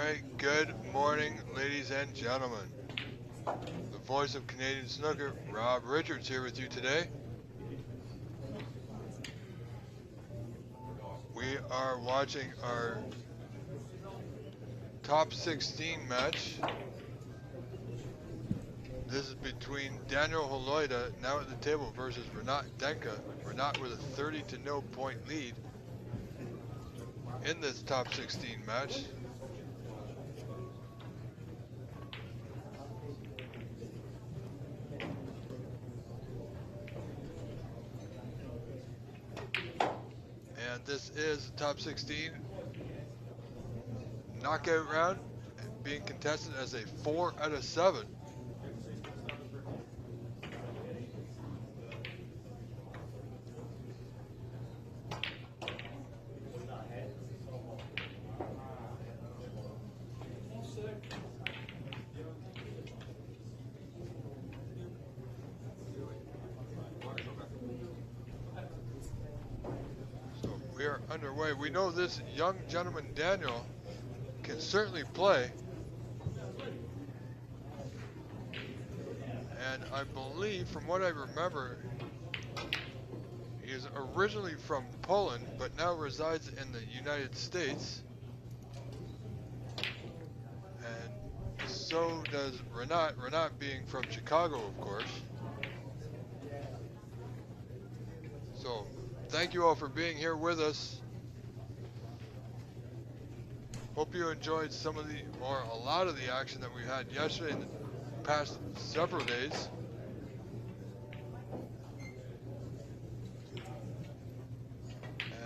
Alright, good morning, ladies and gentlemen. The voice of Canadian Snooker, Rob Richards, here with you today. We are watching our top 16 match. This is between Daniel Holoida, now at the table, versus Renat Denka. Renat with a 30-0 point lead in this top 16 match. And this is the top 16 knockout round, being contested as a 4 out of 7. We are underway. We know this young gentleman, Daniel, can certainly play. And I believe, from what I remember, he is originally from Poland, but now resides in the United States. And so does Renat, Renat being from Chicago, of course. So, thank you all for being here with us. Hope you enjoyed some of the, or a lot of the action that we had yesterday and the past several days.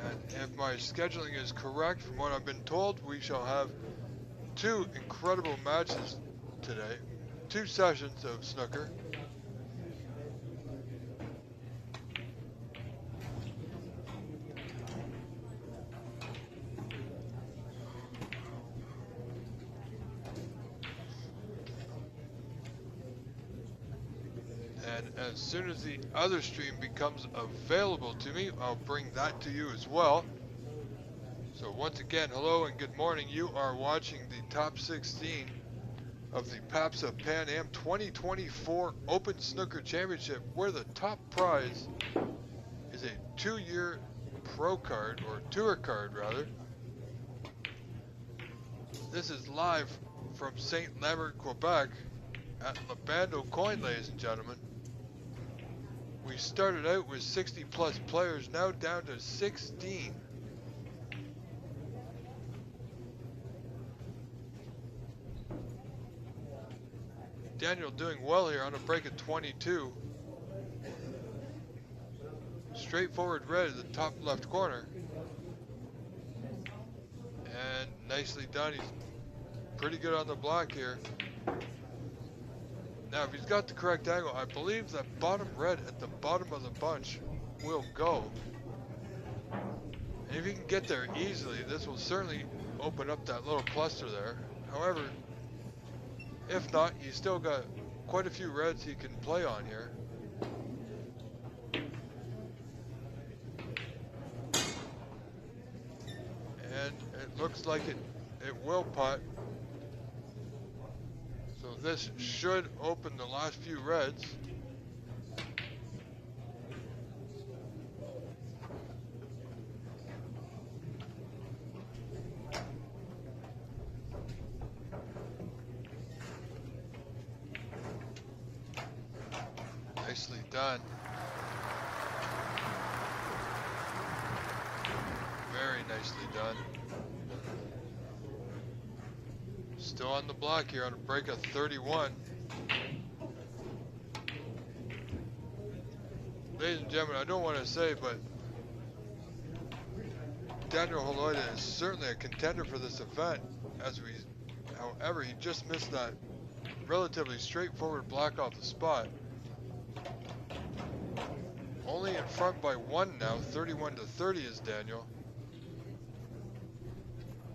And if my scheduling is correct, from what I've been told, we shall have two incredible matches today, 2 sessions of snooker. And as soon as the other stream becomes available to me, I'll bring that to you as well. So once again, hello and good morning. You are watching the top 16 of the PAPSA Pan Am 2024 Open Snooker Championship, where the top prize is a 2-year pro card, or tour card rather. This is live from St. Lambert, Quebec at La Bando Coin, ladies and gentlemen. We started out with 60 plus players, now down to 16. Daniel doing well here on a break of 22. Straightforward red at the top left corner. And nicely done. He's pretty good on the black here. Now, if he's got the correct angle, I believe that bottom red at the bottom of the bunch will go. And if he can get there easily, this will certainly open up that little cluster there. However, if not, he's still got quite a few reds he can play on here. And it looks like it will putt. So this should open the last few reds. Nicely done. Very nicely done. Still on the block here on a break of 31. Ladies and gentlemen, I don't want to say, but Daniel Holoida is certainly a contender for this event. However, he just missed that relatively straightforward black off the spot. Only in front by 1 now, 31-30 is Daniel.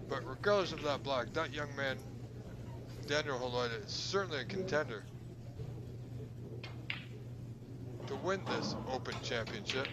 But regardless of that black, that young man, Daniel Holoida, is certainly a contender to win this Open Championship.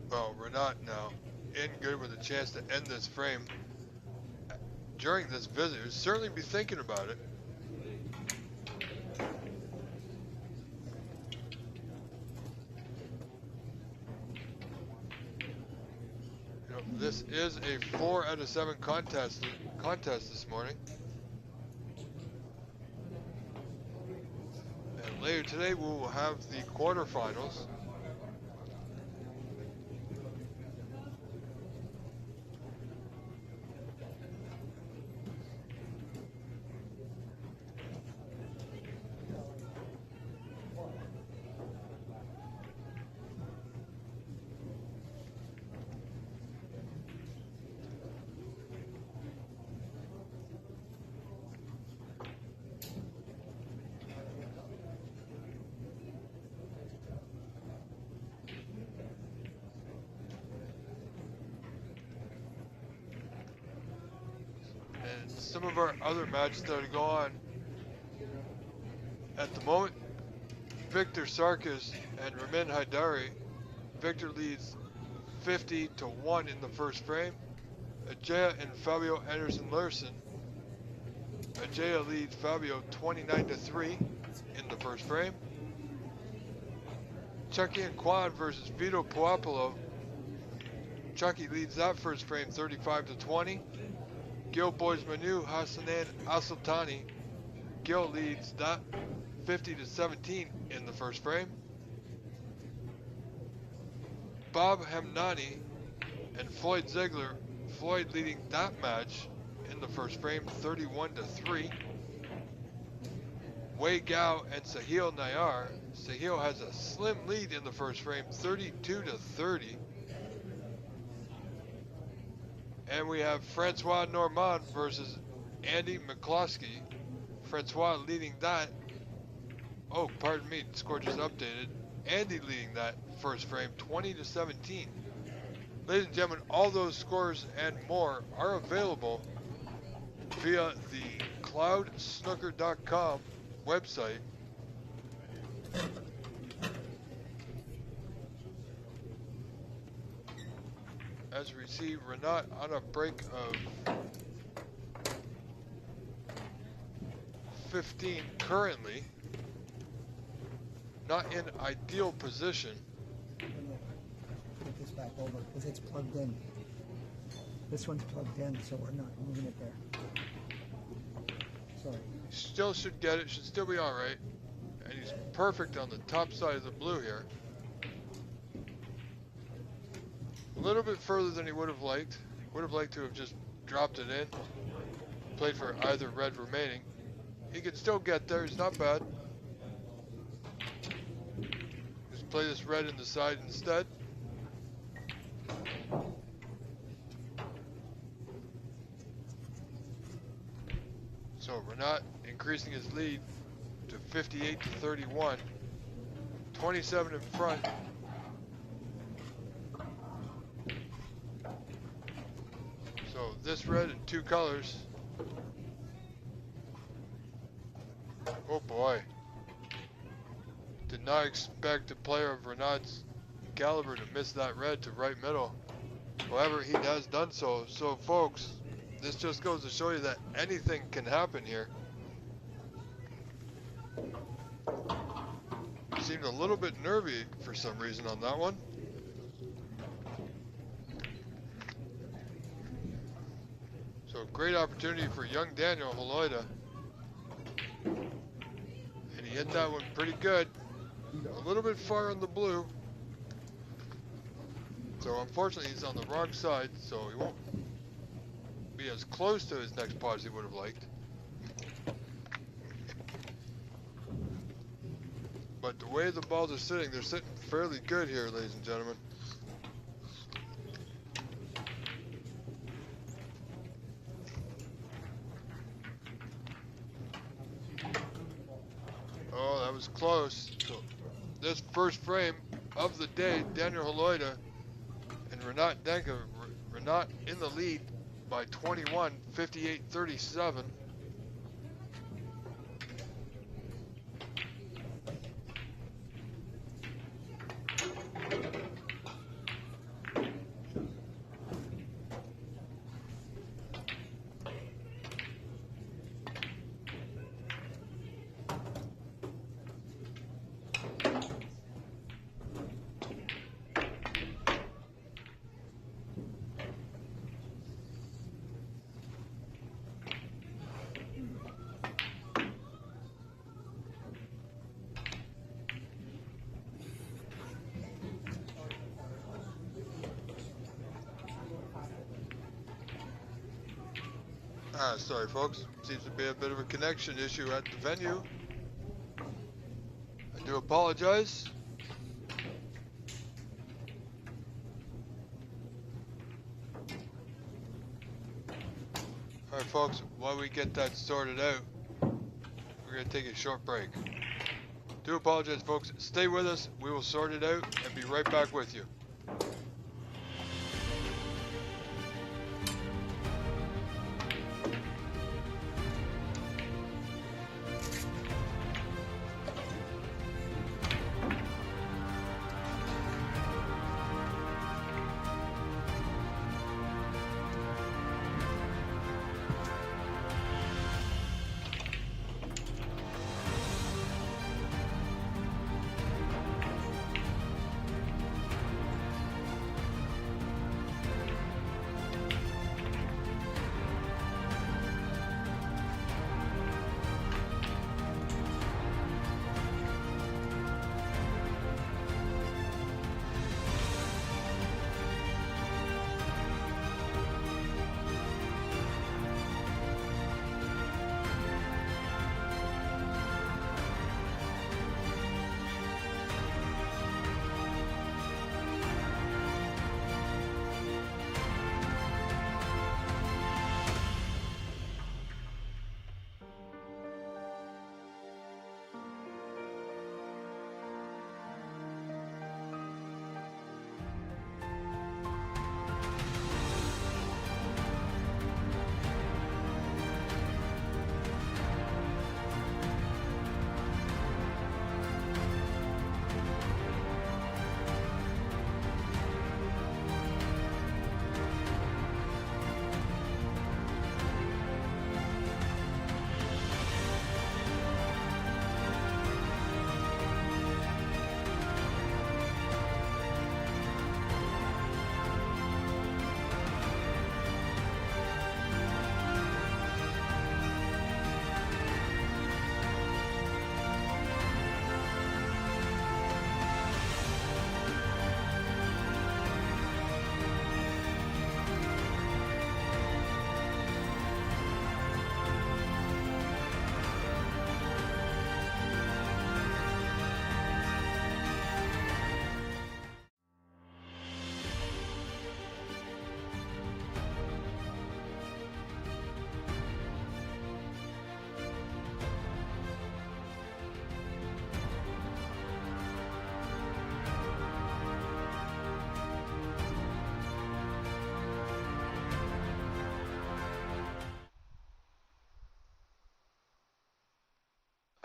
Well, Renat now in good with a chance to end this frame during this visit. He'll certainly be thinking about it. You know, this is a 4 out of 7 contest this morning. And later today we will have the quarterfinals. And some of our other matches that are going on at the moment, Victor Sarkis and Ramin Haidari. Victor leads 50-1 in the first frame. Ajaya and Fabio Anderson-Larsen. Ajaya leads Fabio 29-3 in the first frame. Chucky and Kwan versus Vito Puopolo. Chucky leads that first frame 35-20. Gil Boys Manu Hassanan Asultani. Gil leads that 50-17 in the first frame. Bob Hamnani and Floyd Ziegler. Floyd leading that match in the first frame 31-3. Wei Gao and Sahil Nayar. Sahil has a slim lead in the first frame 32-30. And we have Francois Normand versus Andy McCloskey. Francois leading that. Oh, pardon me, the score just updated. Andy leading that first frame 20-17. Ladies and gentlemen, all those scores and more are available via the cloudsnooker.com website. As we see Renat on a break of 15 currently. Not in ideal position. Put this back over because it's plugged in. This one's plugged in, so we're not moving it there. Sorry. Still should get it, should still be alright. And he's perfect on the top side of the blue here. A little bit further than he would have liked. Would have liked to have just dropped it in. Played for either red remaining. He could still get there, he's not bad. Just play this red in the side instead. So Renat increasing his lead to 58-31. 27 in front. So this red in two colors. Oh boy. Did not expect a player of Renat's caliber to miss that red to right middle. However, he has done so. So folks, this just goes to show you that anything can happen here. Seemed a little bit nervy for some reason on that one. So great opportunity for young Daniel Holoida. And he hit that one pretty good. A little bit far on the blue. So unfortunately he's on the wrong side, so he won't be as close to his next pot as he would have liked. But the way the balls are sitting, they're sitting fairly good here, ladies and gentlemen. Oh, that was close. So this first frame of the day, Daniel Holoida and Renat Denka. Renat in the lead by 21, 58-37. Sorry folks. Seems to be a bit of a connection issue at the venue. I do apologize. Alright folks, while we get that sorted out, we're going to take a short break. Do apologize folks. Stay with us. We will sort it out and be right back with you.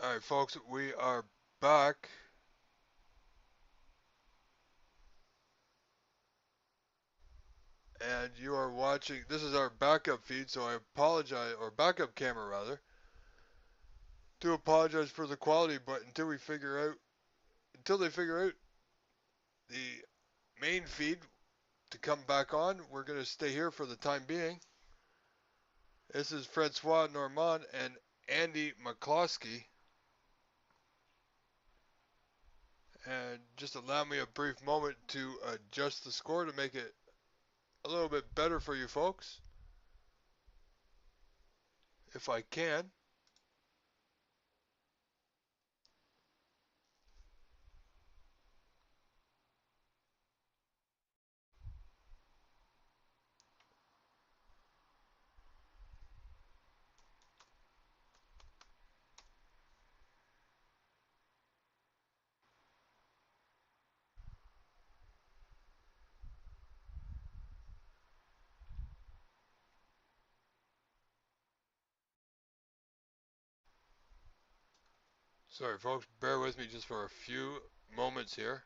Alright folks, we are back. And you are watching, this is our backup feed, so I apologize, or backup camera rather. Do apologize for the quality, but until they figure out the main feed to come back on, we're going to stay here for the time being. This is Francois Normand and Andy McCloskey. And just allow me a brief moment to adjust the score to make it a little bit better for you folks, if I can. Sorry folks, bear with me just for a few moments here.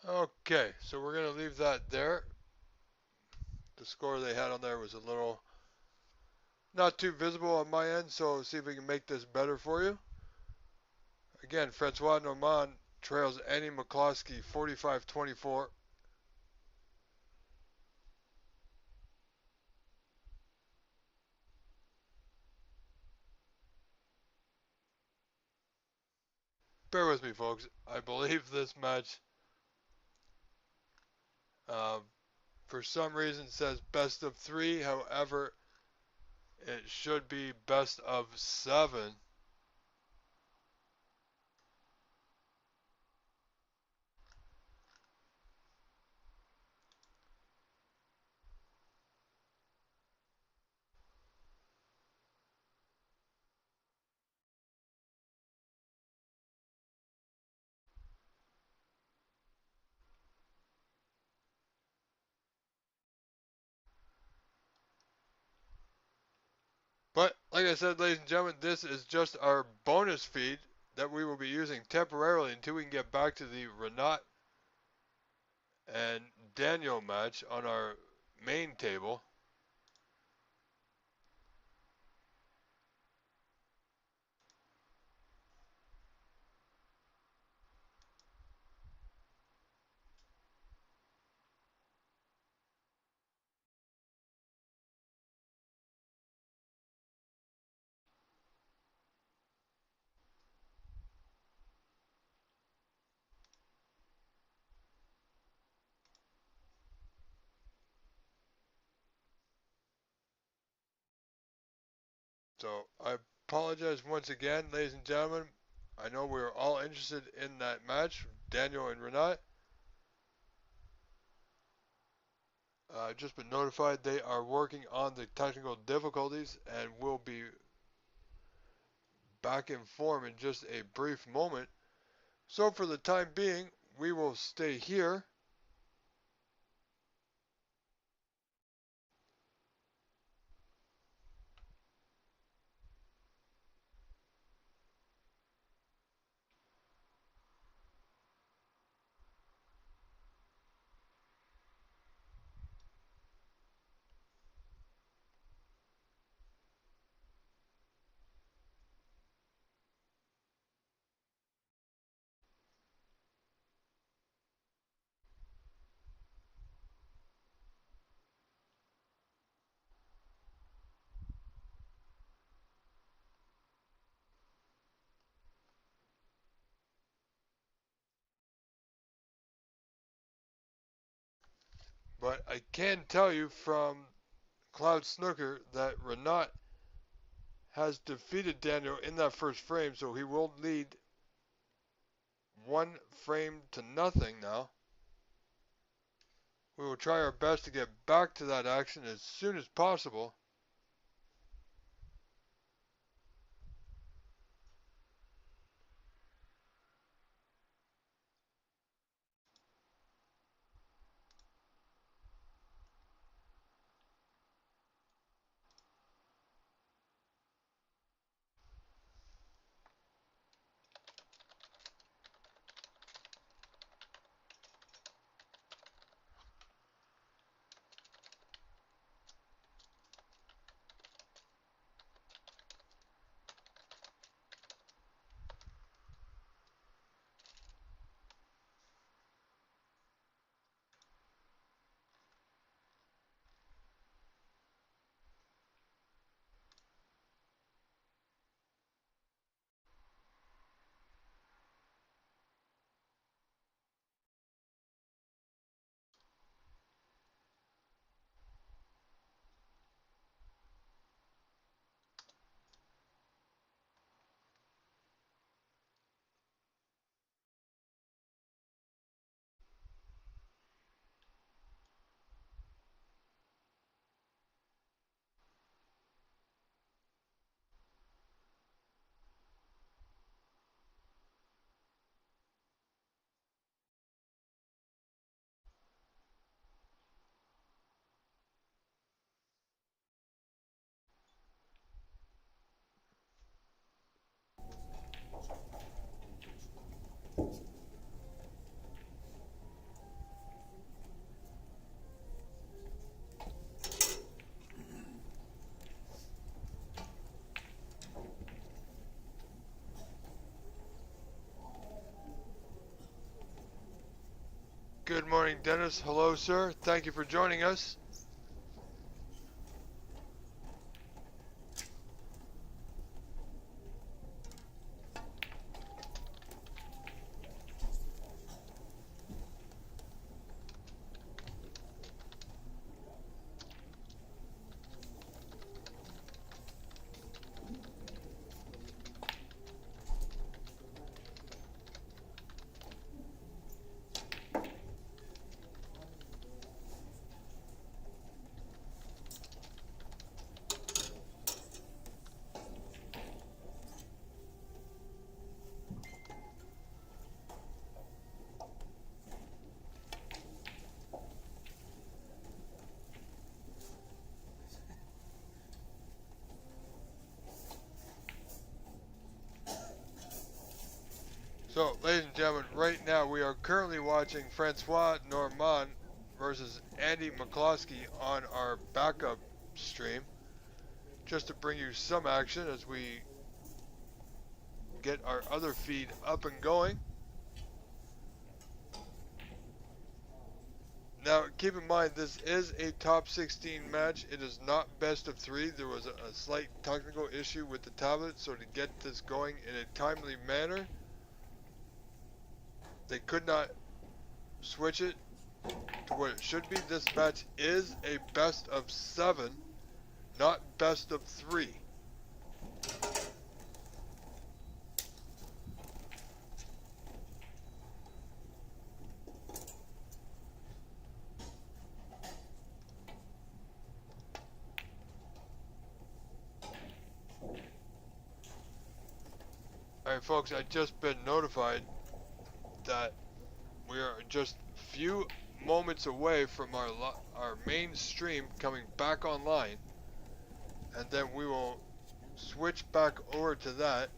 Okay, so we're going to leave that there. The score they had on there was a little not too visible on my end, so see if we can make this better for you. Again, Francois Normand trails Annie McCloskey 45-24. Bear with me, folks. I believe this match, uh, for some reason, says best of three. However, it should be best of seven. But, like I said, ladies and gentlemen, this is just our bonus feed that we will be using temporarily until we can get back to the Renat and Daniel match on our main table. So I apologize once again, ladies and gentlemen. I know we were all interested in that match, Daniel and Renat. I've just been notified they are working on the technical difficulties and will be back in form in just a brief moment. So for the time being, we will stay here. But I can tell you from Cloud Snooker that Renat has defeated Daniel in that first frame, so he will lead one frame to nothing now. We will try our best to get back to that action as soon as possible. morning, Dennis. Hello, sir. Thank you for joining us. So, ladies and gentlemen, right now we are currently watching Francois Normand versus Andy McCloskey on our backup stream, just to bring you some action as we get our other feed up and going. Now, keep in mind, this is a top 16 match. It is not best of 3. There was a slight technical issue with the tablet, so to get this going in a timely manner, they could not switch it to what it should be. This match is a best of 7, not best of 3. Alright folks, I've just been notified that we are just a few moments away from our main stream coming back online, and then we will switch back over to that.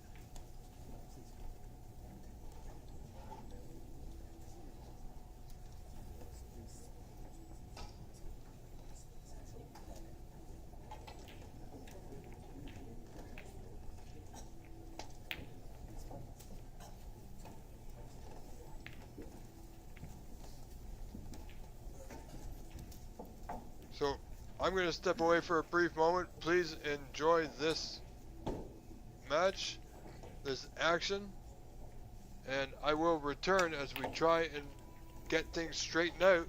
So I'm going to step away for a brief moment. Please enjoy this match, this action, and I will return as we try and get things straightened out.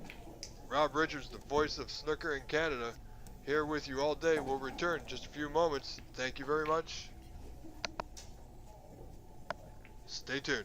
Rob Richards, the voice of snooker in Canada, here with you all day. We'll return in just a few moments. Thank you very much. Stay tuned.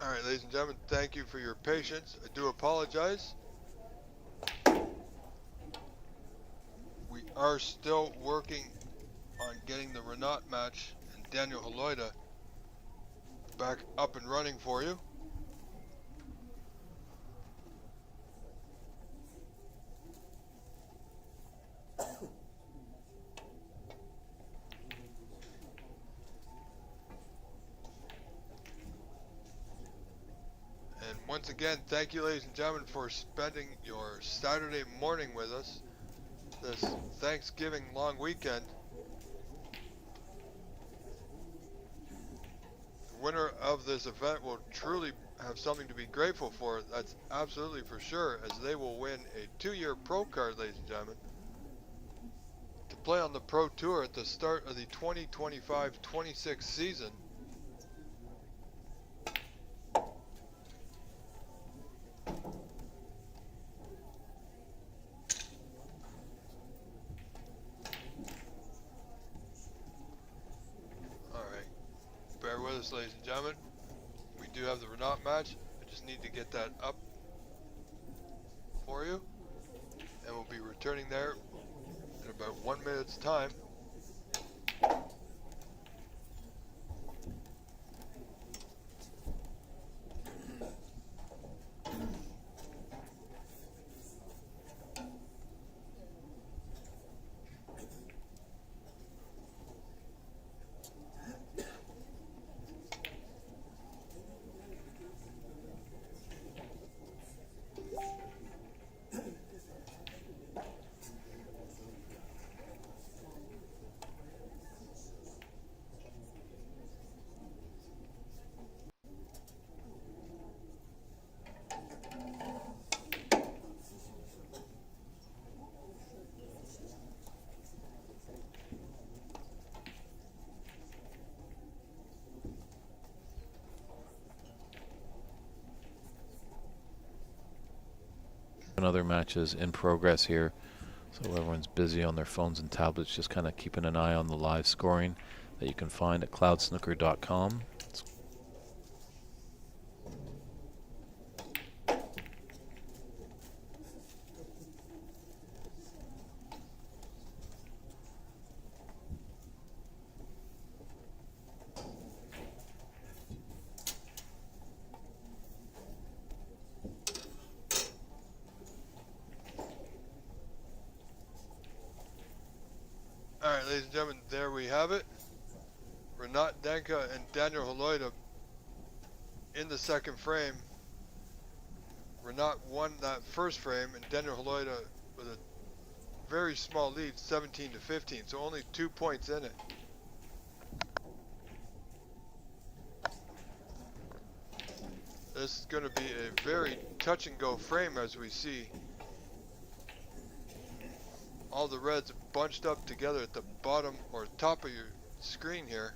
All right, ladies and gentlemen, thank you for your patience. I do apologize. We are still working on getting the Renat match and Daniel Haloida back up and running for you. And once again, thank you, ladies and gentlemen, for spending your Saturday morning with us this Thanksgiving long weekend. The winner of this event will truly have something to be grateful for. That's absolutely for sure, as they will win a 2-year pro card, ladies and gentlemen, to play on the Pro Tour at the start of the 2025-26 season. All right, bear with us, ladies and gentlemen. We do have the Renat match. I just need to get that up for you, and we'll be returning there in about 1 minute's time. Other matches in progress here, so everyone's busy on their phones and tablets, just kind of keeping an eye on the live scoring that you can find at cloudsnooker.com. and gentlemen, there we have it. Renat Denka and Daniel Haloida in the second frame. Renat won that first frame, and Daniel Haloida with a very small lead, 17 to 15, so only 2 points in it. This is going to be a very touch and go frame, as we see all the reds bunched up together at the bottom or top of your screen here.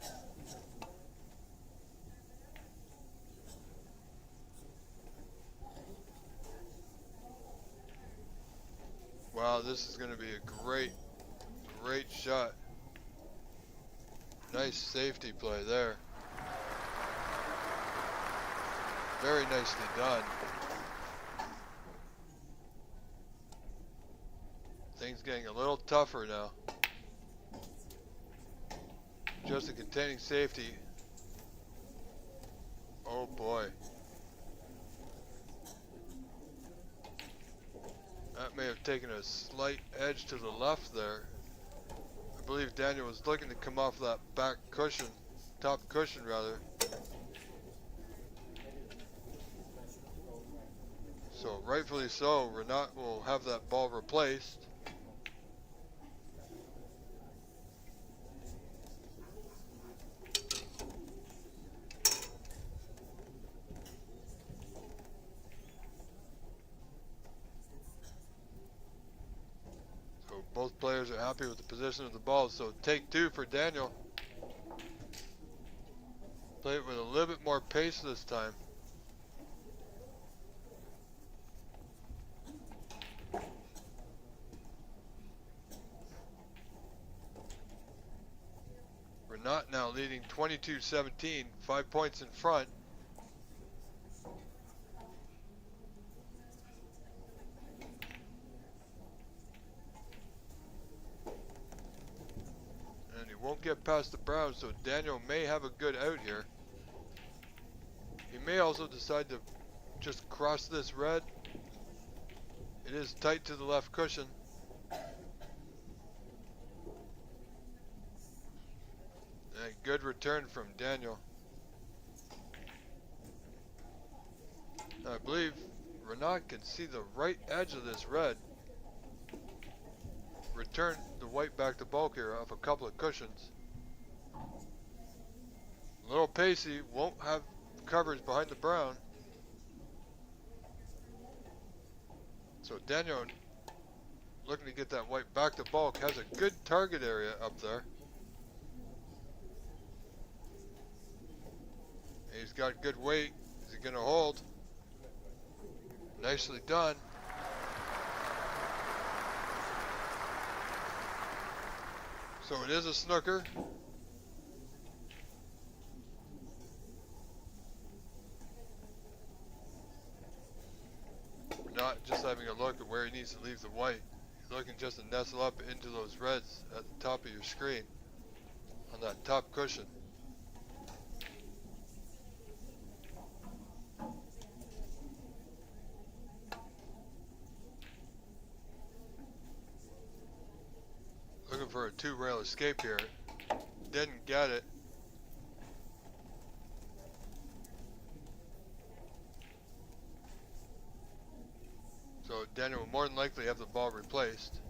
Wow, this is going to be a great shot. Nice safety play there. Very nicely done. Things getting a little tougher now. Just a containing safety. Oh boy. That may have taken a slight edge to the left there. I believe Daniel was looking to come off that back cushion, top cushion rather. So rightfully so, Renat will have that ball replaced. So both players are happy with the position of the ball. So take two for Daniel. Play it with a little bit more pace this time. Renat now leading 22-17, 5 points in front. And he won't get past the brown, so Daniel may have a good out here. He may also decide to just cross this red. It is tight to the left cushion. And good return from Daniel. Now I believe Renat can see the right edge of this red. Return the white back to bulk here off a couple of cushions. A little pacey, won't have coverage behind the brown. So Daniel, looking to get that white back to bulk, has a good target area up there. He's got good weight. Is he going to hold? Nicely done. So it is a snooker. We're not just having a look at where he needs to leave the white. He's looking just to nestle up into those reds at the top of your screen on that top cushion. Looking for a two-rail escape here. Didn't get it. So Daniel will more than likely have the ball replaced.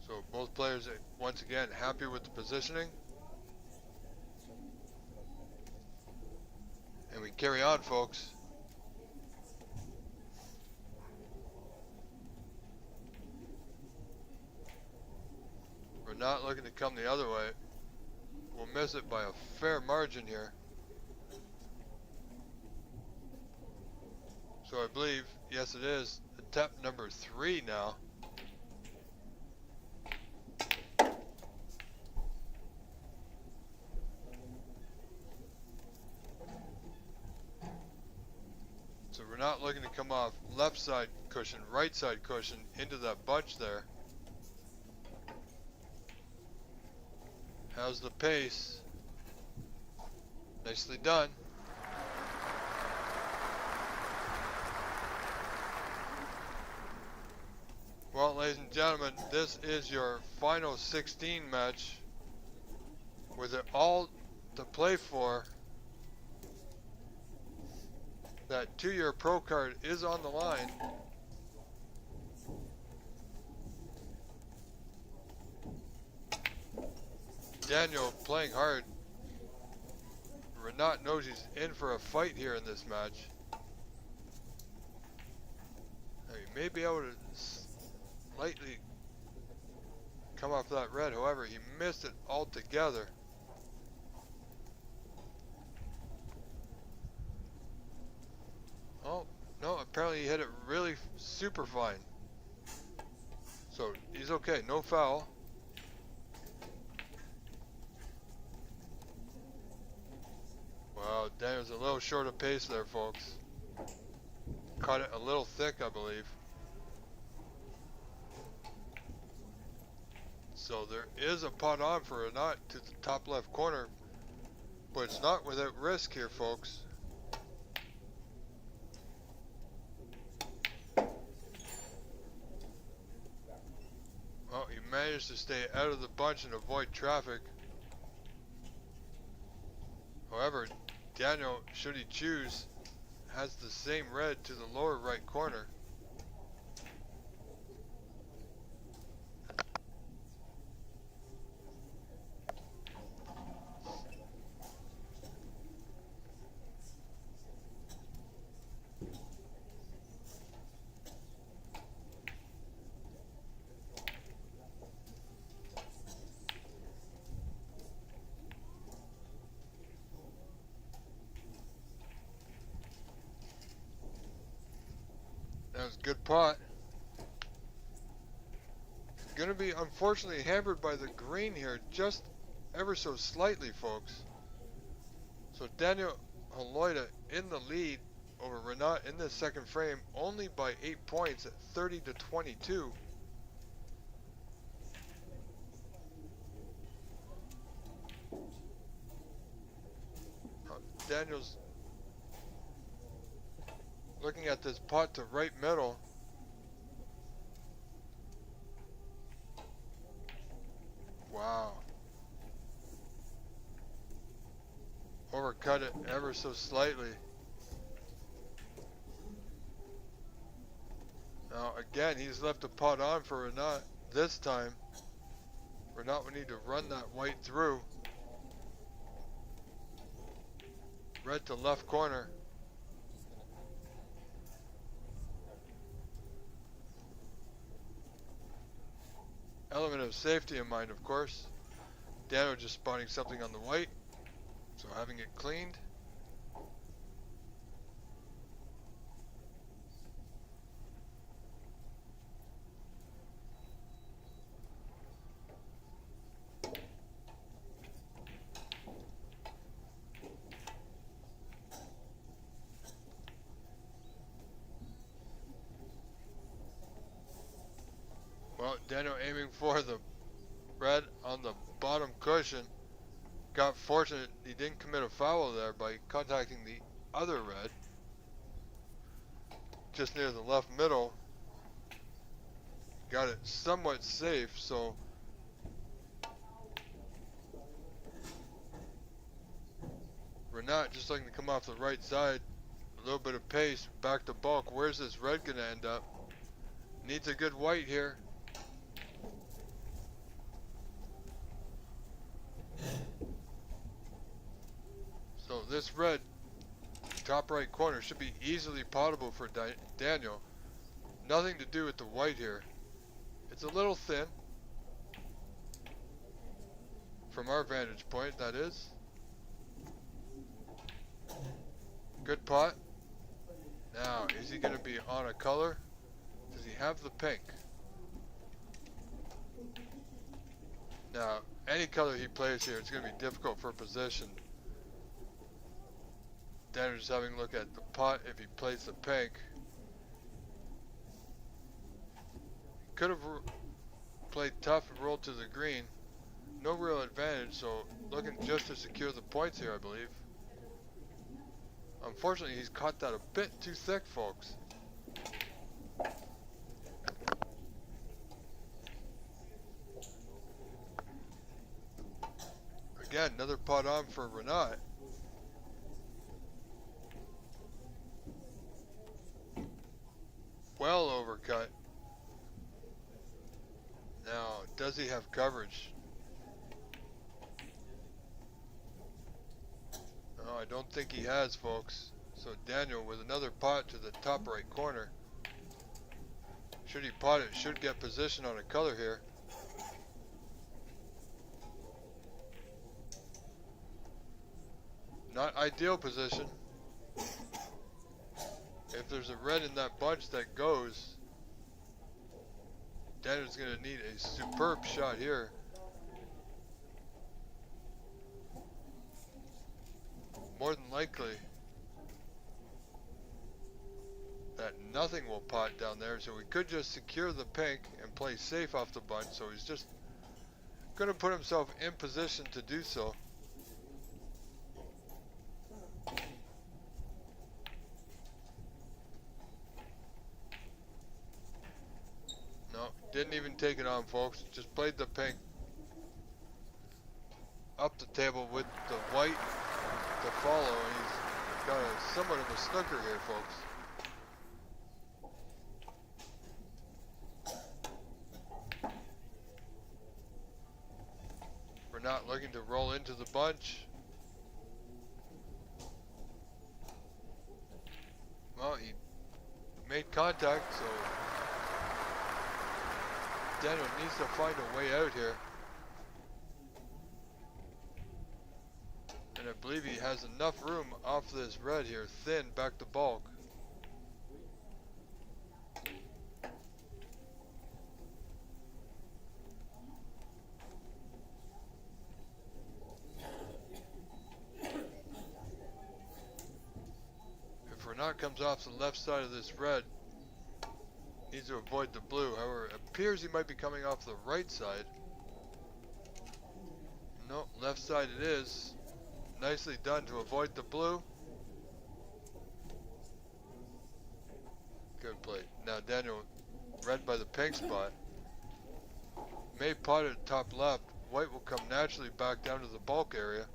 So both players are once again happy with the positioning. And we carry on, folks. We're not looking to come the other way. We'll miss it by a fair margin here. So I believe, yes it is, attempt number 3 now. So we're not looking to come off left side cushion, right side cushion into that bunch there. How's the pace? Nicely done. Well, ladies and gentlemen, this is your final 16 match with it all to play for. That 2-year pro card is on the line. Daniel playing hard. Renat knows he's in for a fight here in this match. Now, he may be able to slightly come off that red. However, he missed it altogether. Oh, no, apparently he hit it really super fine. So he's okay, no foul. Wow, Daniel's a little short of pace there, folks. Caught it a little thick, I believe. So there is a pot on for a knot to the top left corner, but it's not without risk here, folks. Well, he managed to stay out of the bunch and avoid traffic. However, Daniel, should he choose, has the same red to the lower right corner. That was a good pot. Gonna be unfortunately hampered by the green here, just ever so slightly, folks. So Daniel Haloida in the lead over Renat in the second frame, only by 8 points at 30-22. Daniel's looking at this pot to right middle. Wow. Overcut it ever so slightly. Now again, he's left the pot on for Renat this time. Renat would need to run that white through. Red to left corner. Element of safety in mind, of course. Daniel just spotting something on the white, so having it cleaned. Well, Daniel aiming for the red on the bottom cushion. Got fortunate he didn't commit a foul there by contacting the other red. Just near the left middle. Got it somewhat safe, so Renat just looking to come off the right side. A little bit of pace, back to bulk. Where's this red gonna end up? Needs a good white here. So this red, top right corner, should be easily potable for Daniel. Nothing to do with the white here. It's a little thin. From our vantage point, that is. Good pot. Now, is he going to be on a color? Does he have the pink? Now, any color he plays here, it's going to be difficult for position. Daniel's having a look at the pot if he plays the pink. Could have played tough and rolled to the green. no real advantage, so looking just to secure the points here, I believe. Unfortunately, he's caught that a bit too thick, folks. Again, another pot on for Renat. Well overcut. Now, does he have coverage? No, I don't think he has, folks. So Daniel with another pot to the top right corner. Should he pot it, should get position on a color here. Not ideal position. If there's a red in that bunch that goes, Daniel's going to need a superb shot here. More than likely that nothing will pot down there, so we could just secure the pink and play safe off the bunch, so he's just going to put himself in position to do so. No, didn't even take it on, folks. Just played the pink up the table with the white to follow, and he's got a somewhat of a snooker here, folks. We're not looking to roll into the bunch. Well, he made contact, so Daniel needs to find a way out here. And I believe he has enough room off this red here, thin back to bulk. If Renat comes off the left side of this red, needs to avoid the blue. However, it appears he might be coming off the right side. No, left side it is. Nicely done to avoid the blue. Good play. Now Daniel, red by the pink spot. May pot at top left. White will come naturally back down to the bulk area.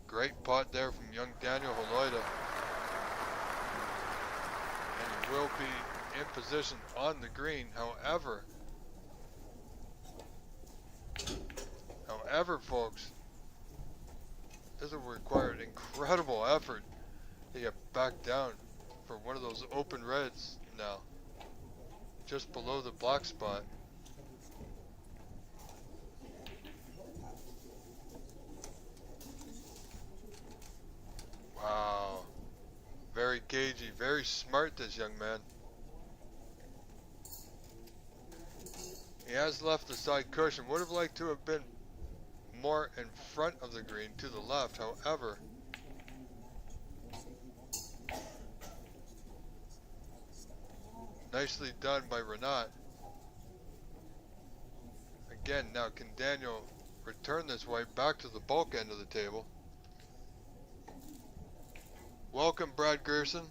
Great pot there from young Daniel Holoida. And he will be in position on the green. However, folks, this will require an incredible effort to get back down for one of those open reds now, just below the black spot. Wow, very cagey, very smart, this young man. He has left the side cushion. Would have liked to have been more in front of the green to the left. However, nicely done by Renat. Again, now can Daniel return this white back to the bulk end of the table? Welcome, Brad Gerson.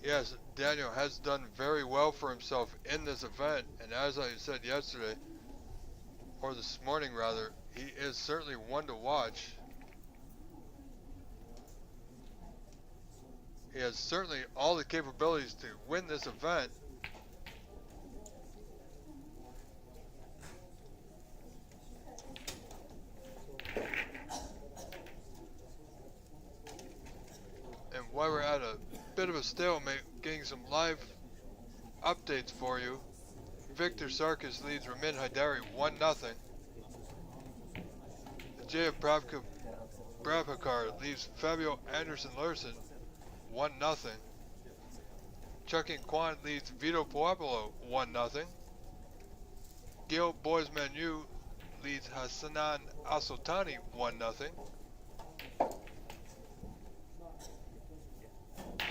Yes, Daniel has done very well for himself in this event, and as I said yesterday, or this morning rather, he is certainly one to watch. He has certainly all the capabilities to win this event. And while we're at a bit of a stalemate, getting some live updates for you. Victor Sarkis leads Ramin Haidari 1-0. Jaya Prabhakar leaves Fabio Anderson Larson 1-0. Chucking Kwan leads Vito Puopolo 1-0. Gil Boismanu leads Hassanan Al-Sultani 1-0.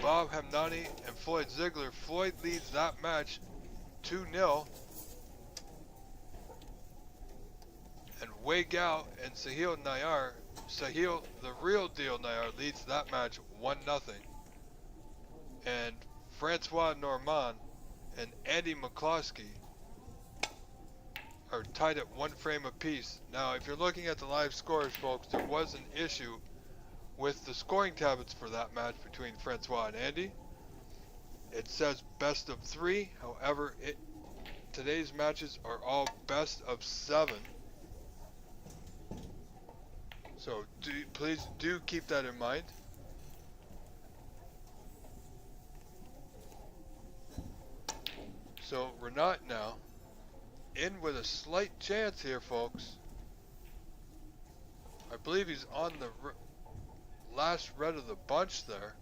Bob Hamdani and Floyd Ziegler. Floyd leads that match 2-0. And Wei Gao and Sahil Nayar, Sahil the real deal Nayar, leads that match 1-0. And Francois Normand and Andy McCloskey are tied at 1 frame apiece. Now, if you're looking at the live scores, folks, there was an issue with the scoring tablets for that match between Francois and Andy. It says best of 3. However, today's matches are all best of 7. So please do keep that in mind. So Renat now in with a slight chance here, folks. I believe he's on the last red of the bunch there.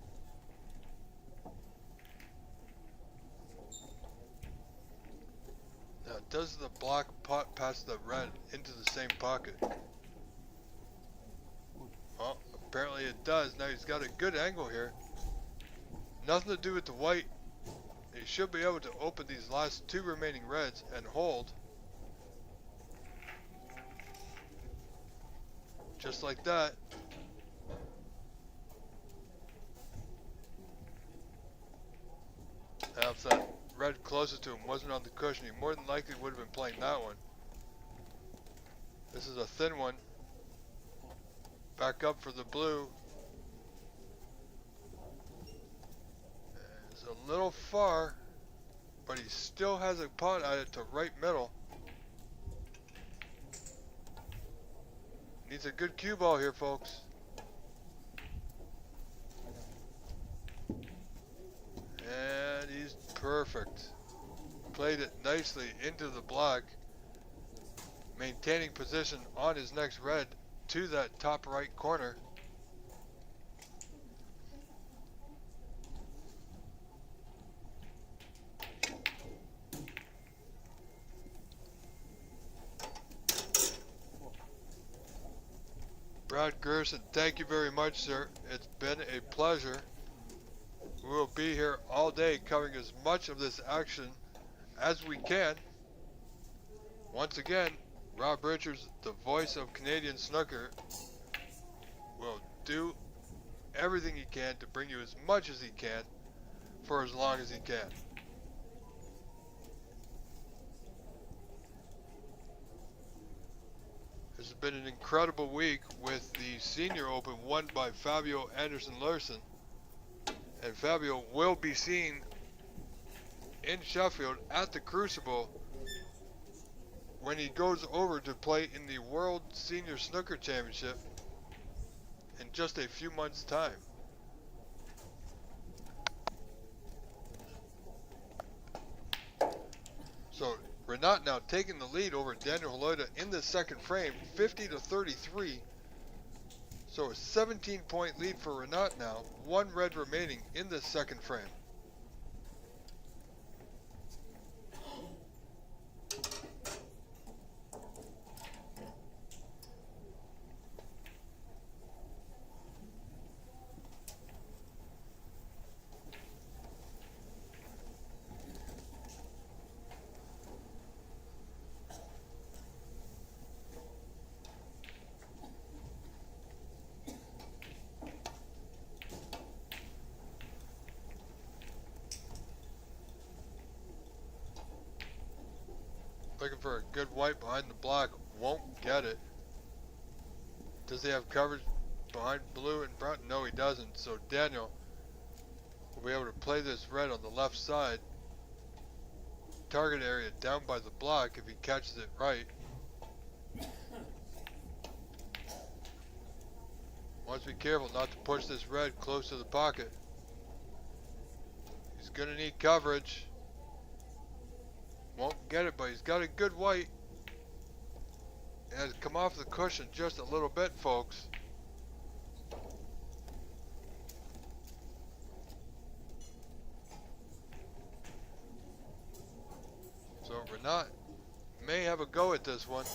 Now, does the black pot pass the red into the same pocket? Well, apparently it does. Now he's got a good angle here. Nothing to do with the white. He should be able to open these last 2 remaining reds and hold. Just like that. Now if that red closest to him wasn't on the cushion, he more than likely would have been playing that one. This is a thin one. Back up for the blue. It's a little far, but he still has a pot at it to right middle. Needs a good cue ball here, folks. And he's perfect. Played it nicely into the block, maintaining position on his next red to that top right corner. Brad Gerson, thank you very much, sir. It's been a pleasure. We will be here all day covering as much of this action as we can. Once again, Rob Richards, the voice of Canadian snooker, will do everything he can to bring you as much as he can for as long as he can. This has been an incredible week with the Senior Open won by Fabio Anderson-Larsen. And Fabio will be seen in Sheffield at the Crucible when he goes over to play in the World Senior Snooker Championship in just a few months' time. So Renat now taking the lead over Daniel Holoida in the second frame, 50-33. So a 17-point lead for Renat now, 1 red remaining in the second frame. Looking for a good white behind the block, won't get it. Does he have coverage behind blue and brown? No, he doesn't. So Daniel will be able to play this red on the left side. Target area down by the block if he catches it right. Wants to be careful not to push this red close to the pocket. He's going to need coverage. Won't get it, but he's got a good white. It has come off the cushion just a little bit, folks. So Renat may have a go at this one.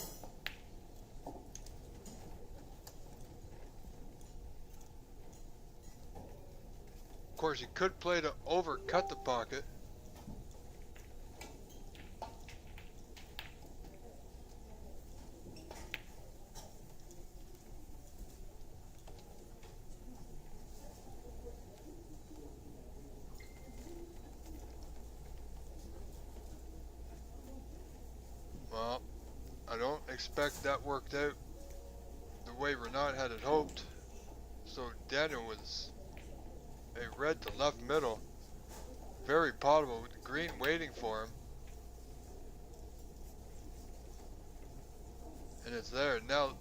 course, he could play to overcut the pocket. Well, I don't expect that worked out the way Renat had it hoped. So Daniel was a red to left middle. Very potable with the green waiting for him. And it's there. Now,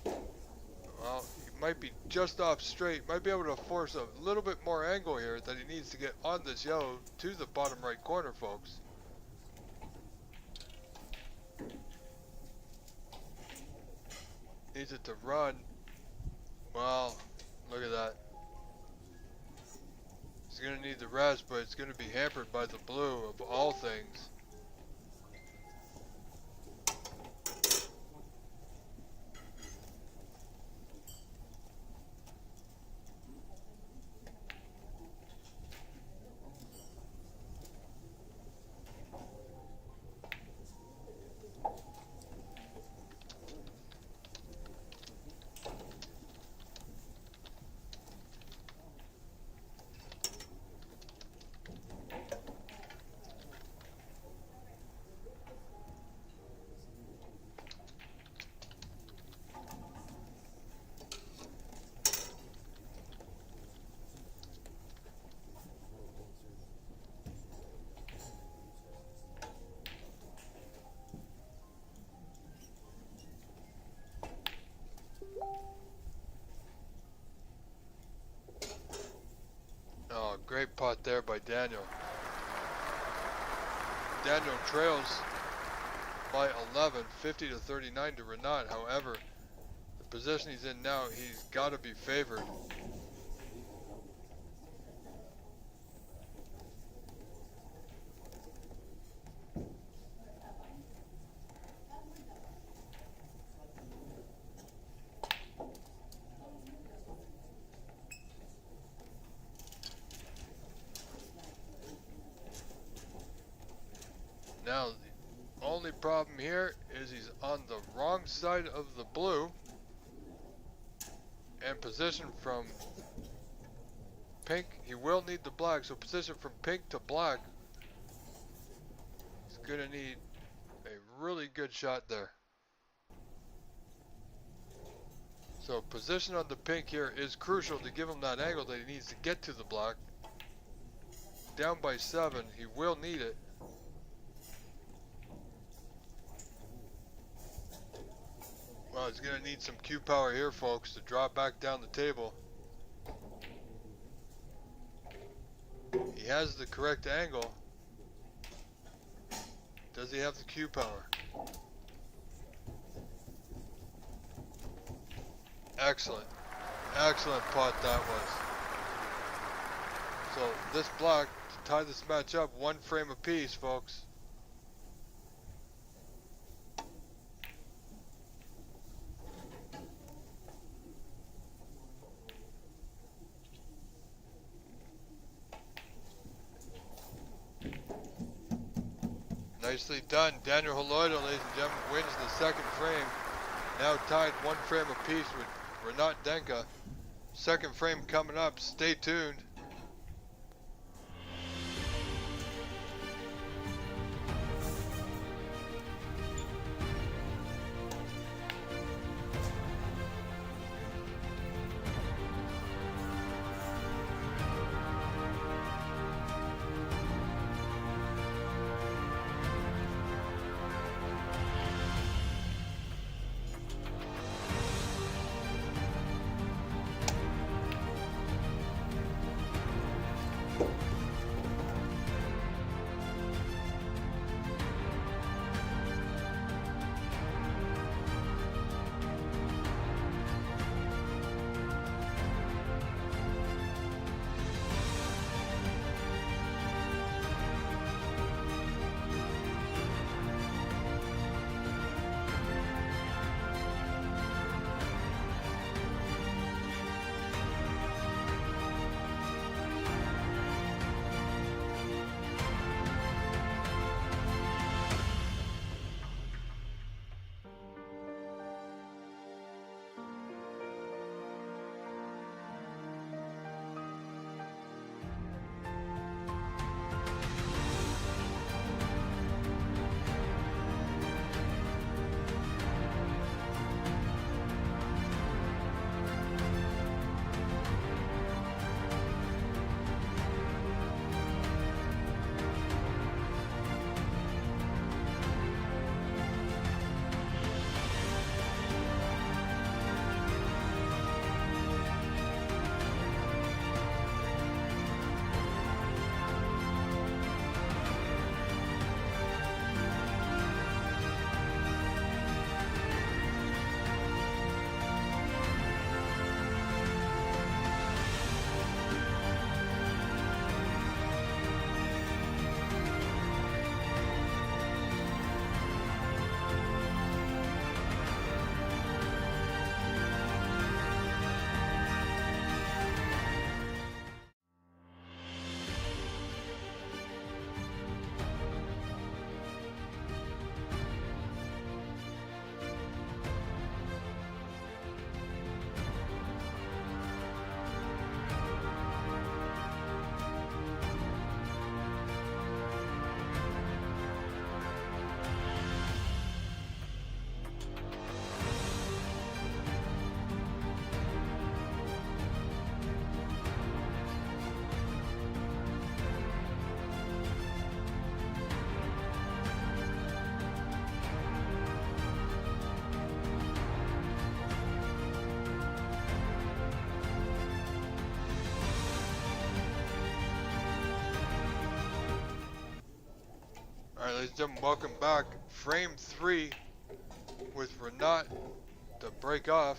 well, he might be just off straight. Might be able to force a little bit more angle here that he needs to get on this yellow to the bottom right corner, folks. Needs it to run. Well, look at that. He's going to need the rest, but it's going to be hampered by the blue of all things. Oh, great pot there by Daniel. Daniel trails by 11, 50 to 39 to Renat. However, the position he's in now, he's got to be favored. Now, the only problem here is he's on the wrong side of the blue and position from pink. He will need the black, so position from pink to black. He's gonna need a really good shot there. So position on the pink here is crucial to give him that angle that he needs to get to the black. Down by 7, he will need it. Well, he's going to need some cue power here, folks, to draw back down the table. He has the correct angle. Does he have the cue power? Excellent. Excellent pot that was. So this block, to tie this match up, 1 frame apiece, folks. Nicely done. Daniel Holoido, ladies and gentlemen, wins the 2nd frame. Now tied 1 frame apiece with Renat Denka. 2nd frame coming up. Stay tuned. ladies and gentlemen, welcome back. Frame 3 with Renat to break off.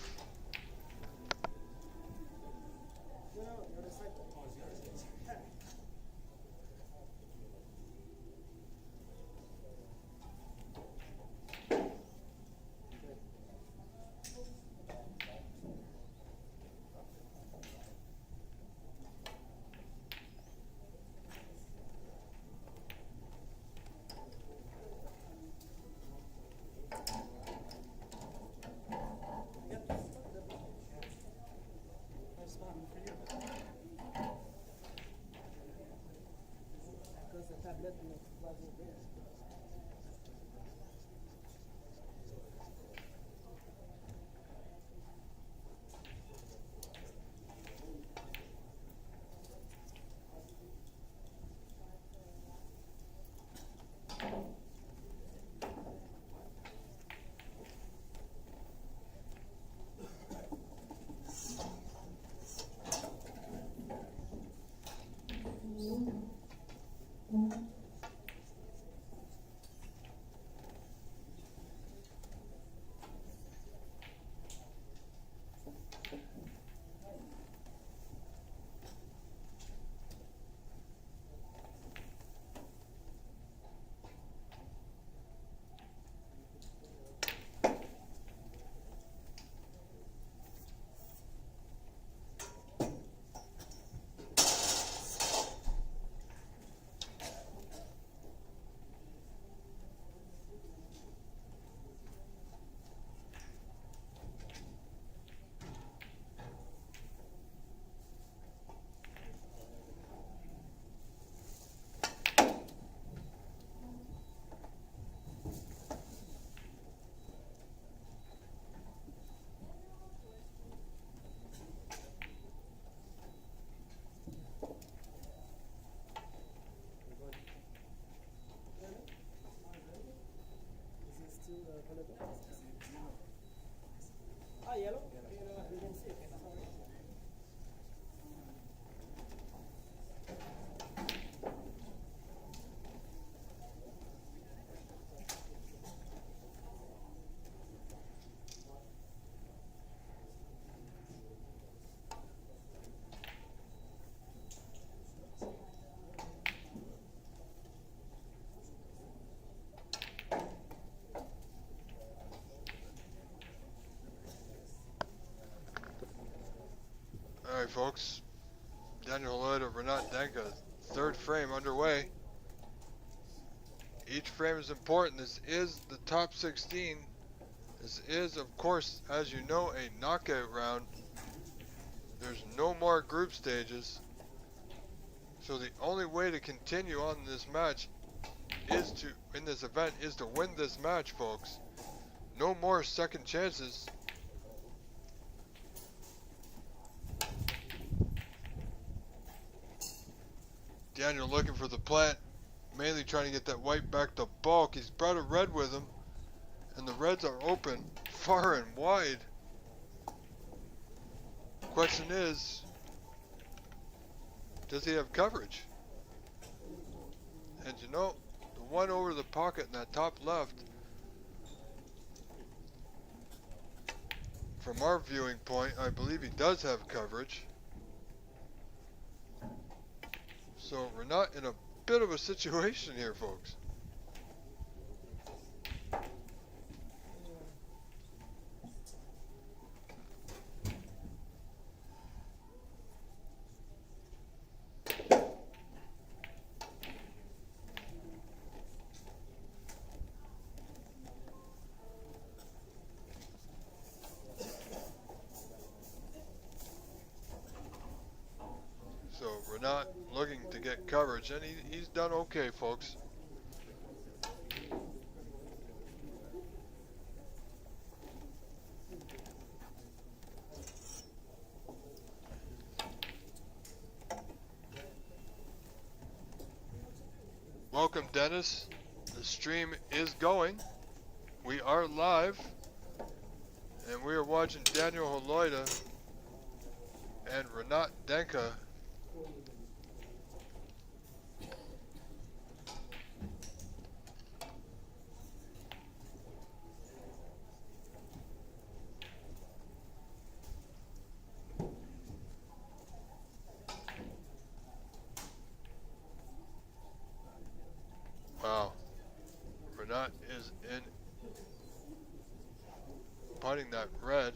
Alright folks, Daniel Lloyd of Renat Denka, third frame underway. Each frame is important. This is the top 16. This is, of course, as you know, a knockout round. There's no more group stages. So the only way to continue on this match is to, in this event, is to win this match, folks. No more second chances. Daniel looking for the plant, mainly trying to get that white back to bulk. He's brought a red with him, and the reds are open far and wide. Question is, does he have coverage? And you know, the one over the pocket in that top left, from our viewing point, I believe he does have coverage. So we're not in a bit of a situation here, folks. So we're not looking to get coverage, and he's done okay, folks. Welcome, Dennis. The stream is going. We are live, and we are watching Daniel Holoida and Renat Denka avoiding that red.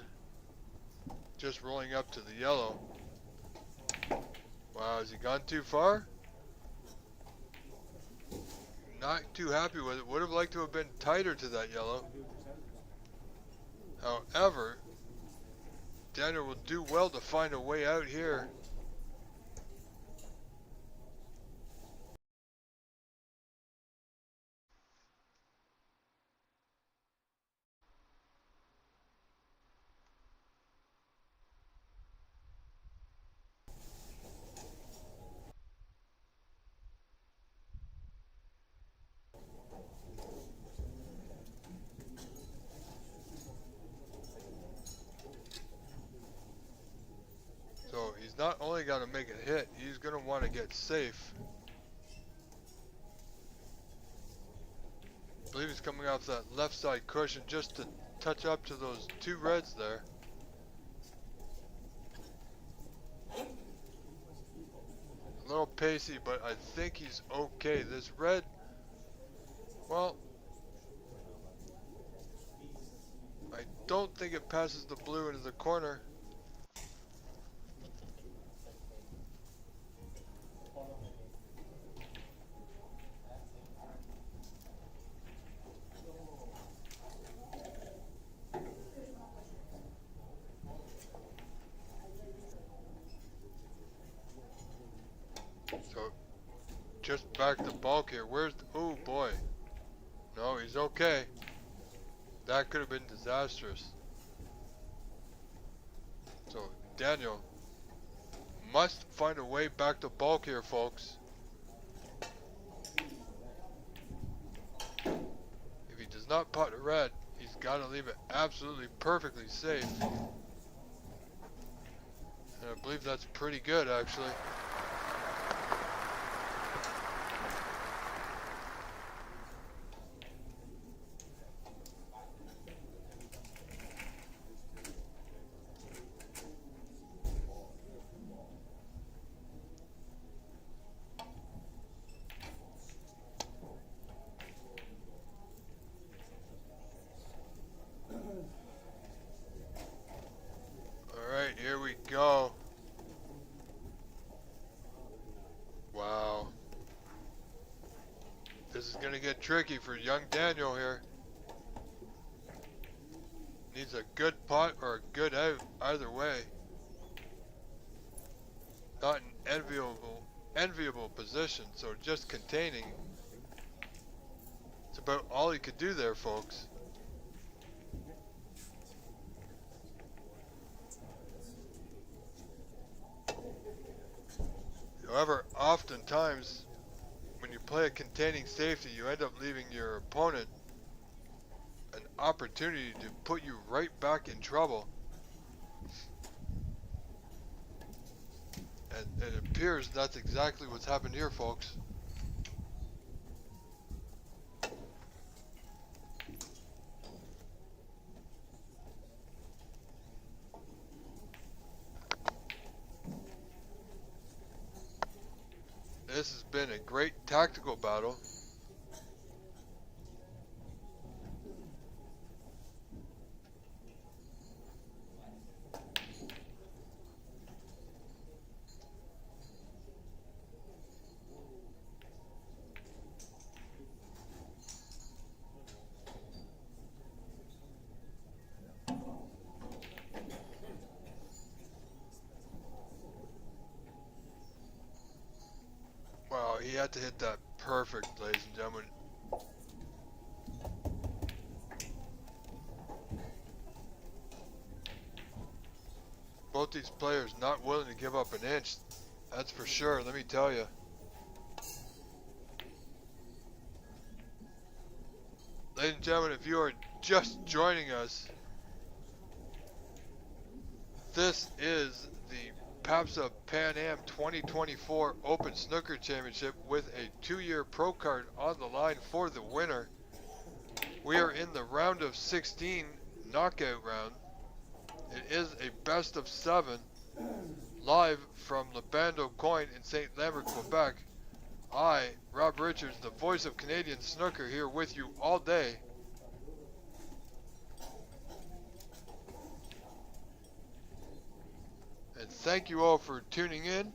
Just rolling up to the yellow. Wow, has he gone too far? Not too happy with it. Would have liked to have been tighter to that yellow. However, Daniel will do well to find a way out here. So he's not only got to make a hit, he's going to want to get safe. I believe he's coming off that left side cushion just to touch up to those two reds there. A little pacey, but I think he's okay. This red, well, I don't think it passes the blue into the corner. So, just back to bulk here. Where's the, oh boy. No, he's okay. That could have been disastrous. So, Daniel must find a way back to bulk here, folks. If he does not pot a red, he's got to leave it absolutely perfectly safe. And I believe that's pretty good, actually. Alright, here we go. Wow. This is going to get tricky for young Daniel here. Needs a good pot or a good out, either way. Not an enviable position, so just containing. It's about all he could do there, folks. However, oftentimes, when you play a containing safety, you end up leaving your opponent an opportunity to put you right back in trouble. And it appears that's exactly what's happened here, folks. This has been a great tactical battle. Wow, he had to hit that perfect, ladies and gentlemen. Both these players not willing to give up an inch, that's for sure, let me tell you. Ladies and gentlemen, if you are just joining us, this is the PAPSA Pan Am 2024 Open Snooker Championship with a 2-year pro card on the line for the winner. We are in the round of 16 knockout round. It is a best of 7 live from Le Bando Coin in St. Lambert, Quebec. I, Rob Richards, the voice of Canadian snooker, here with you all day. thank you all for tuning in.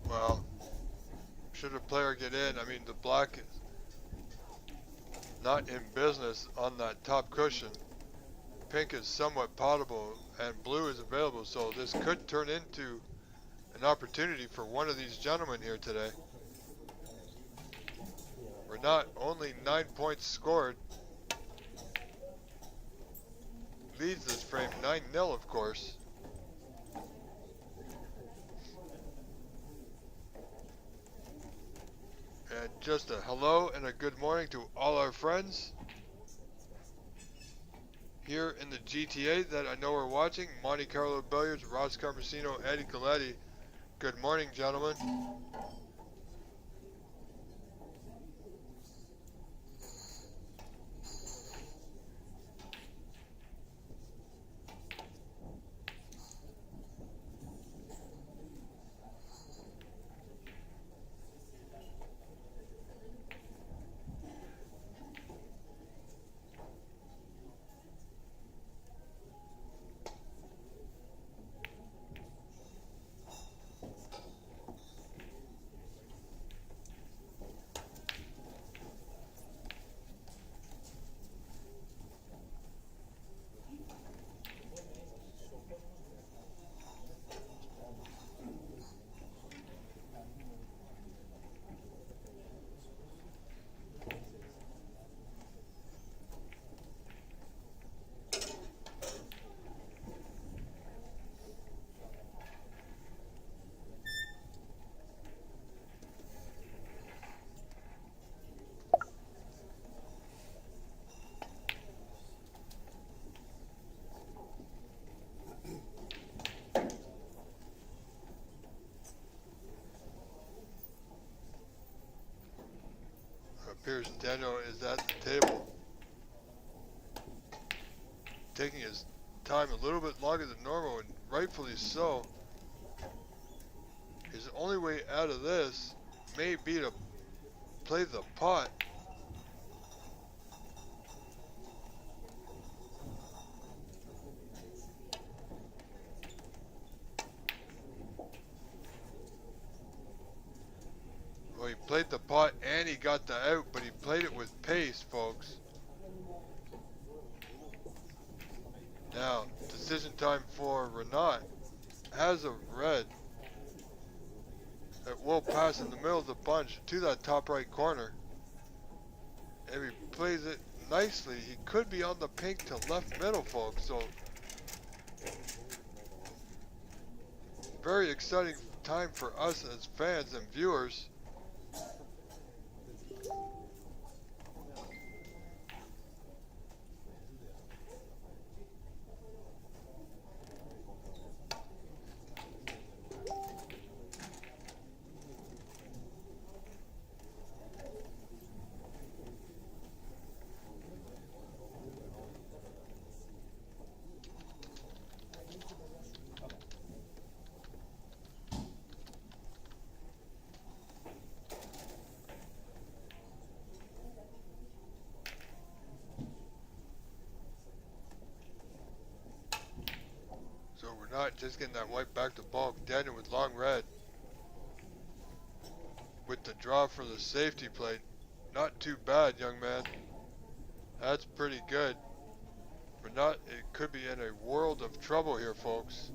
Well, should a player get in, I mean, the black is not in business on that top cushion. Pink is somewhat potable and blue is available, so this could turn into an opportunity for one of these gentlemen here today. We're not only 9 points scored, leads this frame 9-0, of course. And just a hello and a good morning to all our friends here in the GTA that I know are watching. Monte Carlo Billiards, Ross Carmesino, Eddie Galletti. Good morning, gentlemen. Appears Daniel is at the table, taking his time a little bit longer than normal, and rightfully so. His only way out of this may be to play the pot. Well, he played the pot and he got the out, but he played it with pace, folks. Now, decision time for Renat. Has a red that will pass in the middle of the bunch to that top right corner. If he plays it nicely, he could be on the pink to left middle, folks. So, very exciting time for us as fans and viewers. So we're not just getting that white back to bulk. Daniel with long red. With the draw for the safety plate. Not too bad, young man. That's pretty good. We're not, it could be in a world of trouble here, folks.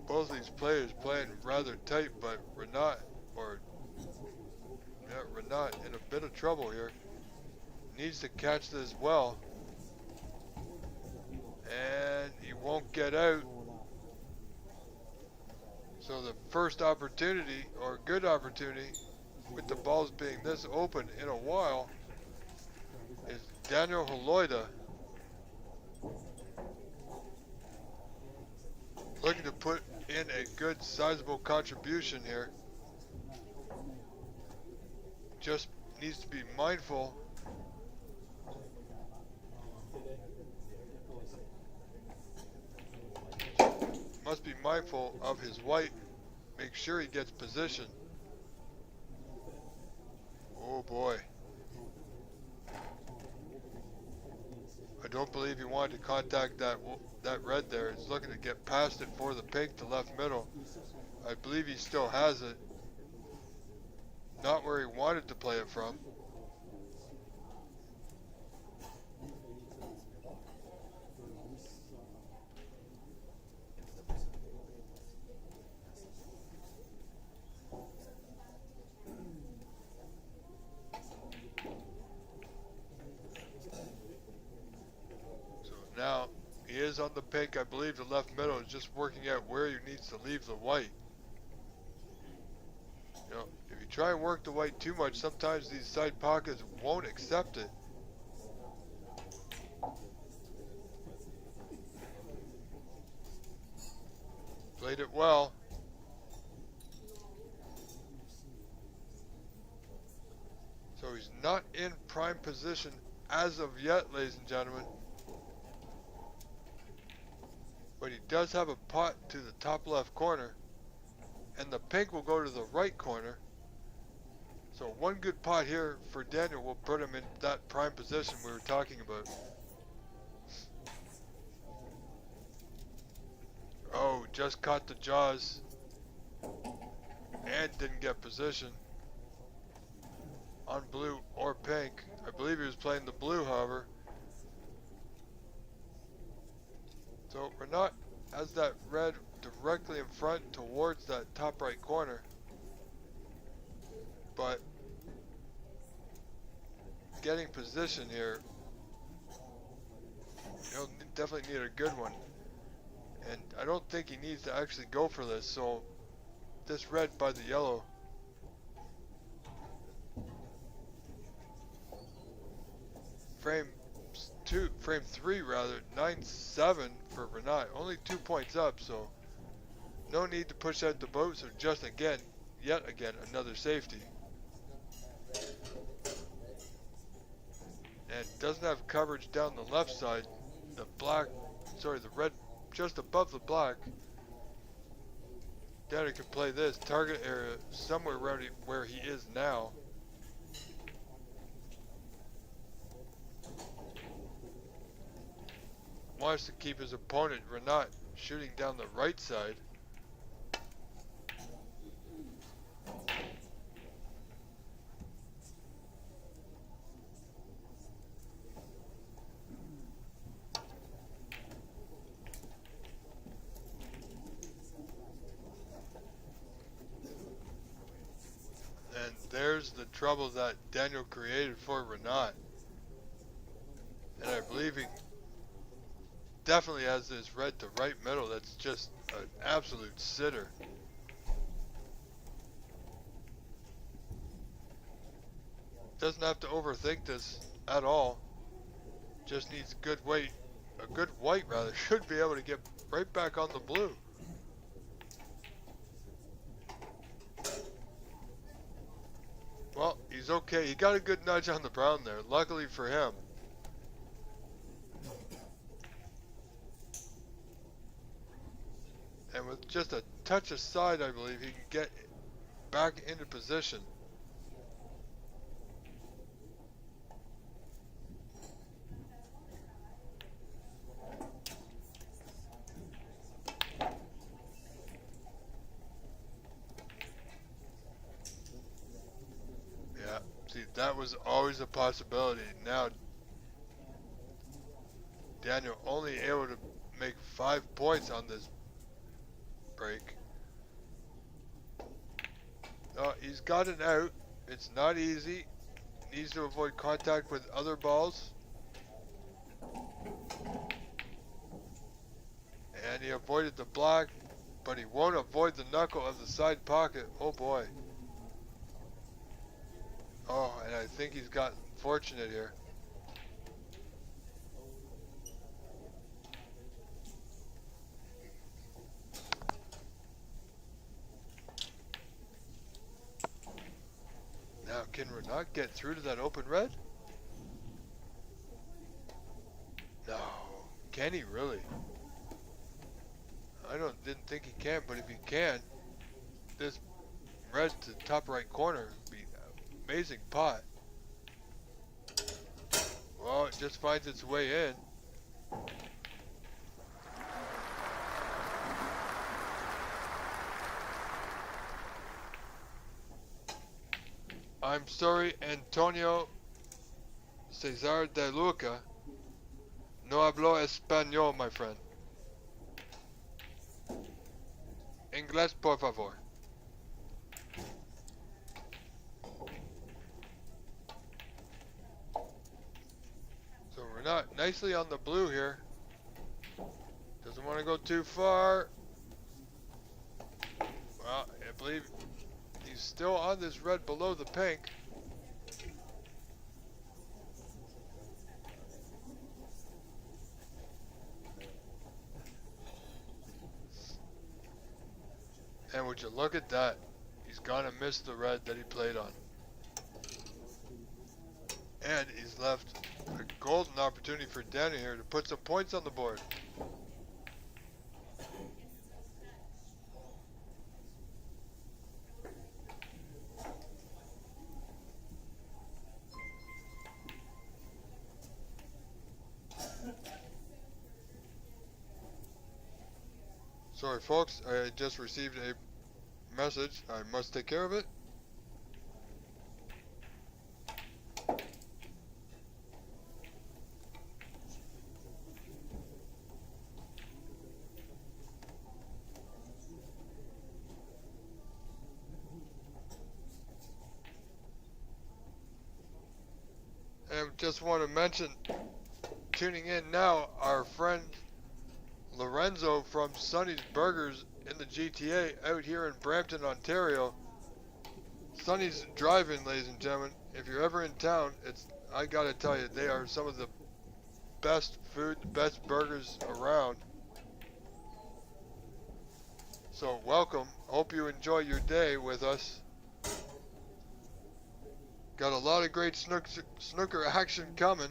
Both these players playing rather tight, but Renat in a bit of trouble here. Needs to catch this well. And he won't get out. So the first opportunity, or good opportunity, with the balls being this open in a while, is Daniel Holoida looking to put in a good sizable contribution here. Just needs to be mindful. Must be mindful of his white. Make sure he gets position. Oh boy. I don't believe he wanted to contact that red there. He's looking to get past it for the pink to left middle. I believe he still has it. Not where he wanted to play it from. Now, he is on the pink. I believe the left middle is just working out where he needs to leave the white. You know, if you try and work the white too much, sometimes these side pockets won't accept it. Played it well. So he's not in prime position as of yet, ladies and gentlemen. But he does have a pot to the top left corner, and the pink will go to the right corner. So one good pot here for Daniel will put him in that prime position we were talking about. Oh, just caught the jaws and didn't get position on blue or pink. I believe he was playing the blue, however. So Renat has that red directly in front towards that top right corner. But getting position here, he'll definitely need a good one. And I don't think he needs to actually go for this, so this red by the yellow. Frame 3 rather, 9-7 for Renat. Only 2 points up, so no need to push out the boat, so just again, yet again, another safety. And doesn't have coverage down the left side. The red just above the black. Daniel can play this target area somewhere around where he is now. Wants to keep his opponent, Renat, shooting down the right side. And there's the trouble that Daniel created for Renat. And I believe he definitely has this red to right middle that's just an absolute sitter. Doesn't have to overthink this at all. Just needs good weight, a good white rather, should be able to get right back on the blue. Well, he's okay. He got a good nudge on the brown there, luckily for him. And with just a touch aside, I believe he can get back into position. Yeah, see, that was always a possibility. Now, Daniel only able to make 5 points on this break. He's got it out. It's not easy. Needs to avoid contact with other balls. And he avoided the black, but he won't avoid the knuckle of the side pocket. Oh boy. Oh, and I think he's gotten fortunate here. Can Renat get through to that open red? No. Can he really? Didn't think he can, but if he can, this red to the top right corner would be an amazing pot. Well, it just finds its way in. I'm sorry, Antonio Cesar de Luca. No hablo español, my friend. Inglés, por favor. So we're not nicely on the blue here. Doesn't want to go too far. Well, I believe he's still on this red below the pink. And would you look at that? He's gonna miss the red that he played on. And he's left a golden opportunity for Danny here to put some points on the board. Sorry folks, I just received a message. I must take care of it. And just want to mention, tuning in now, our friend Lorenzo from Sonny's Burgers in the GTA out here in Brampton, Ontario. Sonny's Drive-In, ladies and gentlemen. If you're ever in town, I gotta tell you, they are some of the best food, the best burgers around. So welcome. Hope you enjoy your day with us. Got a lot of great snooker action coming.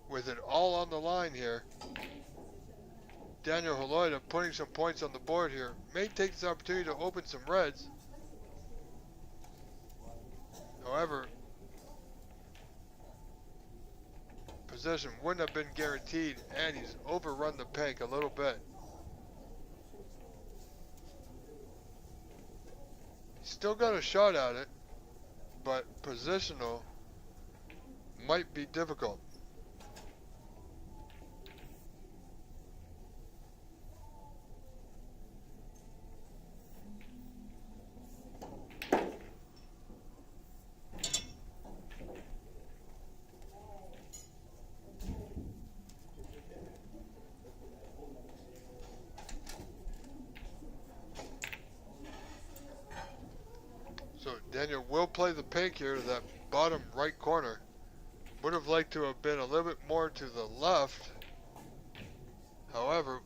With it all on the line here. Daniel Haloida putting some points on the board here. May take this opportunity to open some reds. However, position wouldn't have been guaranteed, and he's overrun the peg a little bit. He's still got a shot at it, but positional might be difficult. So Daniel will play the pink here to that bottom right corner. Would have liked to have been a little bit more to the left. However,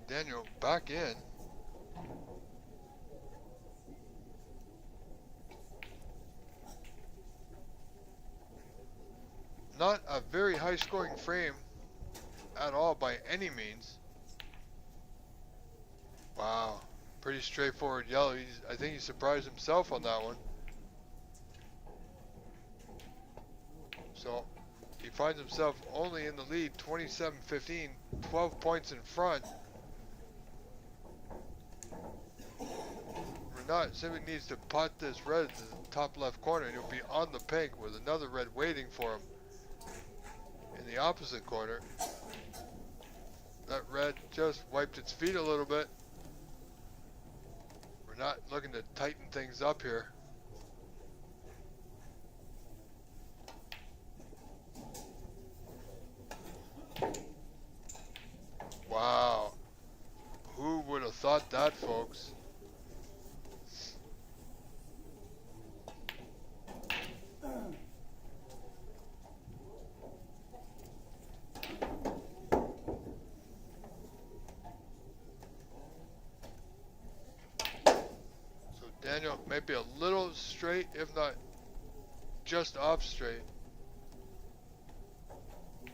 Daniel back in. very high scoring frame at all by any means. Wow, pretty straightforward yellow. I think he surprised himself on that one. So he finds himself only in the lead, 27-15, 12 points in front. Renat simply needs to pot this red to the top left corner and he'll be on the pink with another red waiting for him in the opposite corner. That red just wiped its feet a little bit. We're not looking to tighten things up here. Wow. Who would have thought that, folks? So Daniel maybe a little straight, if not just off straight.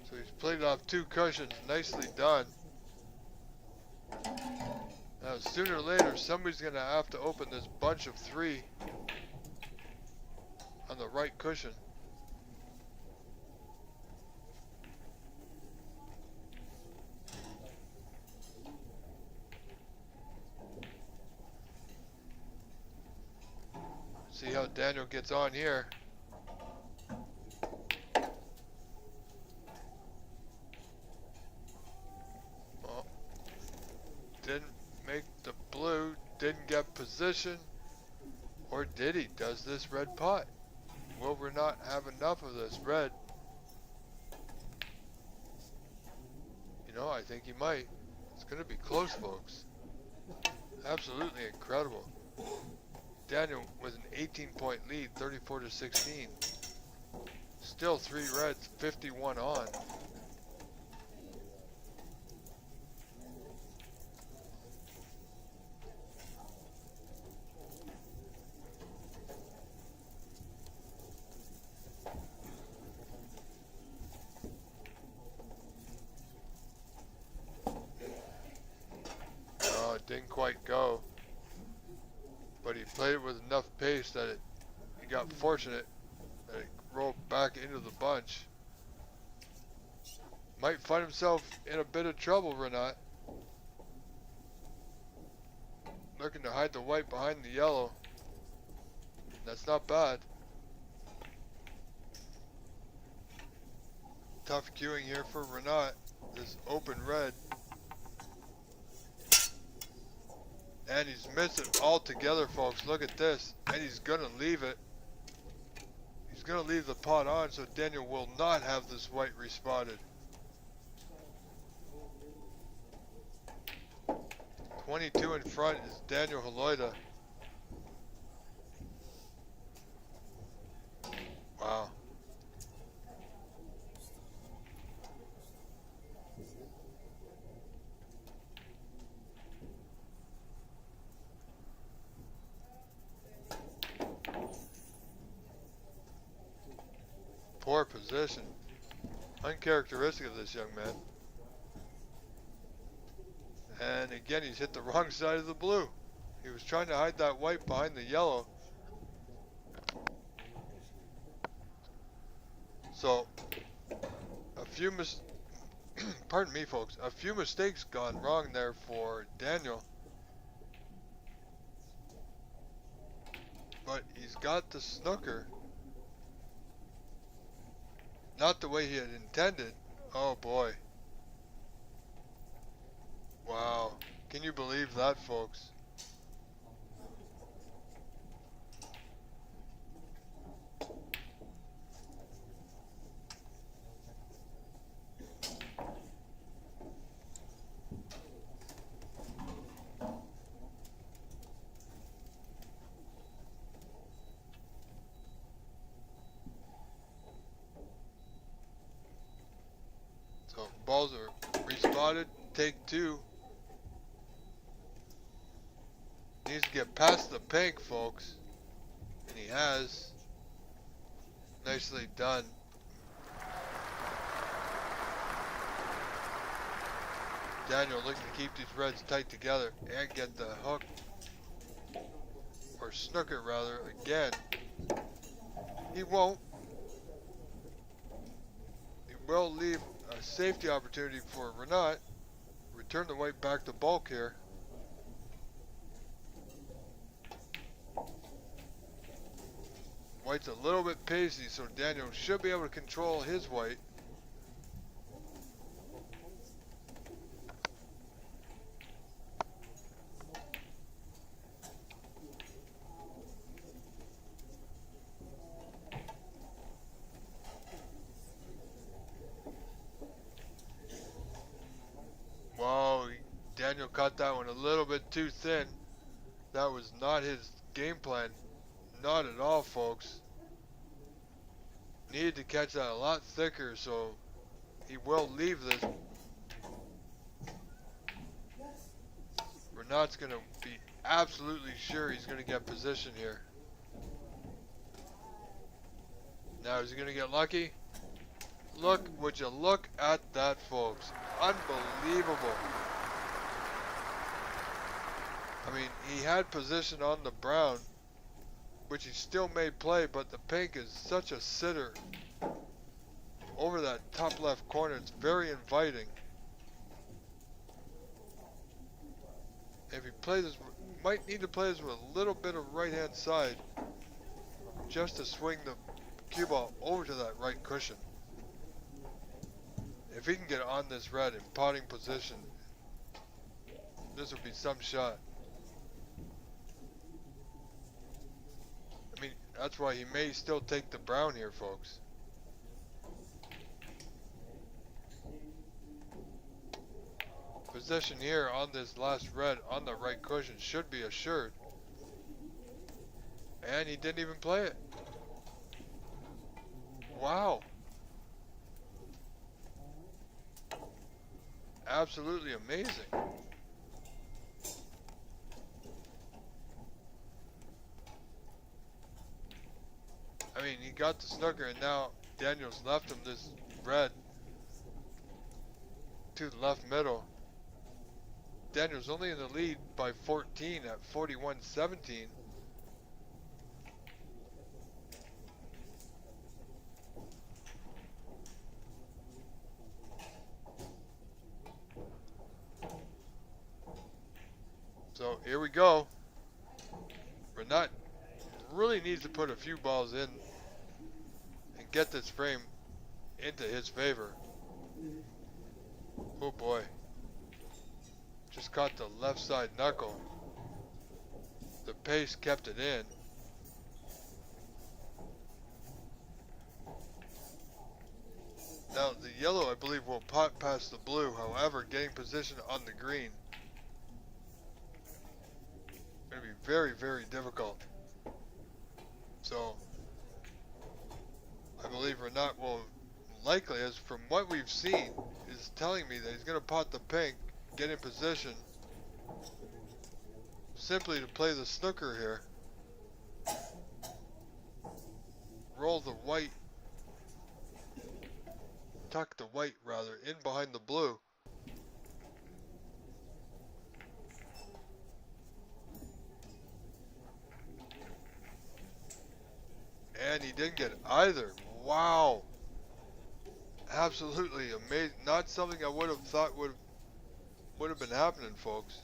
So he's played off two cushions, nicely done. Now sooner or later somebody's gonna have to open this bunch of three on the right cushion. See how Daniel gets on here. Well, didn't make the blue, didn't get position, or did he? Does this red pot? Will we not have enough of this red? You know, I think he might. It's going to be close, folks. Absolutely incredible. Daniel with an 18-point lead, 34-16. Still 3 reds, 51 on. Oh, it didn't quite go. But he played it with enough pace that he got fortunate that it rolled back into the bunch. Might find himself in a bit of trouble, Renat. Looking to hide the white behind the yellow. That's not bad. Tough queuing here for Renat. This open red. And he's missed it altogether, folks. Look at this. And he's going to leave it. He's going to leave the pot on, so Daniel will not have this white respotted. 22 in front is Daniel Haloida. Wow. Poor position. Uncharacteristic of this young man. And again, he's hit the wrong side of the blue. He was trying to hide that white behind the yellow. So, pardon me, folks, a few mistakes gone wrong there for Daniel. But he's got the snooker. Not the way he had intended. Oh boy. Wow. Can you believe that, folks? So balls are respotted. Take 2. Needs to get past the pink, folks. And he has. Nicely done. Daniel looking to keep these reds tight together and get the hook, or snooker rather, again. He won't. He will leave a safety opportunity for Renat. Return the white back to bulk here. White's a little bit pacey, so Daniel should be able to control his white. Whoa, Daniel caught that one a little bit too thin. That was not his game plan. Not at all, folks. Needed to catch that a lot thicker, so he will leave this. Renat's going to be absolutely sure he's going to get position here. Now, is he going to get lucky? Look, would you look at that, folks. Unbelievable. I mean, he had position on the brown, which he still made play, but the pink is such a sitter over that top left corner. It's very inviting. If he plays this, might need to play this with a little bit of right hand side just to swing the cue ball over to that right cushion. If he can get on this red in potting position, this would be some shot. I mean, that's why he may still take the brown here, folks. Position here on this last red on the right cushion should be assured. And he didn't even play it. Wow. Absolutely amazing. I mean, he got the snooker, and now Daniel's left him this red to the left middle. Daniel's only in the lead by 14 at 41-17. So here we go. Renat really needs to put a few balls in and get this frame into his favor. Oh boy. Just caught the left side knuckle. The pace kept it in. Now the yellow, I believe, will pot past the blue. However, getting position on the green going to be very, very difficult. So I believe Renat will likely, as from what we've seen, is telling me that he's going to pot the pink, get in position, simply to play the snooker here. Roll the white, tuck the white rather, in behind the blue. And he didn't get either. Wow. Absolutely amazing. Not something I would have thought would have been happening, folks.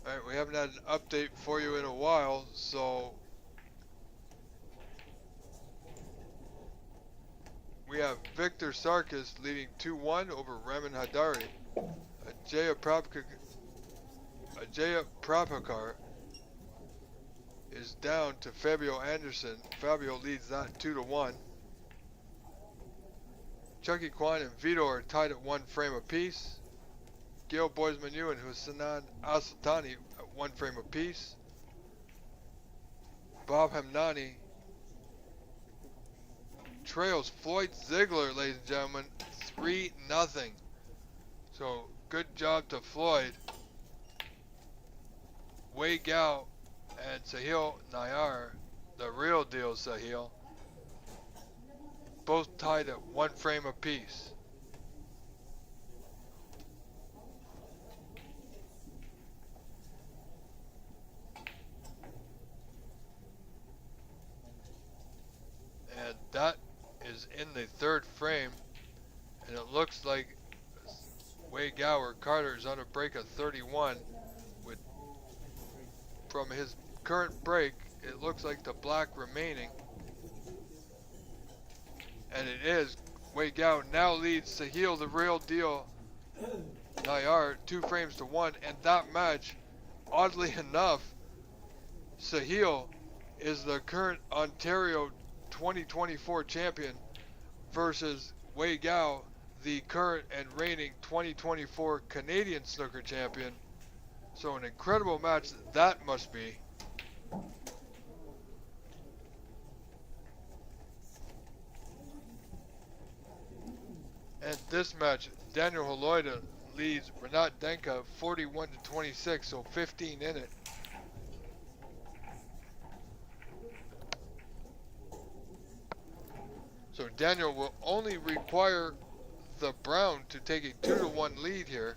Alright, we haven't had an update for you in a while, so we have Victor Sarkis leading 2-1 over Raman Hadari. Ajay Prabhakar is down to Fabio Anderson. Fabio leads that 2-1. Chucky Kwan and Vito are tied at 1 frame apiece. Gail Boismanu and Hussanan Asatani at 1 frame apiece. Bob Hamnani trails Floyd Ziegler, ladies and gentlemen, 3-0. So good job to Floyd. Wei Gao and Sahil Nayar, the real deal Sahil, both tied at 1 frame apiece. And that is in the 3rd frame, and it looks like Wei Gower Carter is on a break of 31 with, from his current break, it looks like the black remaining, and it is Wei Gao now leads Sahil the real deal Nayar 2 frames to 1, and that match, oddly enough, Sahil is the current Ontario 2024 champion versus Wei Gao, the current and reigning 2024 Canadian snooker champion. So an incredible match that must be. And this match, Daniel Holoida leads Renat Denka 41-26, so 15 in it. So Daniel will only require the brown to take a 2-1 lead here.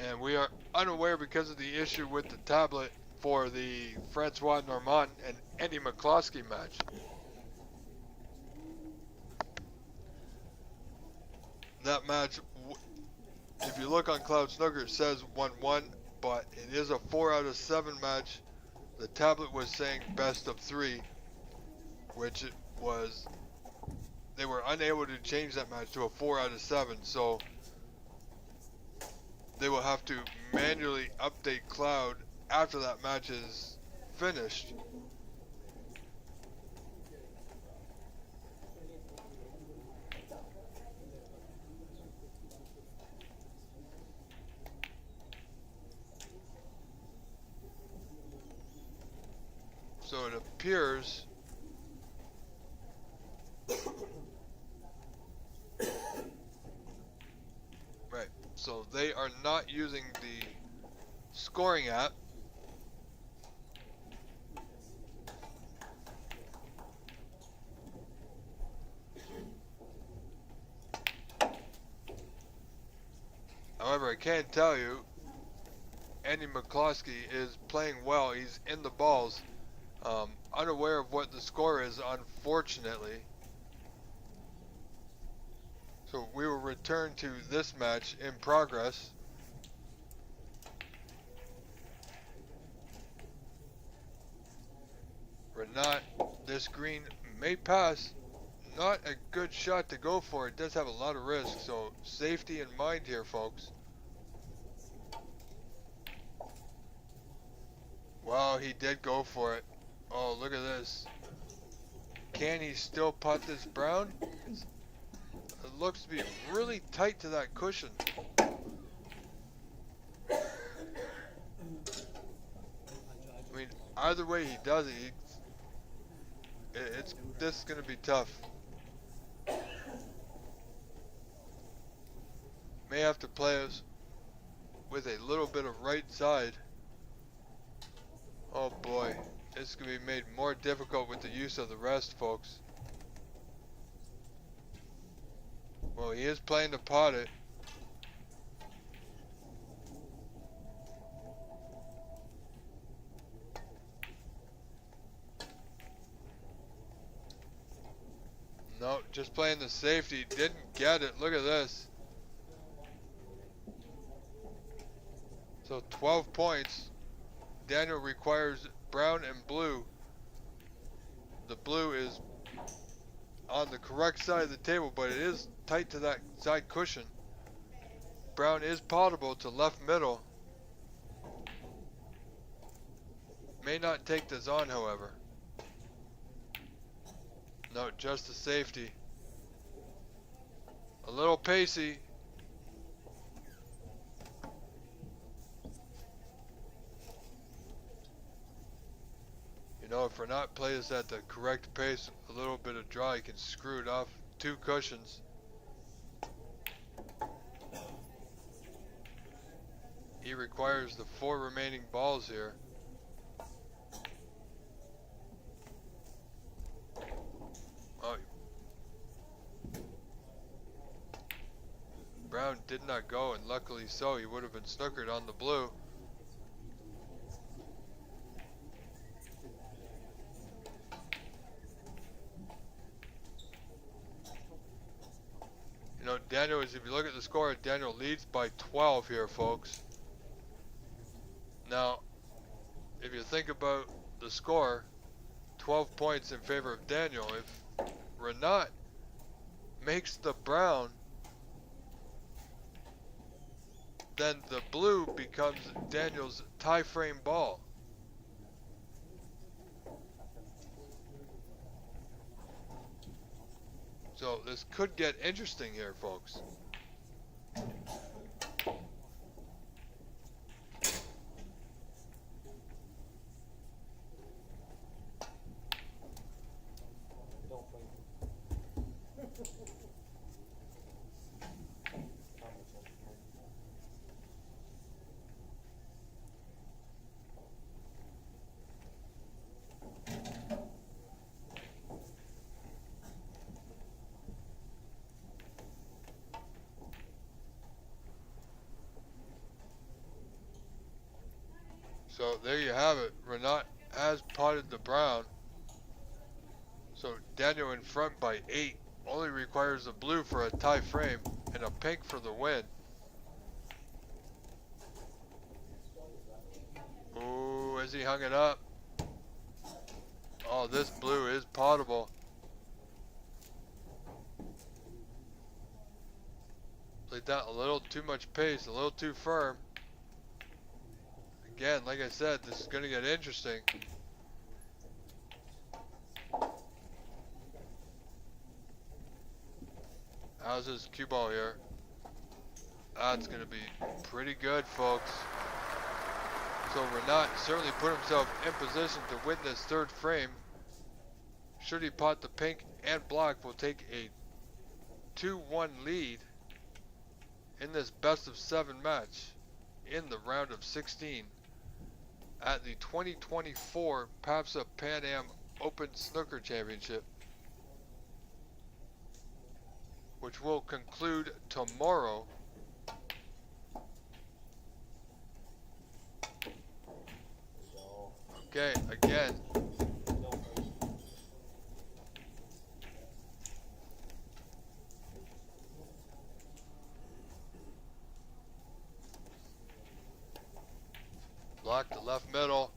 And we are unaware because of the issue with the tablet for the Francois Normand and Andy McCloskey match. That match, if you look on Cloud Snooker, it says 1-1, but it is a 4 out of 7 match. The tablet was saying best of 3, which it was, they were unable to change that match to a 4 out of 7, so they will have to manually update Cloud after that match is finished. So it appears right. So they are not using the scoring app. However, I can tell you, Andy McCloskey is playing well. He's in the balls. Unaware of what the score is, unfortunately. So we will return to this match in progress. Renat, this green may pass. Not a good shot to go for. It does have a lot of risk, so safety in mind here, folks. Wow, he did go for it. Oh, look at this. Can he still putt this brown? It looks to be really tight to that cushion. I mean, either way he does it, this is going to be tough. May have to play us with a little bit of right side. Oh boy, it's going to be made more difficult with the use of the rest, folks. Well, he is playing to pot it. No, just playing the safety. Didn't get it. Look at this. So 12 points. Daniel requires brown and blue. The blue is on the correct side of the table, but it is tight to that side cushion. Brown is potable to left middle. May not take this on, however. No, just a safety. A little pacey. You know, if Renat plays at the correct pace, a little bit of draw, he can screw it off 2 cushions. He requires the 4 remaining balls here. Oh, Brown did not go, and luckily so. He would have been snookered on the blue. You know, Daniel, if you look at the score, Daniel leads by 12 here, folks. Now, if you think about the score, 12 points in favor of Daniel. If Renat makes the brown, then the blue becomes Daniel's tie frame ball. So this could get interesting here, folks. So there you have it. Renat has potted the brown. So Daniel in front by 8. Only requires a blue for a tie frame and a pink for the win. Ooh, as he hung it up. Oh, this blue is potable. Played that a little too much pace, a little too firm. Again, like I said, this is going to get interesting. How's his cue ball here? That's going to be pretty good, folks. So Renat certainly put himself in position to win this 3rd frame. Should he pot the pink and black, will take a 2-1 lead in this best of 7 match in the round of 16 at the 2024 PAPSA Pan Am Open Snooker Championship, which will conclude tomorrow. Okay, again. Block the left middle,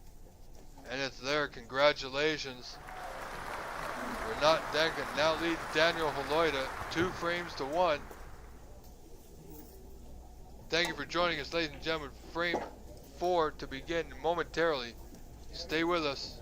and it's there. Congratulations. Renat Duncan now leads Daniel Holoida 2 frames to 1. Thank you for joining us, ladies and gentlemen. Frame 4 to begin momentarily. Stay with us.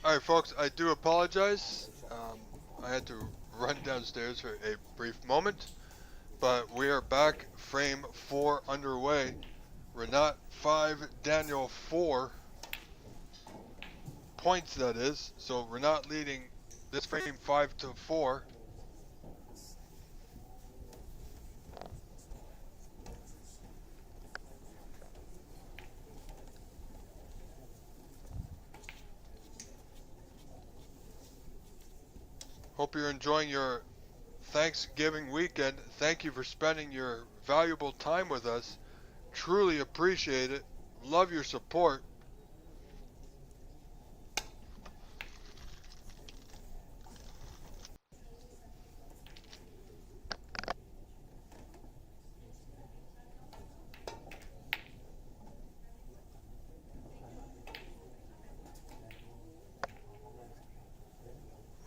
All right, folks, I do apologize. I had to run downstairs for a brief moment, but we are back. Frame 4 underway. Renat 5, Daniel 4 points, that is. So Renat leading this frame 5-4. Hope you're enjoying your Thanksgiving weekend. Thank you for spending your valuable time with us. Truly appreciate it. Love your support.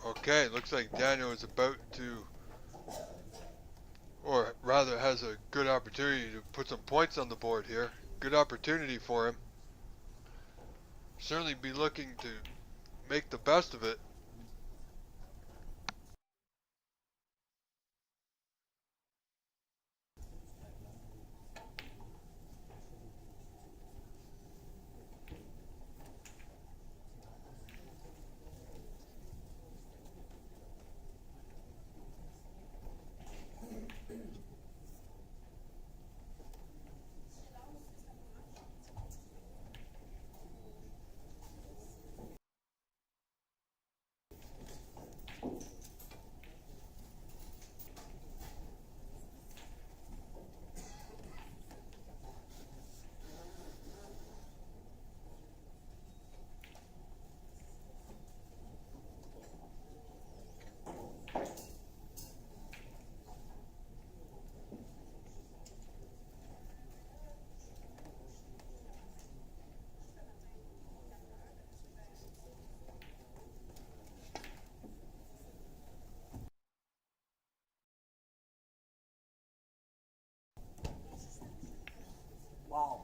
Okay, looks like Daniel is about to, or rather has a good opportunity to put some points on the board here. Good opportunity for him. Certainly be looking to make the best of it. Wow.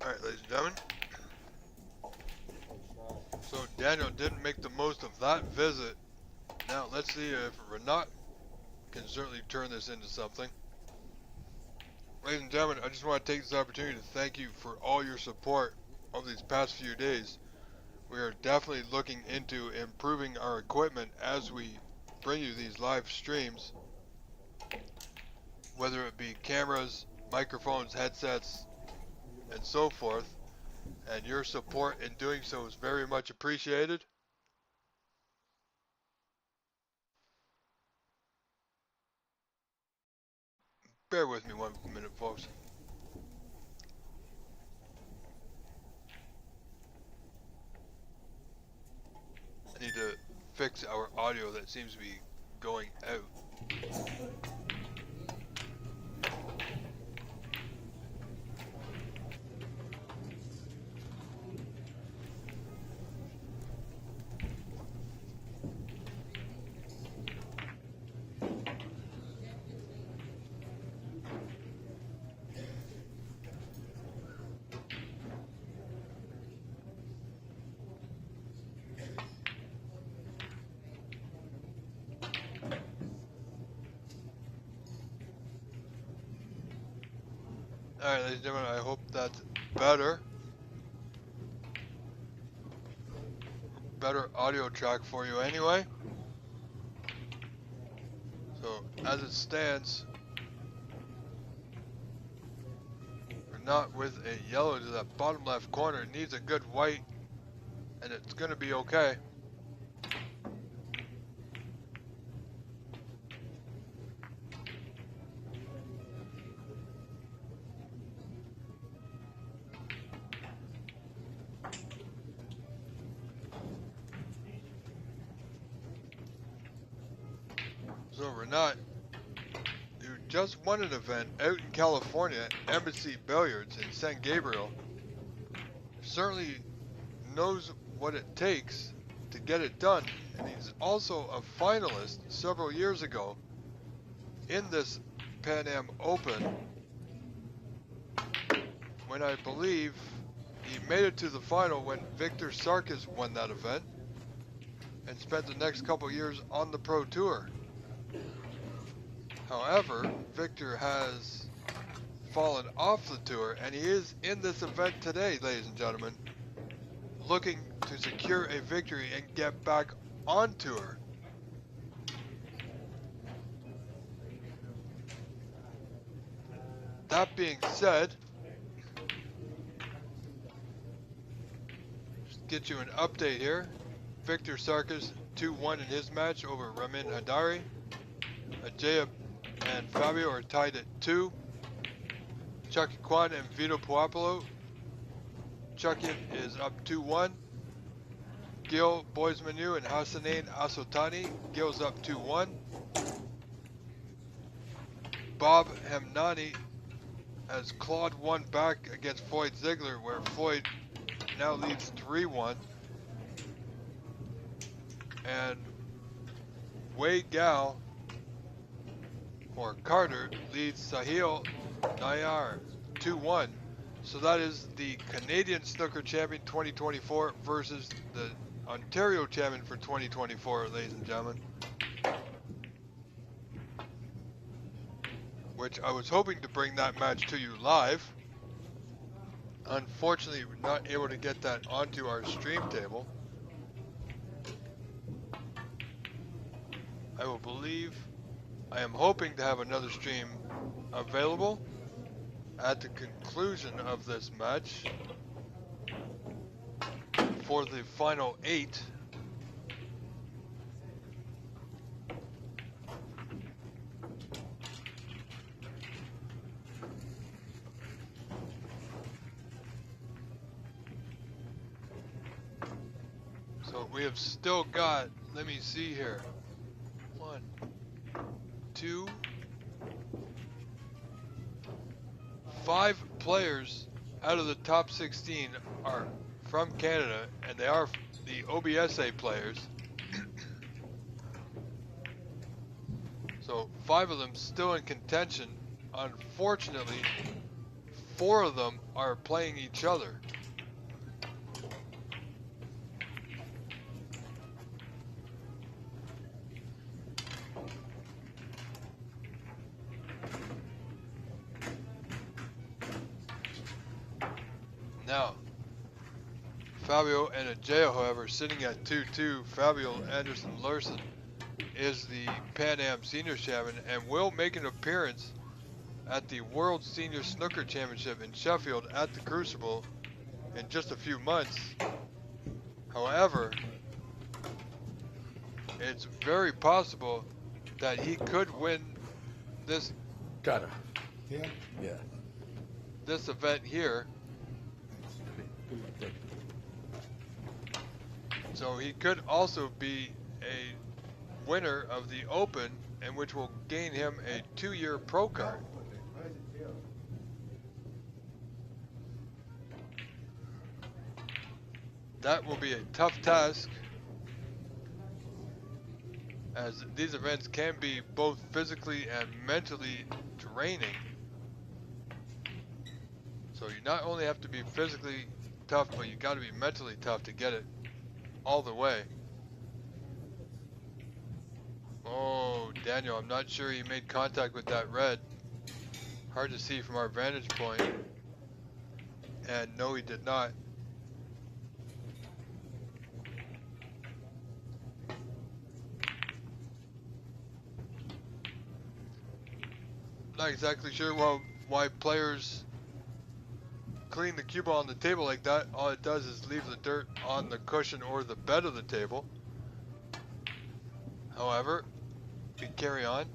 Alright, ladies and gentlemen. So Daniel didn't make the most of that visit. Now let's see if Renat can certainly turn this into something. Ladies and gentlemen, I just want to take this opportunity to thank you for all your support over these past few days. We are definitely looking into improving our equipment as we bring you these live streams, whether it be cameras, microphones, headsets, and so forth. And your support in doing so is very much appreciated. Bear with me 1 minute, folks. I need to fix our audio that seems to be going out. Alright, ladies and gentlemen, I hope that's better. Better audio track for you anyway. So, as it stands, we're not with a yellow to that bottom left corner. It needs a good white, and it's going to be okay. So Renat, who just won an event out in California, Embassy Billiards in San Gabriel, certainly knows what it takes to get it done. And he's also a finalist several years ago in this Pan Am Open, when I believe he made it to the final when Victor Sarkis won that event and spent the next couple years on the Pro Tour. However, Victor has fallen off the tour, and he is in this event today, ladies and gentlemen, looking to secure a victory and get back on tour. That being said, just get you an update here. Victor Sarkis 2-1 in his match over Ramin Hadari. Ajay and Fabio are tied at 2. Chucky Kwan and Vito Puopolo. Chucky is up 2-1. Gil Boismanu and Hassanein Asotani. Gil's up 2-1. Bob Hamnani has clawed one back against Floyd Ziegler, where Floyd now leads 3-1. And Wade Gal, or Carter, leads Sahil Nayar 2-1. So that is the Canadian Snooker Champion 2024 versus the Ontario Champion for 2024, ladies and gentlemen. Which I was hoping to bring that match to you live. Unfortunately, we're not able to get that onto our stream table. I am hoping to have another stream available at the conclusion of this match for the final 8. So we have still got, let me see here, 1, 2, 5 players out of the top 16 are from Canada, and they are the OBSA players. So 5 of them still in contention. Unfortunately, 4 of them are playing each other. Now, Fabio and Ajay, however, sitting at 2-2. Fabio Anderson Larson is the Pan Am Senior Champion and will make an appearance at the World Senior Snooker Championship in Sheffield at the Crucible in just a few months. However, it's very possible that he could win this this event here. So he could also be a winner of the Open, and which will gain him a 2-year pro card. That will be a tough task, as these events can be both physically and mentally draining. So you not only have to be physically tough, but you got to be mentally tough to get it all the way. Oh, Daniel, I'm not sure he made contact with that red. Hard to see from our vantage point. And no, he did not. Not exactly sure why players clean the cue ball on the table like that. All it does is leave the dirt on the cushion or the bed of the table. However, we carry on.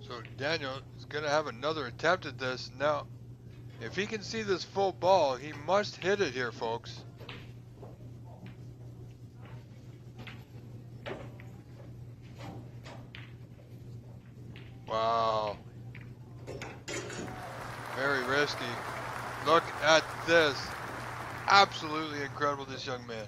So Daniel is going to have another attempt at this. Now, if he can see this full ball, he must hit it here, folks. Wow. Very risky. Look at this. Absolutely incredible, this young man.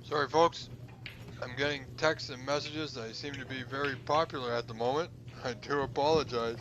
Sorry, folks. I'm getting texts and messages that I seem to be very popular at the moment. I do apologize.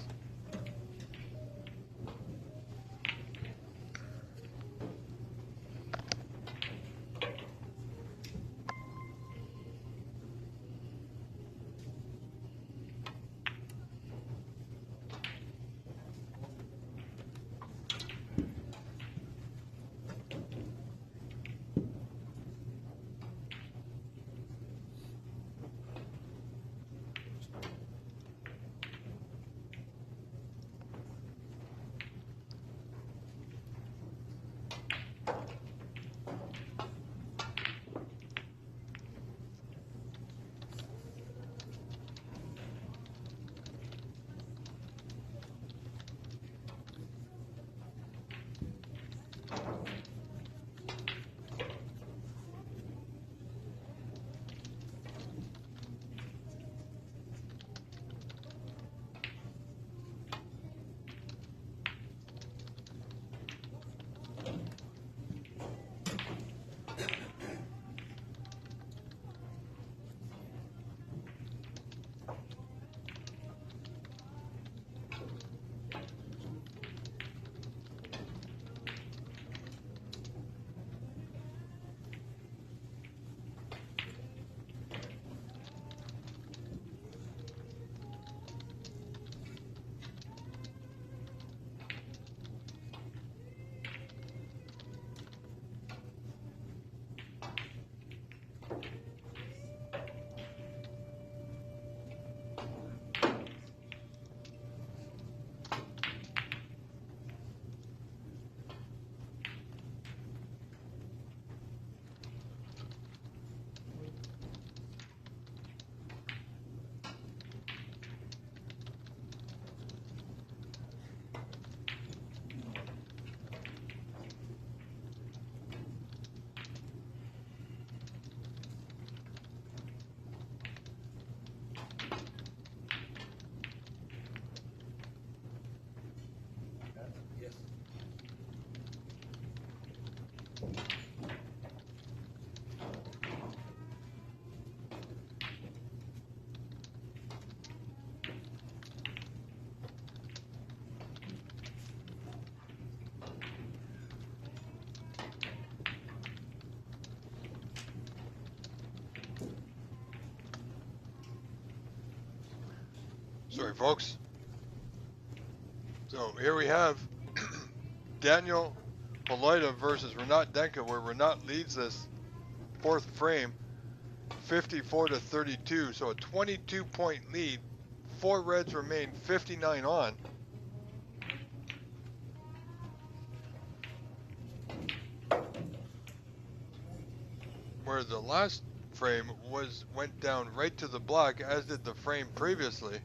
Sorry, folks. So here we have Daniel Polita versus Renat Denka, where Renat leads this fourth frame 54-32. So a 22-point lead. 4 reds remain, 59 on. Where the last frame went down right to the black, as did the frame previously.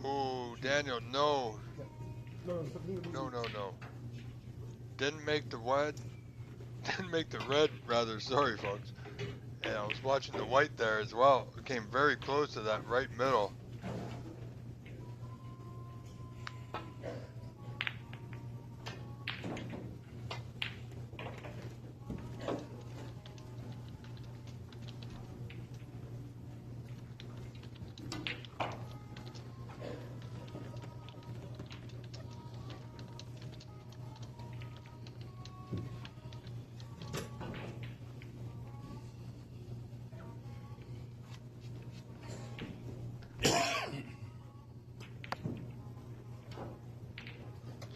Ooh, Daniel, no. No. Didn't make the red. Didn't make the red, rather. Sorry, folks. And I was watching the white there as well. It came very close to that right middle.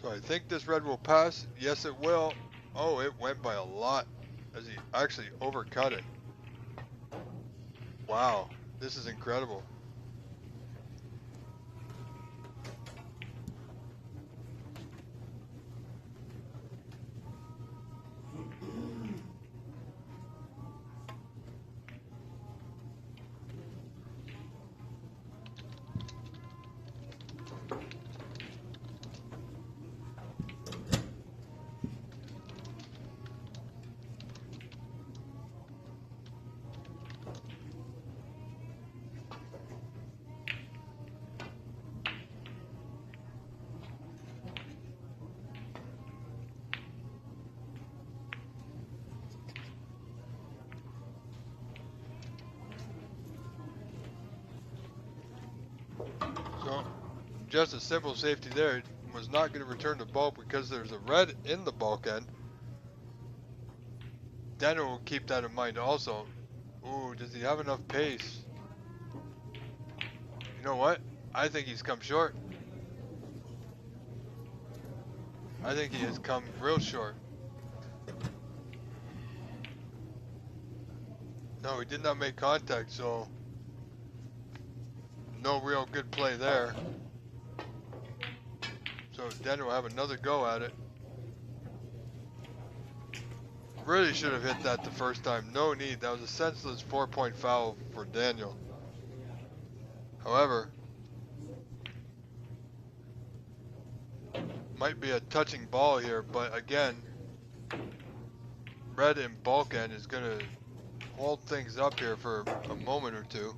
So I think this red will pass. Yes, it will. Oh, it went by a lot as he actually overcut it. Wow, this is incredible. So, just a simple safety there. It was not going to return to bulk because there's a red in the bulk end. Daniel will keep that in mind also. Ooh, does he have enough pace? You know what? I think he's come short. I think he has come real short. No, he did not make contact, so no real good play there. So Daniel will have another go at it. Really should have hit that the first time. No need. That was a senseless 4-point foul for Daniel. However, might be a touching ball here, but again, red in bulk end is going to hold things up here for a moment or two.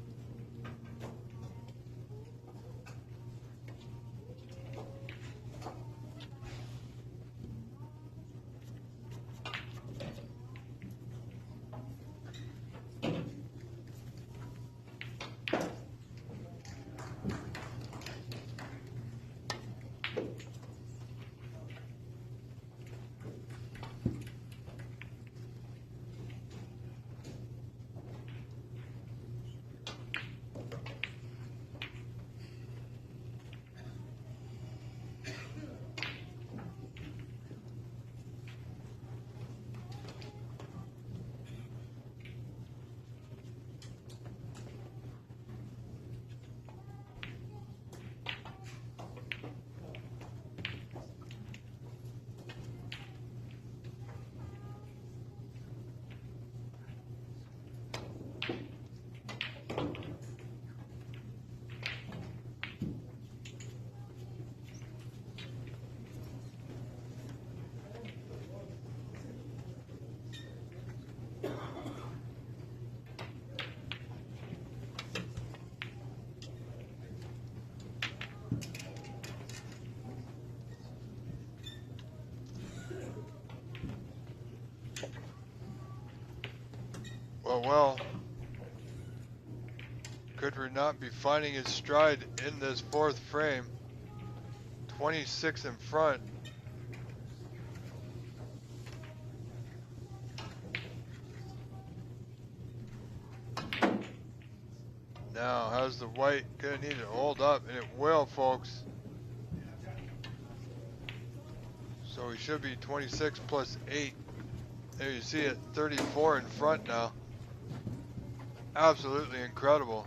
well. Could Renat be finding his stride in this fourth frame? 26 in front. Now, how's the white gonna need to hold up? And it will, folks. So he should be 26 plus 8. There you see it, 34 in front now. Absolutely incredible.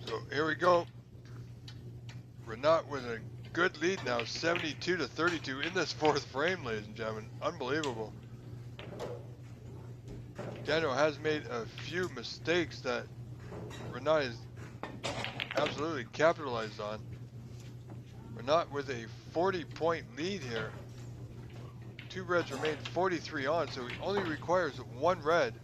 So here we go. Renat with a good lead now, 72 to 32 in this fourth frame, ladies and gentlemen. Unbelievable. Daniel has made a few mistakes that Renat has absolutely capitalized on. Renat with a 40-point lead here. 2 reds remain, 43 on, so he only requires 1 red.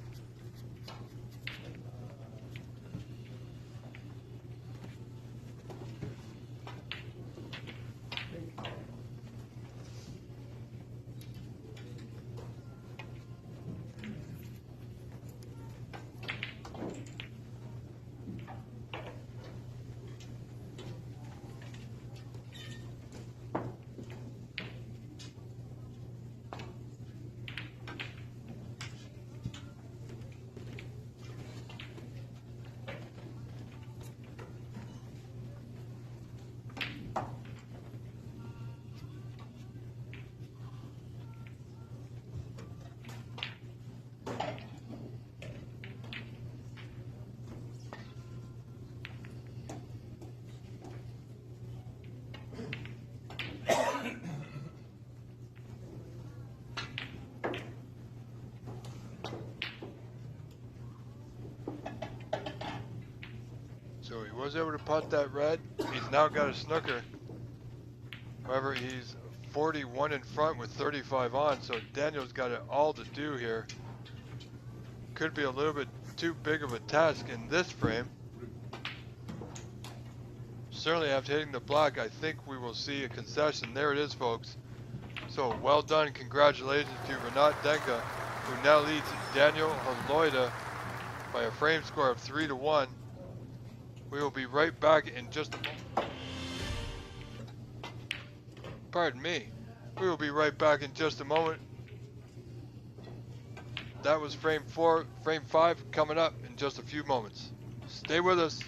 So he was able to putt that red. He's now got a snooker. However, he's 41 in front with 35 on, so Daniel's got it all to do here. Could be a little bit too big of a task in this frame. Certainly after hitting the black, I think we will see a concession. There it is, folks. So well done. Congratulations to Renat Denka, who now leads Daniel Haloida by a frame score of 3 to 1. We will be right back in just a moment. Pardon me. We will be right back in just a moment That was frame 4. Frame 5 coming up in just a few moments. Stay with us.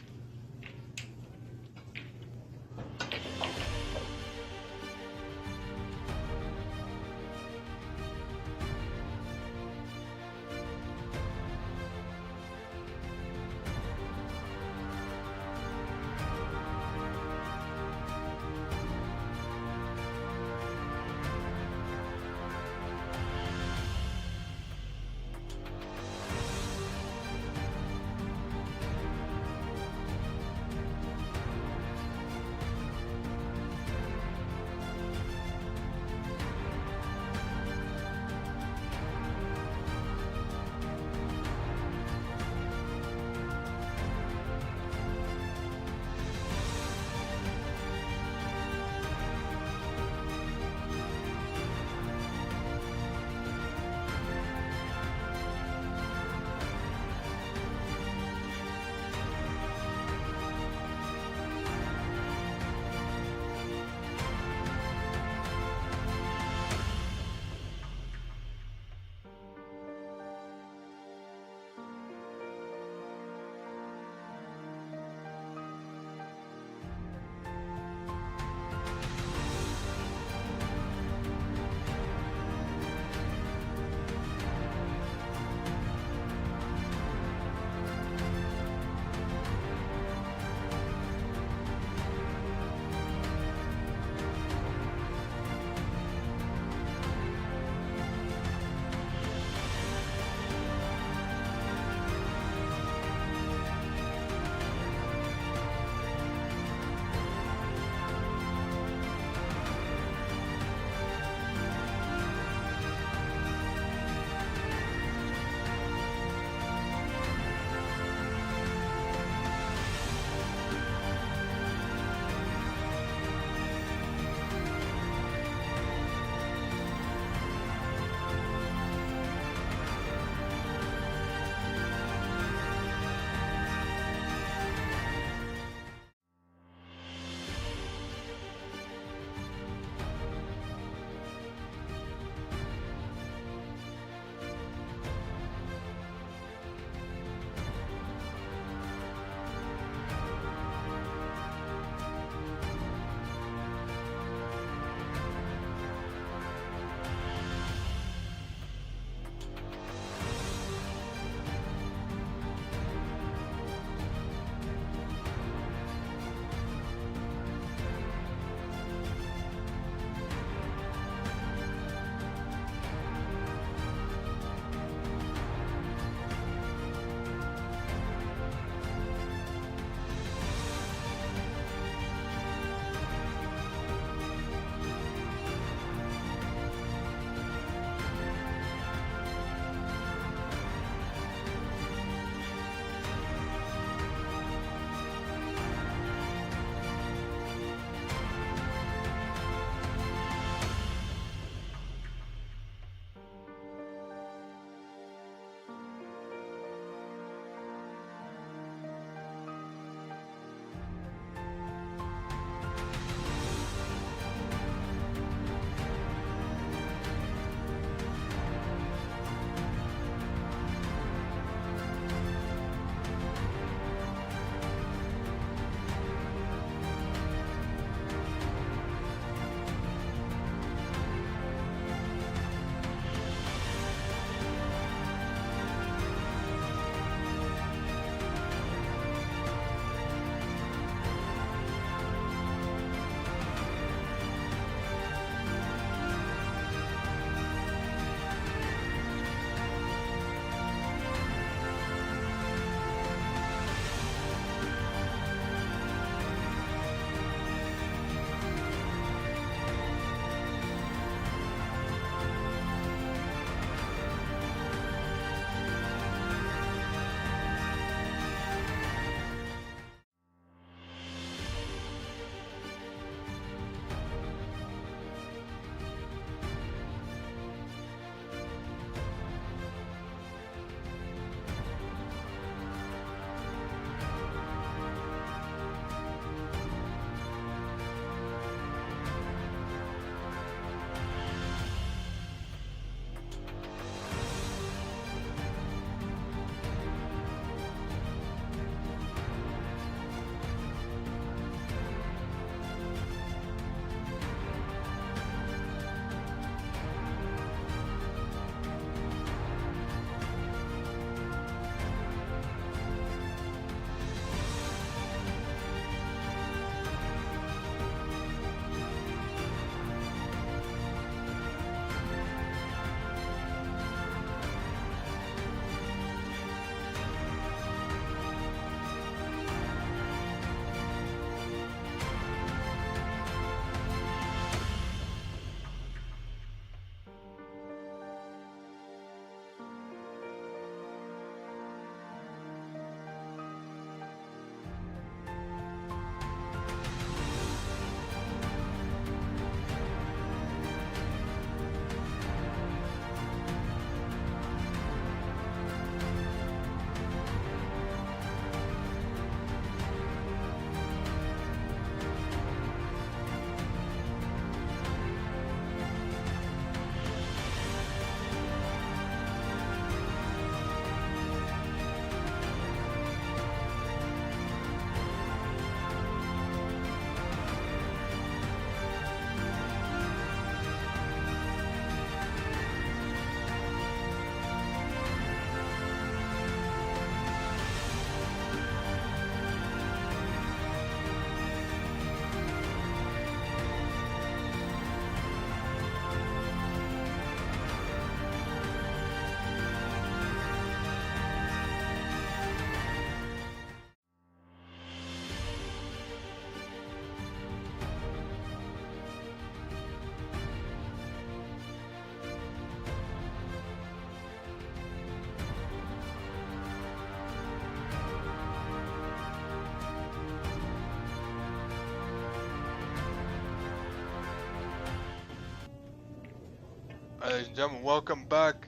Ladies and gentlemen, welcome back.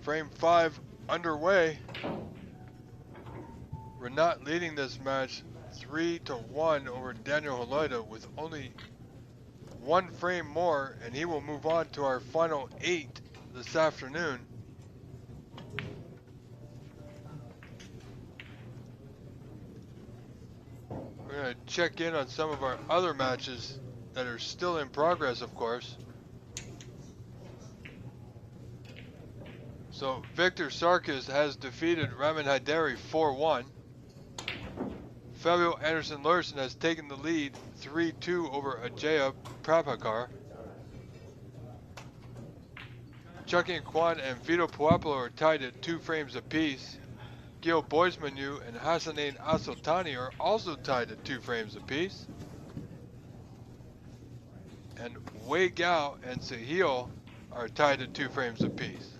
Frame 5 underway. Renat leading this match 3-1 over Daniel Holoida with only one frame more, and he will move on to our final 8 this afternoon. We're going to check in on some of our other matches that are still in progress, of course. So Victor Sarkis has defeated Raman Haidari 4-1. Fabio Anderson Larson has taken the lead 3-2 over Ajaya Prabhakar. Chucky and Kwan and Vito Puapolo are tied at 2 frames apiece. Gil Boismanu and Hassanein Asultani are also tied at 2 frames apiece. And Wei Gao and Sahil are tied at 2 frames apiece.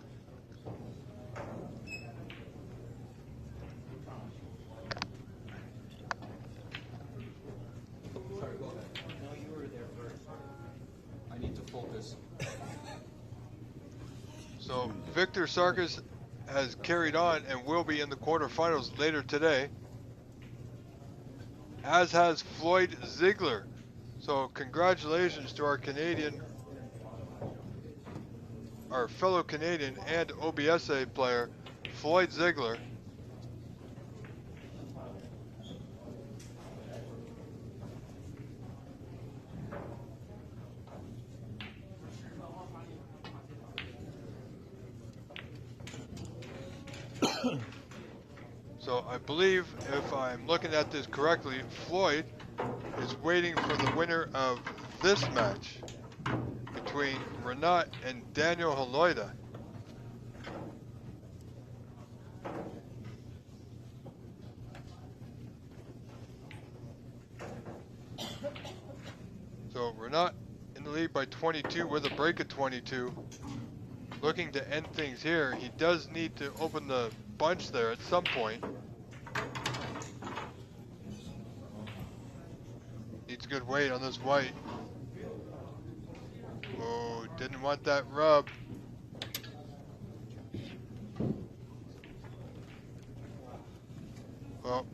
So Victor Sarkis has carried on and will be in the quarterfinals later today, as has Floyd Ziegler. So congratulations to our fellow Canadian and OBSA player, Floyd Ziegler. So I believe, if I'm looking at this correctly, Floyd is waiting for the winner of this match between Renat and Daniel Holoida. So Renat in the lead by 22 with a break of 22. Looking to end things here. He does need to open the bunch there at some point. Needs good weight on this white. Oh, didn't want that rub. Well,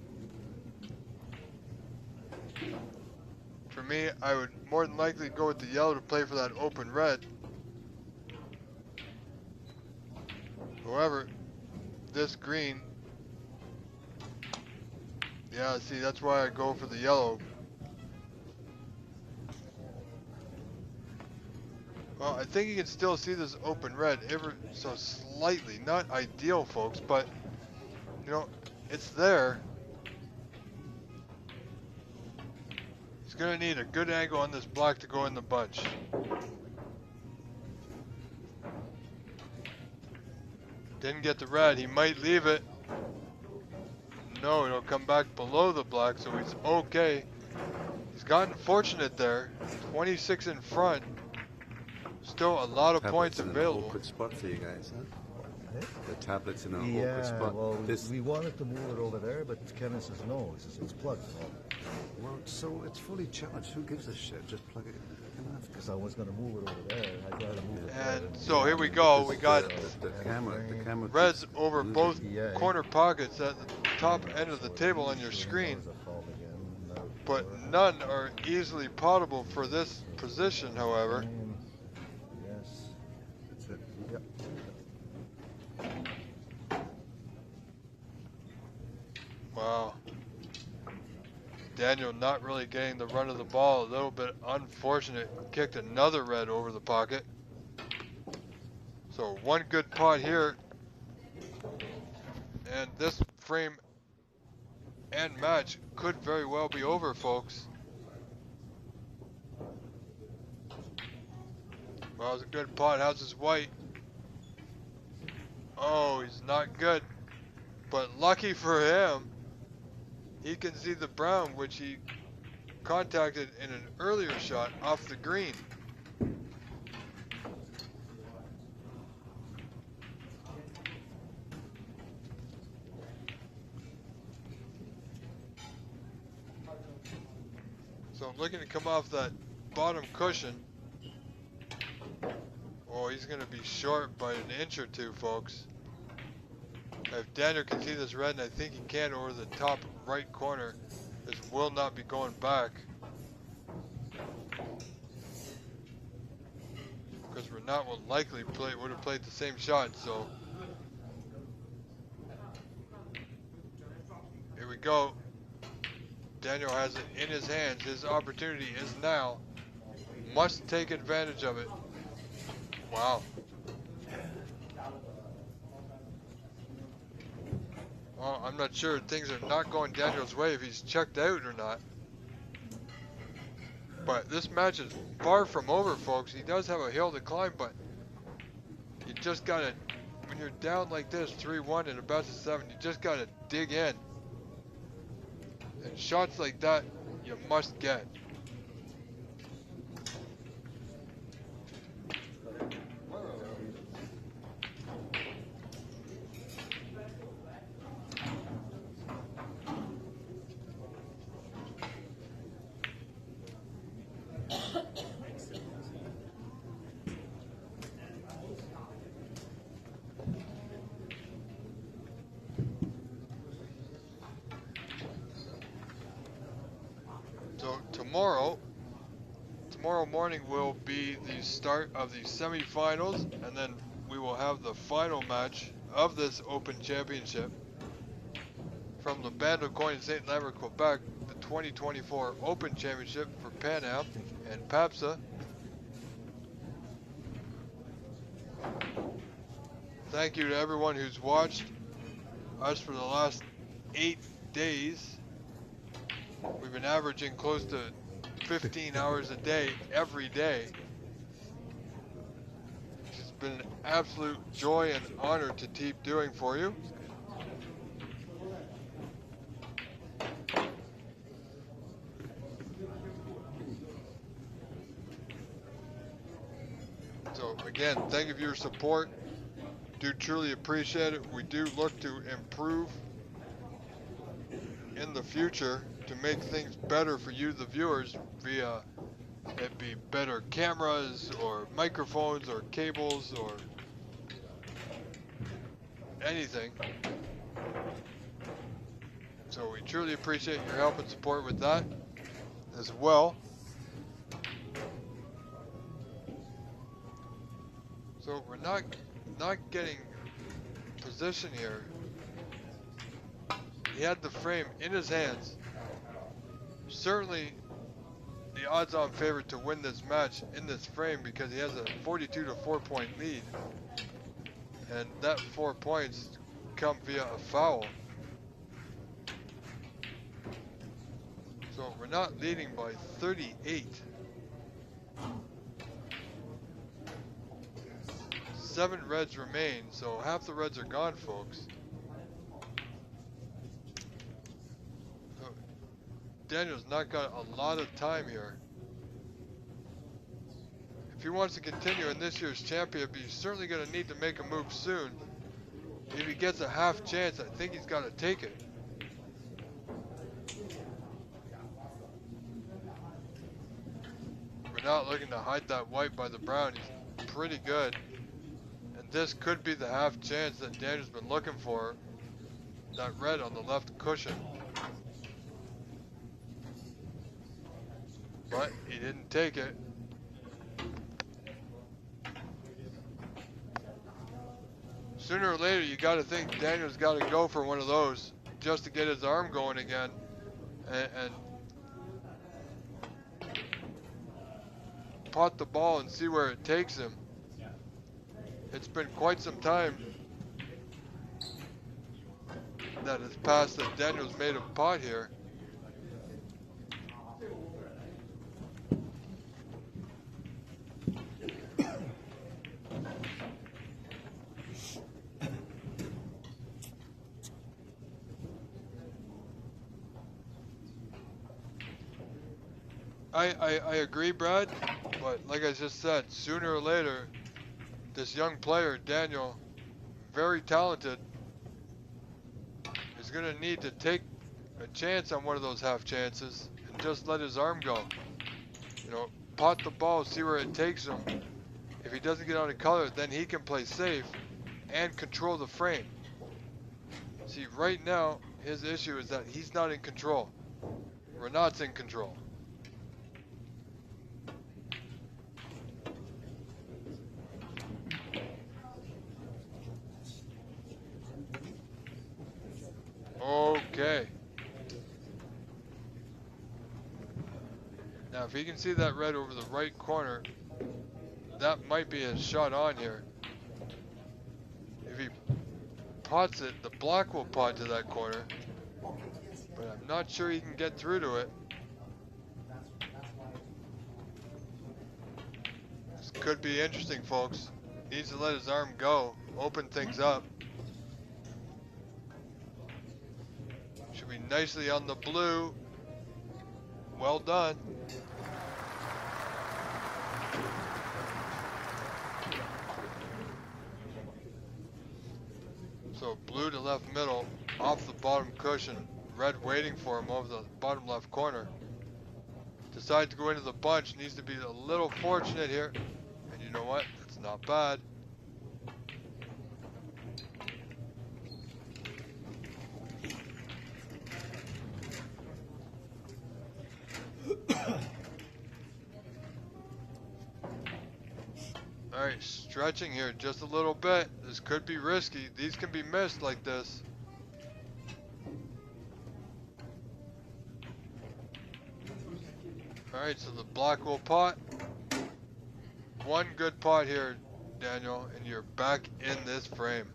for me, I would more than likely go with the yellow to play for that open red. However, this green, yeah, see, that's why I go for the yellow. Well, I think you can still see this open red ever so slightly. Not ideal, folks, but, you know, it's there. He's going to need a good angle on this black to go in the bunch. Didn't get the red. He might leave it. No, it'll come back below the black, so he's okay. He's gotten fortunate there. 26 in front. Still a lot of points available. Awkward spot for you guys, huh? Eh? The tablet's in an awkward Yeah, spot. well, This, we wanted to move it over there, but Kevin says no. He says it's plugged. well, so it's fully charged. Who gives a shit? Just plug it in. Because I was going to move it over there. I'd rather move it And there. so here we go. We got the camera. The camera. reds keeps over losing. both Yeah. corner pockets at the top end of the table on your screen, but none are easily potable for this position, however. Yes. That's it. Yep. Wow. Daniel not really getting the run of the ball, a little bit unfortunate. Kicked another red over the pocket. So one good pot here. And this frame and match could very well be over, folks. Well, it's a good pot. How's his white? Oh, he's not good. But lucky for him, he can see the brown, which he contacted in an earlier shot off the green. So I'm looking to come off that bottom cushion. he's going to be short by an inch or two, folks. If Daniel can see this red, and I think he can over the top right corner, this will not be going back. Because Renat will likely would have played the same shot, so. Here we go. Daniel has it in his hands. His opportunity is now. Must take advantage of it. Wow. Well, I'm not sure. Things are not going Daniel's way if he's checked out or not. But this match is far from over, folks. He does have a hill to climb, but you just gotta, when you're down like this, 3-1 in a best of 7, you just gotta dig in. And shots like that, you must get. So tomorrow morning will be the start of the semifinals, and then we will have the final match of this Open Championship from the Band of Coin in St. Lambert, Quebec, the 2024 Open Championship for Panam and PAPSA. Thank you to everyone who's watched us for the last 8 days. We've been averaging close to 15 hours a day, every day. It's been an absolute joy and honor to keep doing for you. So again, thank you for your support. Do truly appreciate it. We do look to improve in the future to make things better for you, the viewers, via it be better cameras or microphones or cables or anything. So we truly appreciate your help and support with that as well. So we're not getting position here. He had the frame in his hands. Certainly the odds-on favorite to win this match in this frame because he has a 42 to 4 point lead. And that 4 points come via a foul. So we're not leading by 38. 7 reds remain, so half the reds are gone, folks. So Daniel's not got a lot of time here. If he wants to continue in this year's championship, he's certainly going to need to make a move soon. If he gets a half chance, I think he's got to take it. We're not looking to hide that white by the brown. He's pretty good. And this could be the half chance that Daniel's been looking for. That red on the left cushion. But he didn't take it. Sooner or later, you got to think Daniel's got to go for one of those just to get his arm going again. And pot the ball and see where it takes him. It's been quite some time that has passed that Daniel's made a pot here. I agree, Brad, but like I just said, sooner or later, this young player, Daniel, very talented, is going to need to take a chance on one of those half chances and just let his arm go. You know, pot the ball, see where it takes him. If he doesn't get out of color, then he can play safe and control the frame. See, right now, his issue is that he's not in control. Renat's in control. Okay. Now, if he can see that red over the right corner, that might be a shot on here. If he pots it, the black will pot to that corner. But I'm not sure he can get through to it. This could be interesting, folks. Needs to let his arm go, open things up. Should be nicely on the blue. Well done. So blue to left middle, off the bottom cushion. Red waiting for him over the bottom left corner. Decides to go into the bunch, needs to be a little fortunate here. And you know what? That's not bad. Alright, stretching here just a little bit. This could be risky. These can be missed like this. Alright, so the black will pot. One good pot here, Daniel, and you're back in this frame.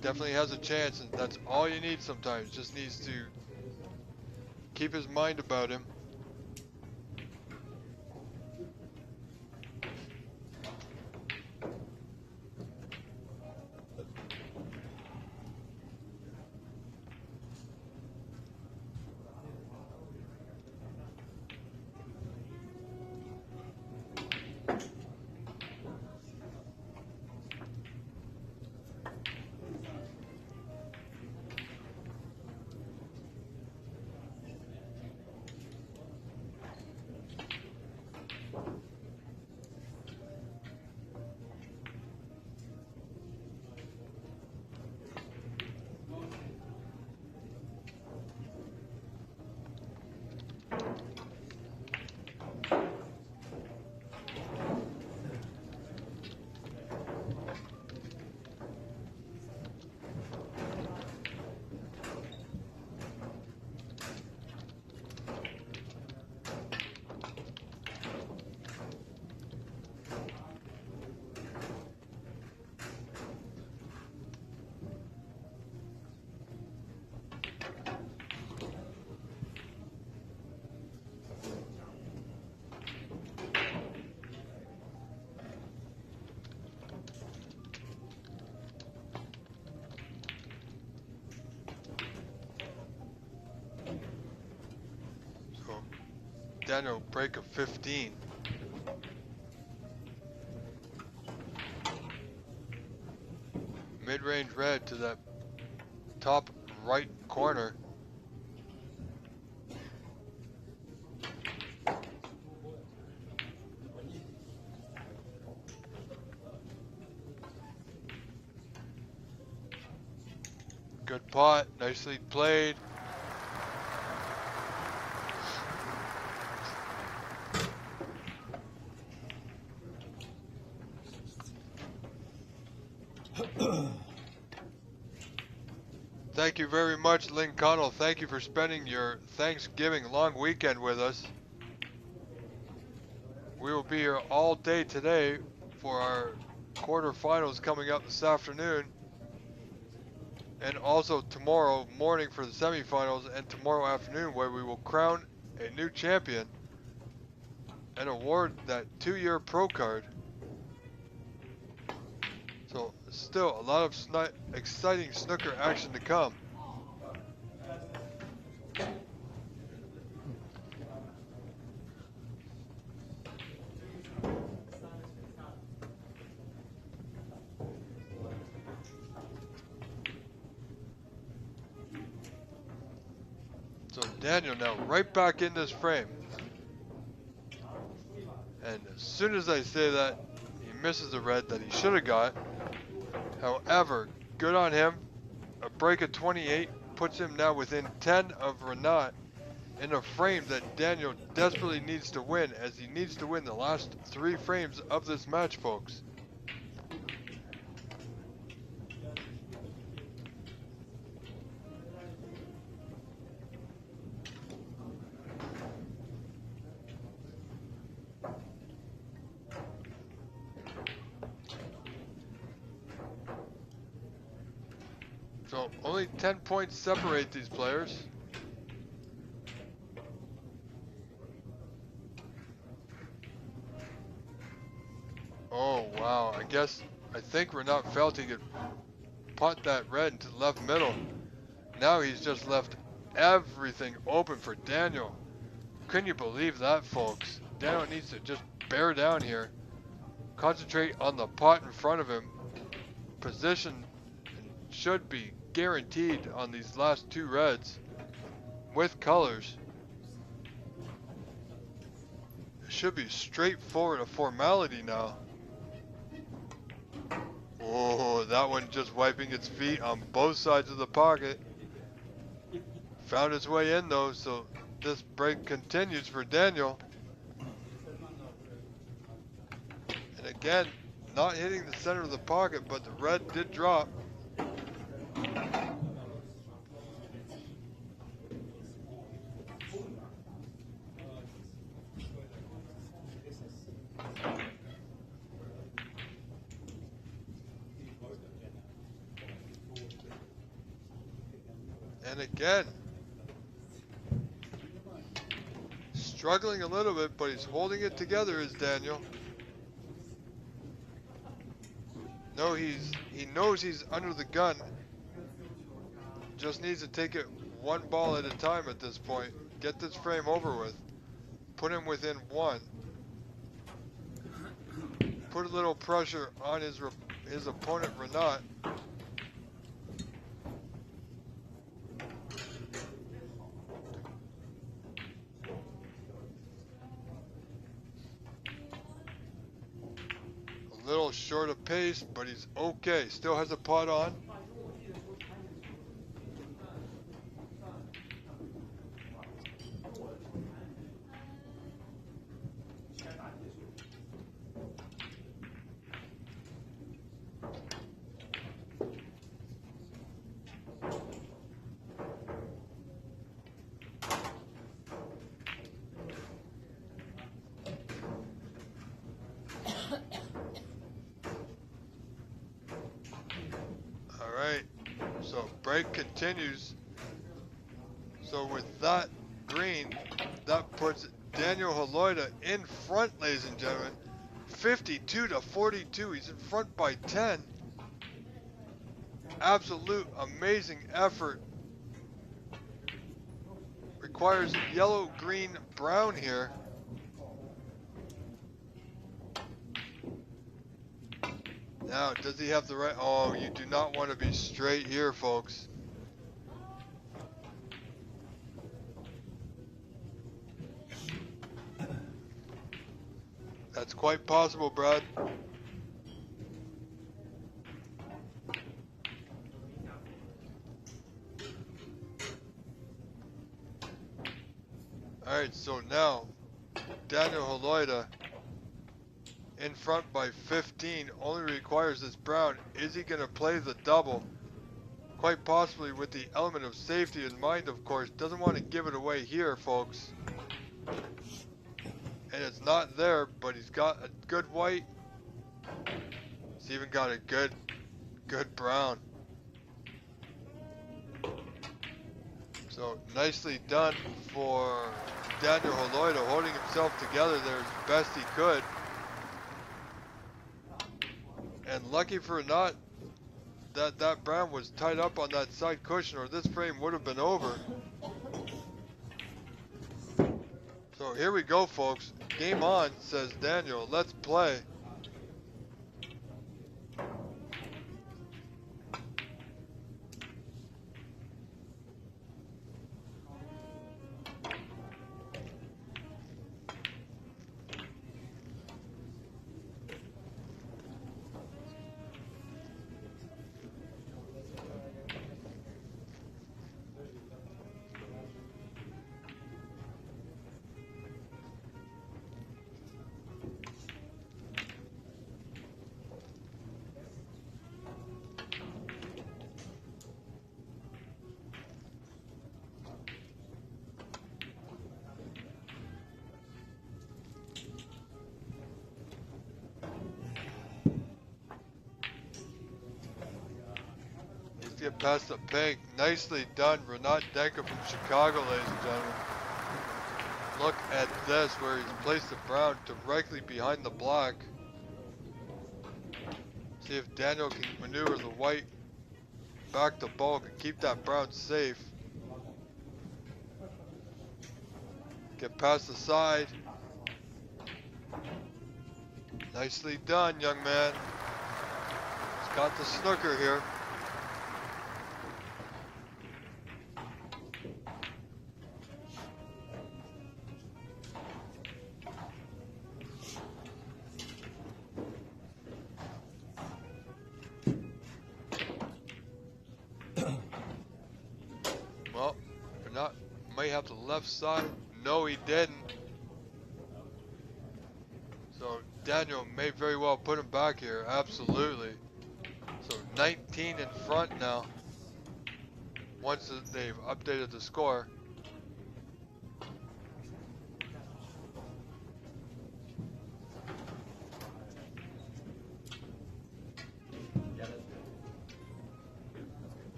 Definitely has a chance, and that's all you need sometimes. Just needs to keep his mind about him. Daniel, break of 15. Mid-range red to that top right corner. Good pot, nicely played. Thank you very much, Lynn Connell. Thank you for spending your Thanksgiving long weekend with us. We will be here all day today for our quarterfinals coming up this afternoon. And also tomorrow morning for the semifinals, and tomorrow afternoon where we will crown a new champion and award that 2-year pro card. So still a lot of exciting snooker action to come. So Daniel now right back in this frame. And as soon as I say that, he misses the red that he should have got. However, good on him. A break of 28 puts him now within 10 of Renat in a frame that Daniel desperately needs to win, as he needs to win the last 3 frames of this match, folks. So only 10 points separate these players. Oh wow, I think Renat felt he could pot that red into the left middle. Now he's just left everything open for Daniel. Couldn't you believe that, folks? Daniel needs to just bear down here. Concentrate on the pot in front of him. Position should be guaranteed on these last 2 reds with colors. It should be straightforward, a formality now. Oh, that one just wiping its feet on both sides of the pocket. Found its way in though, so this break continues for Daniel. And again, not hitting the center of the pocket, but the red did drop. And again, struggling a little bit, but he's holding it together is Daniel. No, he knows he's under the gun. Just needs to take it 1 ball at a time at this point. Get this frame over with. Put him within 1. Put a little pressure on his opponent Renat. A little short of pace, but he's okay. Still has a pot on. Alright, so break continues. So with that green, that puts Daniel Haloida in front, ladies and gentlemen. 52 to 42, he's in front by 10. Absolute amazing effort. Requires yellow, green, brown here. Now, does he have the right? Oh, you do not want to be straight here, folks. That's quite possible, Brad. Alright, so now, Daniel Haloida in front by 15, only requires this brown. Is he going to play the double? Quite possibly with the element of safety in mind, of course. Doesn't want to give it away here, folks. And it's not there, but he's got a good white. He's even got a good brown. So nicely done for Daniel Haloida, holding himself together there as best he could. And lucky for not that brown was tied up on that side cushion, or this frame would have been over. So here we go, folks. Game on, says Daniel. Let's play. get past the pink. Nicely done, Renat Denker from Chicago, ladies and gentlemen. Look at this, where he's placed the brown directly behind the black. See if Daniel can maneuver the white back to bulk and keep that brown safe. Get past the side. Nicely done, young man. He's got the snooker here. Well, or not, might have the left side. No, he didn't. So Daniel may very well put him back here. Absolutely. So 19 in front now. Once they've updated the score.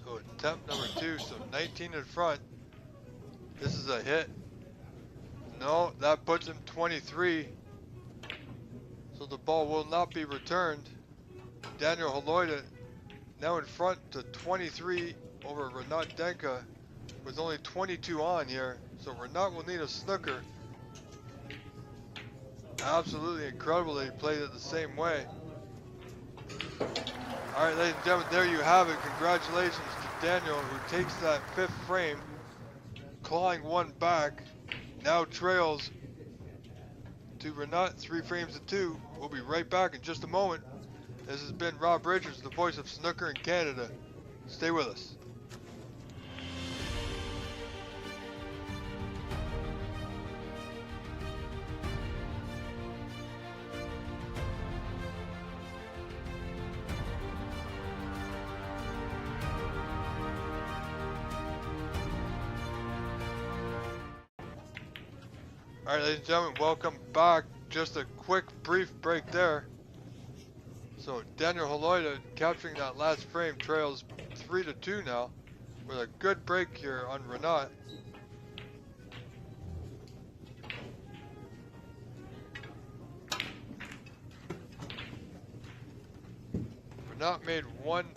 So attempt number 2, so 19 in front. This is a hit. No, that puts him 23. So the ball will not be returned. Daniel Haloida now in front to 23 over Renat Denka with only 22 on here. So Renat will need a snooker. Absolutely incredible that he played it the same way. Alright, ladies and gentlemen, there you have it. Congratulations to Daniel, who takes that 5th frame, clawing one back, now trails to Renat 3 frames to 2. We'll be right back in just a moment. This has been Rob Richards, the voice of snooker in Canada. Stay with us. Alright, ladies and gentlemen, welcome back. Just a quick, brief break there. So Daniel Haloida capturing that last frame, trails 3-2 now, with a good break here on Renat. Renat made one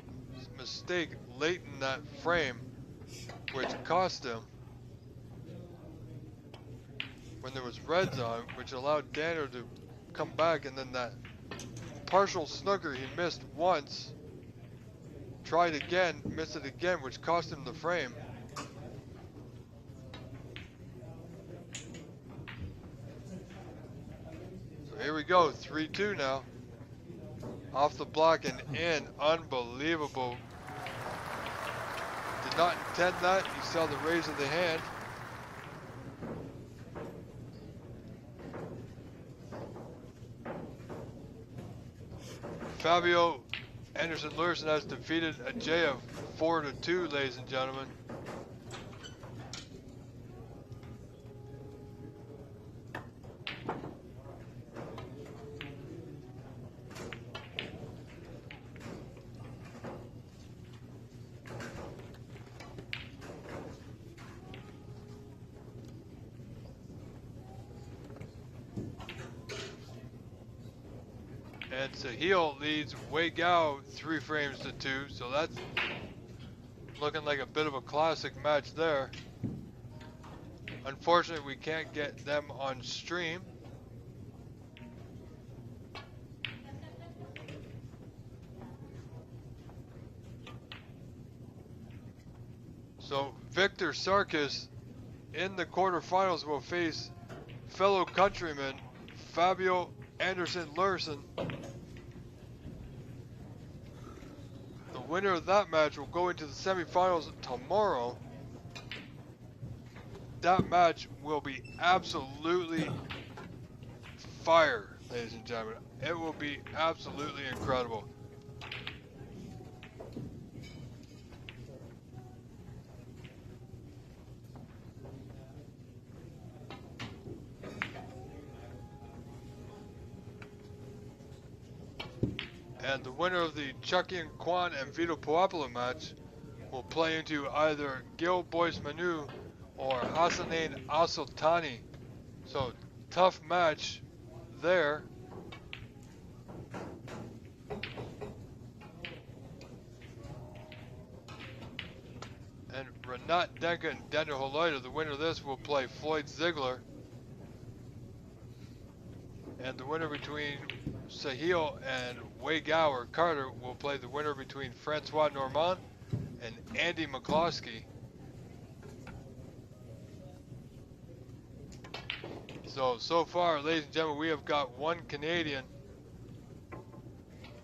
mistake late in that frame, which cost him when there was reds on, which allowed Daniel to come back, and then that partial snooker he missed once, tried again, missed it again, which cost him the frame. So here we go, 3-2 now. Off the block and in, unbelievable. Did not intend that, you saw the raise of the hand. Fabio Anderson-Lursen has defeated Ajay 4-2, ladies and gentlemen. And Sahil leads Wei Gao 3 frames to 2, so that's looking like a bit of a classic match there. Unfortunately, we can't get them on stream. So Victor Sarkis in the quarterfinals will face fellow countryman Fabio Anderson Lurson. The winner of that match will go into the semifinals tomorrow. That match will be absolutely fire, ladies and gentlemen. It will be absolutely incredible. And the winner of the Chucky and Kwan and Vito Puopolo match will play into either Gil Boyce Manu or Hassanein Asultani. So, tough match there. And Renat Denka and Daniel Holoida, the winner of this, will play Floyd Ziegler. And the winner between Sahil and Wei Gao or Carter will play the winner between Francois Normand and Andy McCloskey. So far, ladies and gentlemen, we have got one Canadian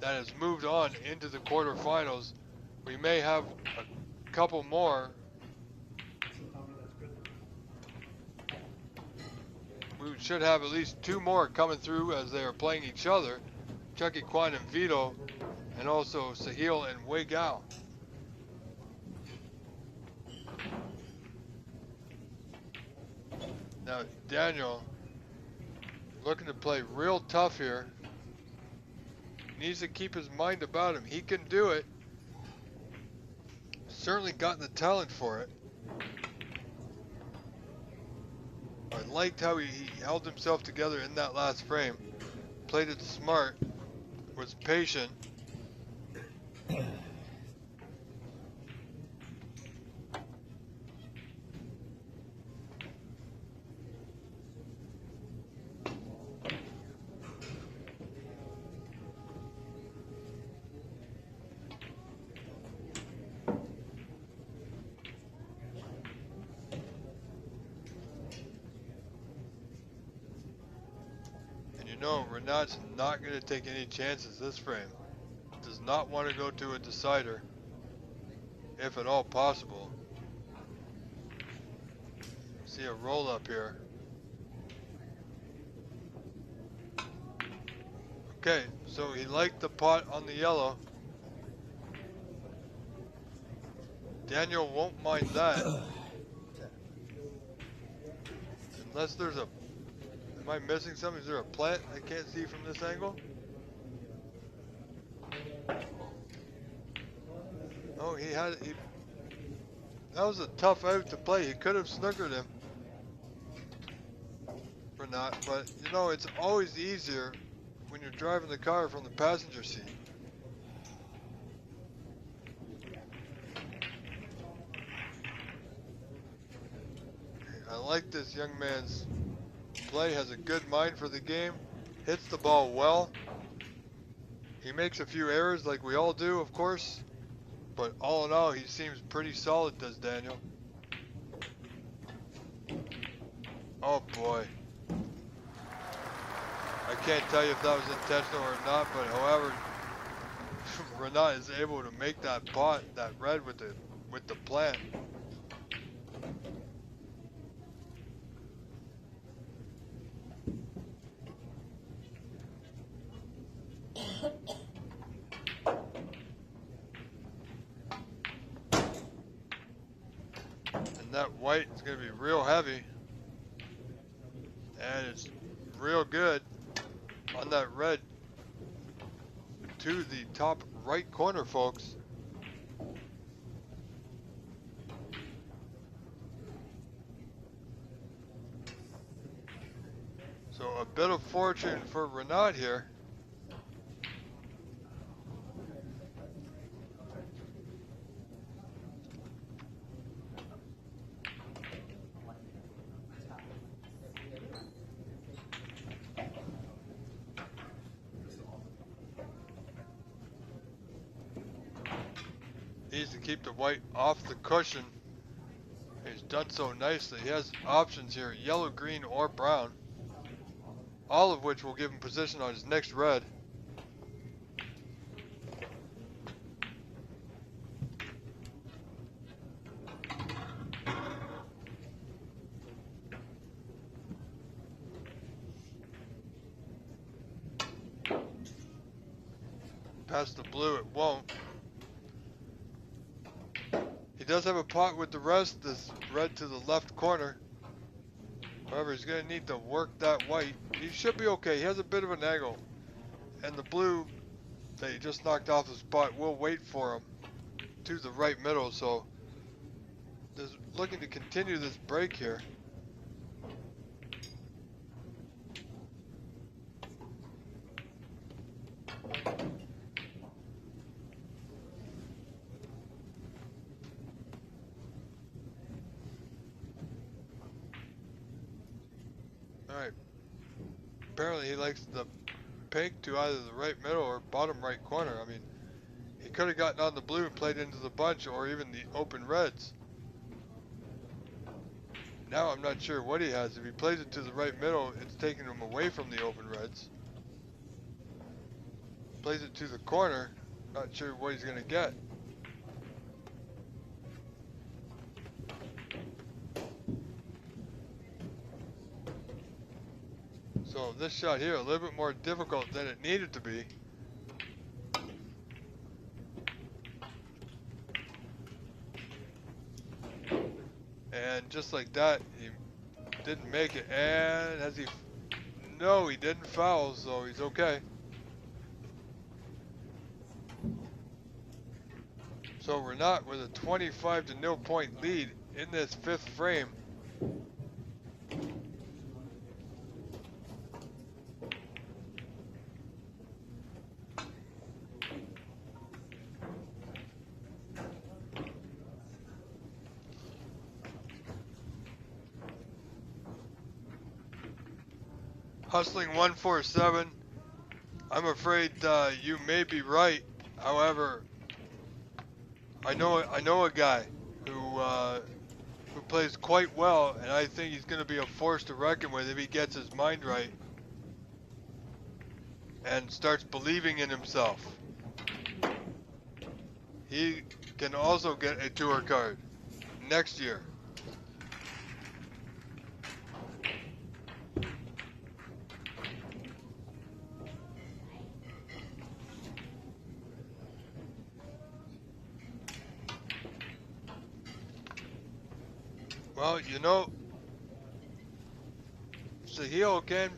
that has moved on into the quarterfinals. We may have a couple more. We should have at least two more coming through as they are playing each other. Chucky Kwan and Vito, and also Sahil and Wei Gao. Now Daniel, looking to play real tough here. Needs to keep his mind about him. He can do it. Certainly got the talent for it. I liked how he held himself together in that last frame. Played it smart. Was patient. No, Renat's not going to take any chances this frame. Does not want to go to a decider, if at all possible. See a roll up here. Okay, so he liked the pot on the yellow. Daniel won't mind that. Unless there's a... Am I missing something? Is there a plant I can't see from this angle? Oh, that was a tough out to play. He could have snookered him. Or not, but you know, it's always easier when you're driving the car from the passenger seat. I like this young man's play, has a good mind for the game, hits the ball well. He makes a few errors like we all do, of course, but all in all, he seems pretty solid, does Daniel. Oh boy. I can't tell you if that was intentional or not, but however, Renat is able to make that pot, that red with the plant. And that white is going to be real heavy. And it's real good on that red to the top right corner, folks. So a bit of fortune for Renat here. Needs to keep the white off the cushion He's done so nicely. He has options here, yellow, green, or brown. All of which will give him position on his next red. Past the blue, it won't. He does have a pot with the rest, this red to the left corner. However, he's going to need to work that white. He should be okay. He has a bit of an angle. And the blue that he just knocked off the spot will wait for him to the right middle. So, looking to continue this break here. Alright. Apparently he likes the pink to either the right middle or bottom right corner. I mean, he could have gotten on the blue and played into the bunch or even the open reds. Now I'm not sure what he has. If he plays it to the right middle, it's taking him away from the open reds. Plays it to the corner, not sure what he's going to get. So this shot here, a little bit more difficult than it needed to be. And just like that, he didn't make it. And has he... No, he didn't foul, so he's okay. So we're not with a 25-0 point lead in this fifth frame. Hustling 147. I'm afraid you may be right. However, I know a guy who plays quite well, and I think he's going to be a force to reckon with if he gets his mind right and starts believing in himself. He can also get a tour card next year. Well, you know, Sahil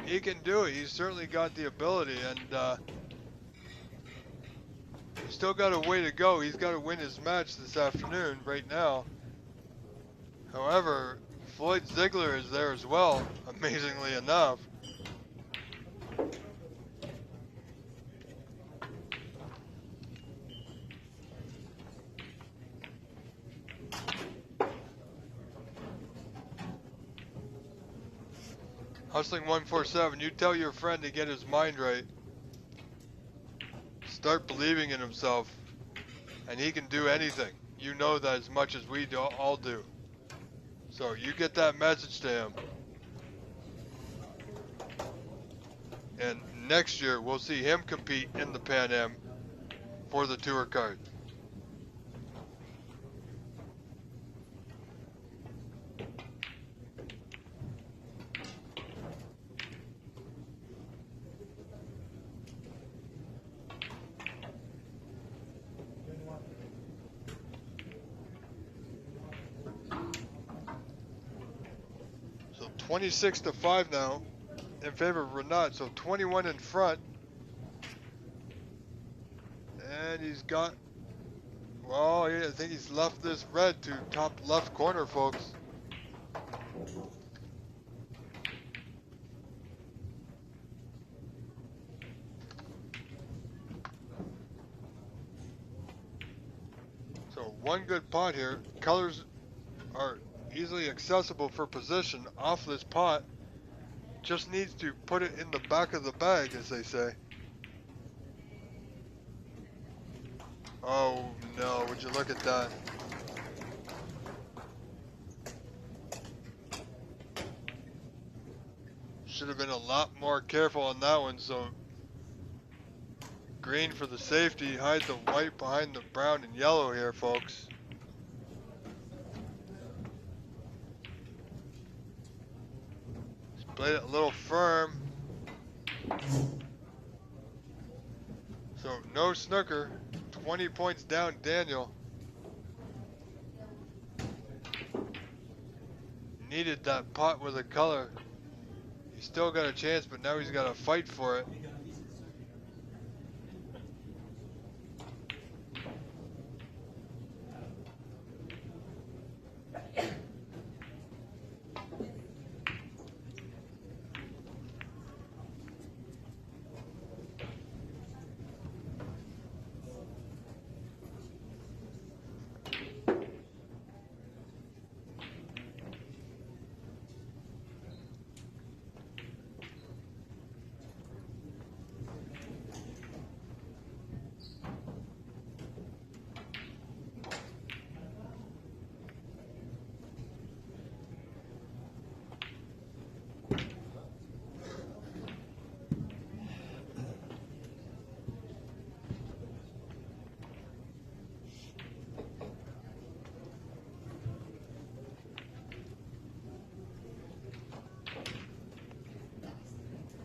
he can do it. He's certainly got the ability, and he's still got a way to go. He's got to win his match this afternoon, right now. However, Floyd Ziegler is there as well, amazingly enough. Hustling 147, you tell your friend to get his mind right. Start believing in himself, and he can do anything. You know that as much as we all do. So you get that message to him. And next year, we'll see him compete in the Pan Am for the tour card. So 26-5 now in favor of Renat, so 21 in front. And he's got, well, I think he's left this red to top left corner, folks. So one good pot here. Colors are easily accessible for position off this pot. Just needs to put it in the back of the bag, as they say. Oh no, would you look at that. Should have been a lot more careful on that one. So green for the safety. Hide the white behind the brown and yellow here, folks. Just played it a little firm. So no snooker. 20 points down, Daniel. Needed that pot with a color. He's still got a chance, but now he's got to fight for it.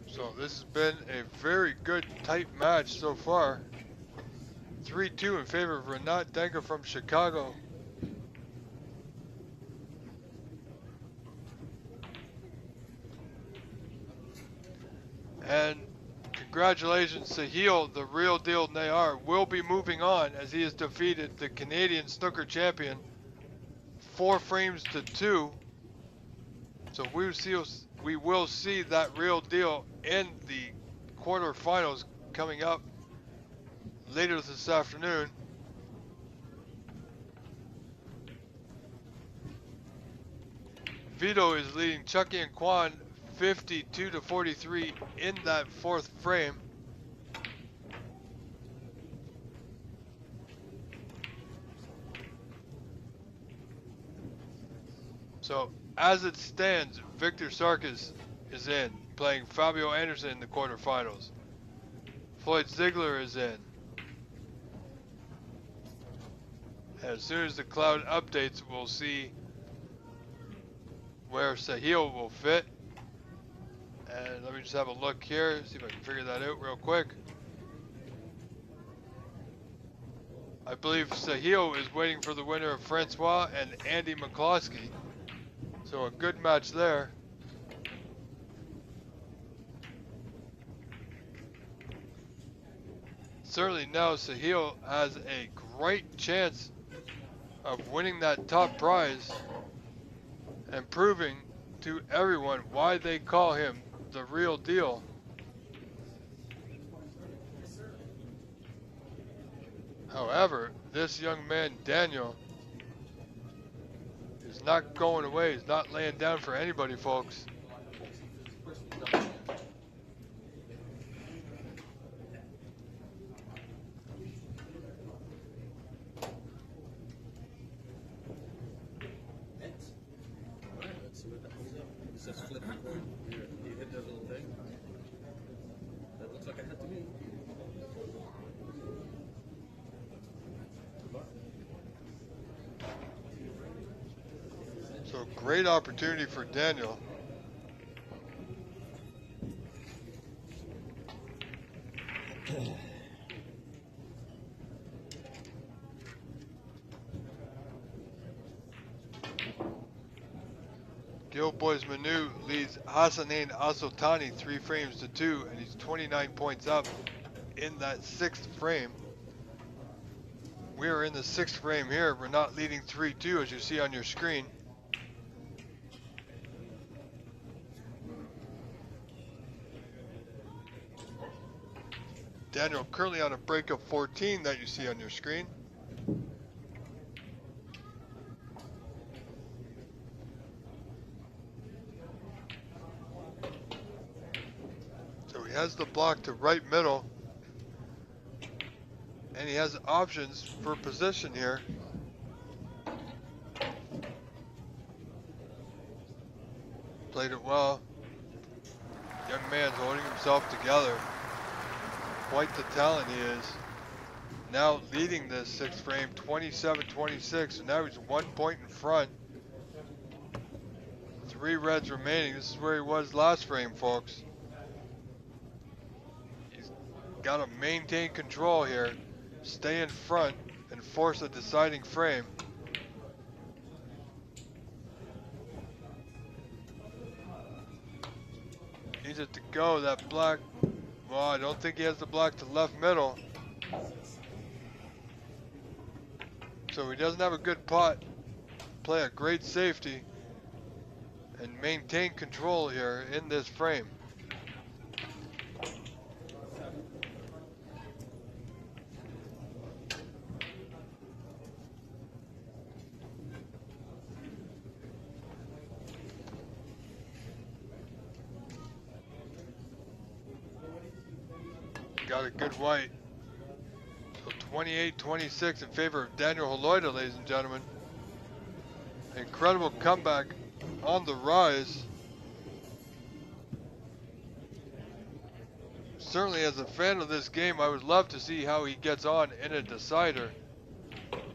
So this has been a very good tight match so far. 3-2 in favor of Renat Denker from Chicago. And congratulations, Sahil, the real deal Nayar, will be moving on as he has defeated the Canadian snooker champion 4 frames to 2. So we will see that real deal in the quarterfinals coming up later this afternoon. Vito is leading Chucky and Kwan 52 to 43 in that 4th frame. So as it stands, Victor Sarkis is in, playing Fabio Anderson in the quarterfinals. Floyd Ziegler is in. As soon as the cloud updates, we'll see where Sahil will fit. And let me just have a look here, see if I can figure that out real quick. I believe Sahil is waiting for the winner of Francois and Andy McCloskey. So a good match there. Certainly now Sahil has a great chance of winning that top prize and proving to everyone why they call him the real deal. However, this young man, Daniel, is not going away. He's not laying down for anybody, folks. So great opportunity for Daniel. Gil Boys Manu leads Hassanin Asultani 3 frames to 2, and he's 29 points up in that 6th frame. We are in the 6th frame here. We're not leading 3-2 as you see on your screen. Daniel currently on a break of 14 that you see on your screen. So he has the block to right middle, and he has options for position here. Played it well. Young man's holding himself together. Quite the talent he is. Now leading this sixth frame, 27-26. And now he's 1 point in front. 3 reds remaining. This is where he was last frame, folks. He's got to maintain control here, stay in front, and force a deciding frame. Needs it to go. That black, well, I don't think he has the black to left middle. So he doesn't have a good pot. Play a great safety and maintain control here in this frame. Got a good white. So 28-26 in favor of Daniel Haloida, ladies and gentlemen. Incredible comeback on the rise. Certainly as a fan of this game, I would love to see how he gets on in a decider.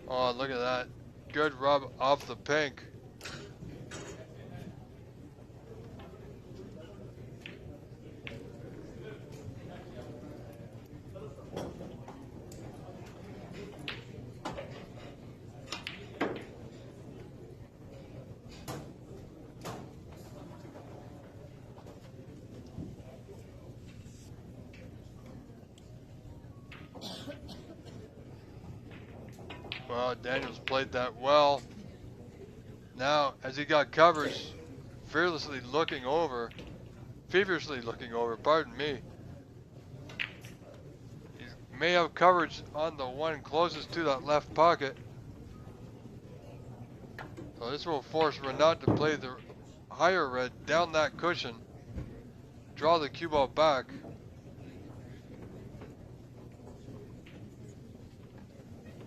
Oh, look at that. Good rub off the pink. Well, Daniels played that well. Now, as he got coverage, feverishly looking over, pardon me. He may have coverage on the one closest to that left pocket. So this will force Renat to play the higher red down that cushion, draw the cue ball back.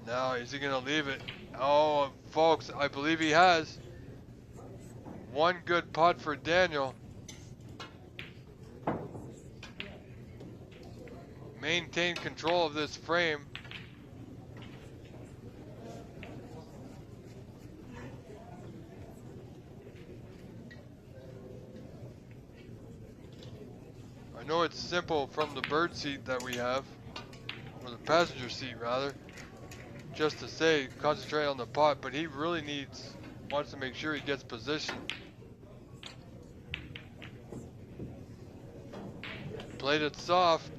Now, is he going to leave it? Oh, folks, I believe he has. One good putt for Daniel. Maintain control of this frame. I know it's simple from the bird seat that we have, or the passenger seat rather, just to say concentrate on the putt, but he really wants to make sure he gets position. Played it soft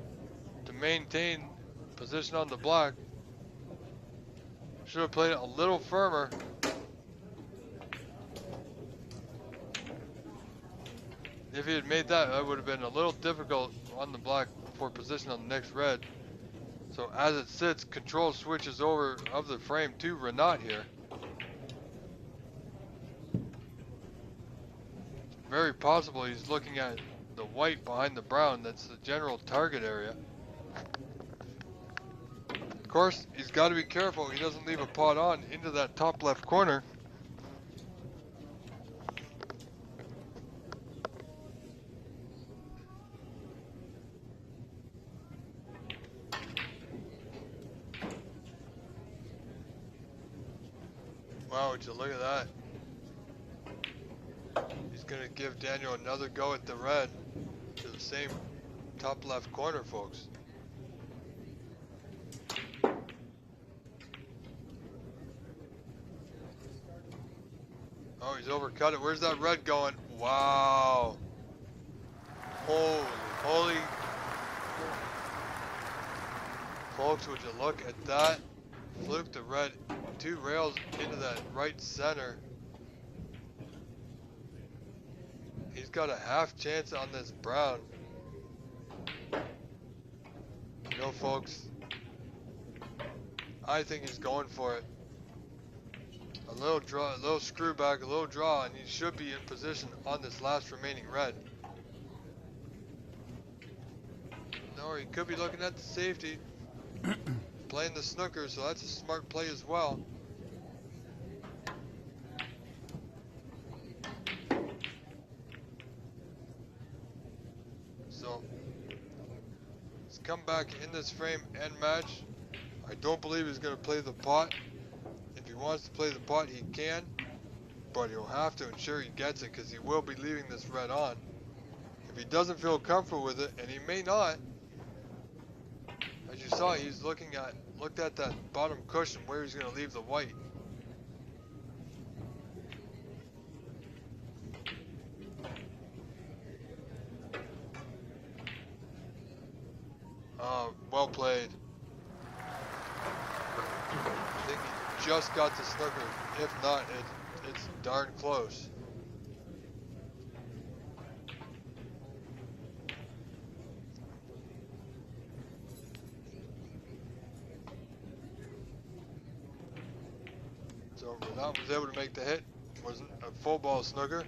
to maintain position on the black. Should have played it a little firmer. If he had made that, that would have been a little difficult on the black for position on the next red. So as it sits, control switches over of the frame to Renat here. Very possible he's looking at the white behind the brown. That's the general target area. Of course, he's got to be careful he doesn't leave a pot on into that top left corner. Wow, would you look at that? He's going to give Daniel another go at the red to the same top left corner, folks. Oh, he's overcut it. Where's that red going? Wow. Holy. Folks, would you look at that? Fluke the red 2 rails into that right center. He's got a half chance on this brown. You know, folks, I think he's going for it. A little draw, a little screw back, a little draw, and he should be in position on this last remaining red. No, he could be looking at the safety. Playing the snooker, so that's a smart play as well. So he's come back in this frame and match. I don't believe he's going to play the pot. If he wants to play the pot, he can, but he'll have to ensure he gets it because he will be leaving this red on. If he doesn't feel comfortable with it, and he may not, as you saw, he's looked at that bottom cushion where he's going to leave the white. Well played. I think he just got the snooker. If not, it's darn close. So Renat was able to make the hit. Wasn't a full ball snooker.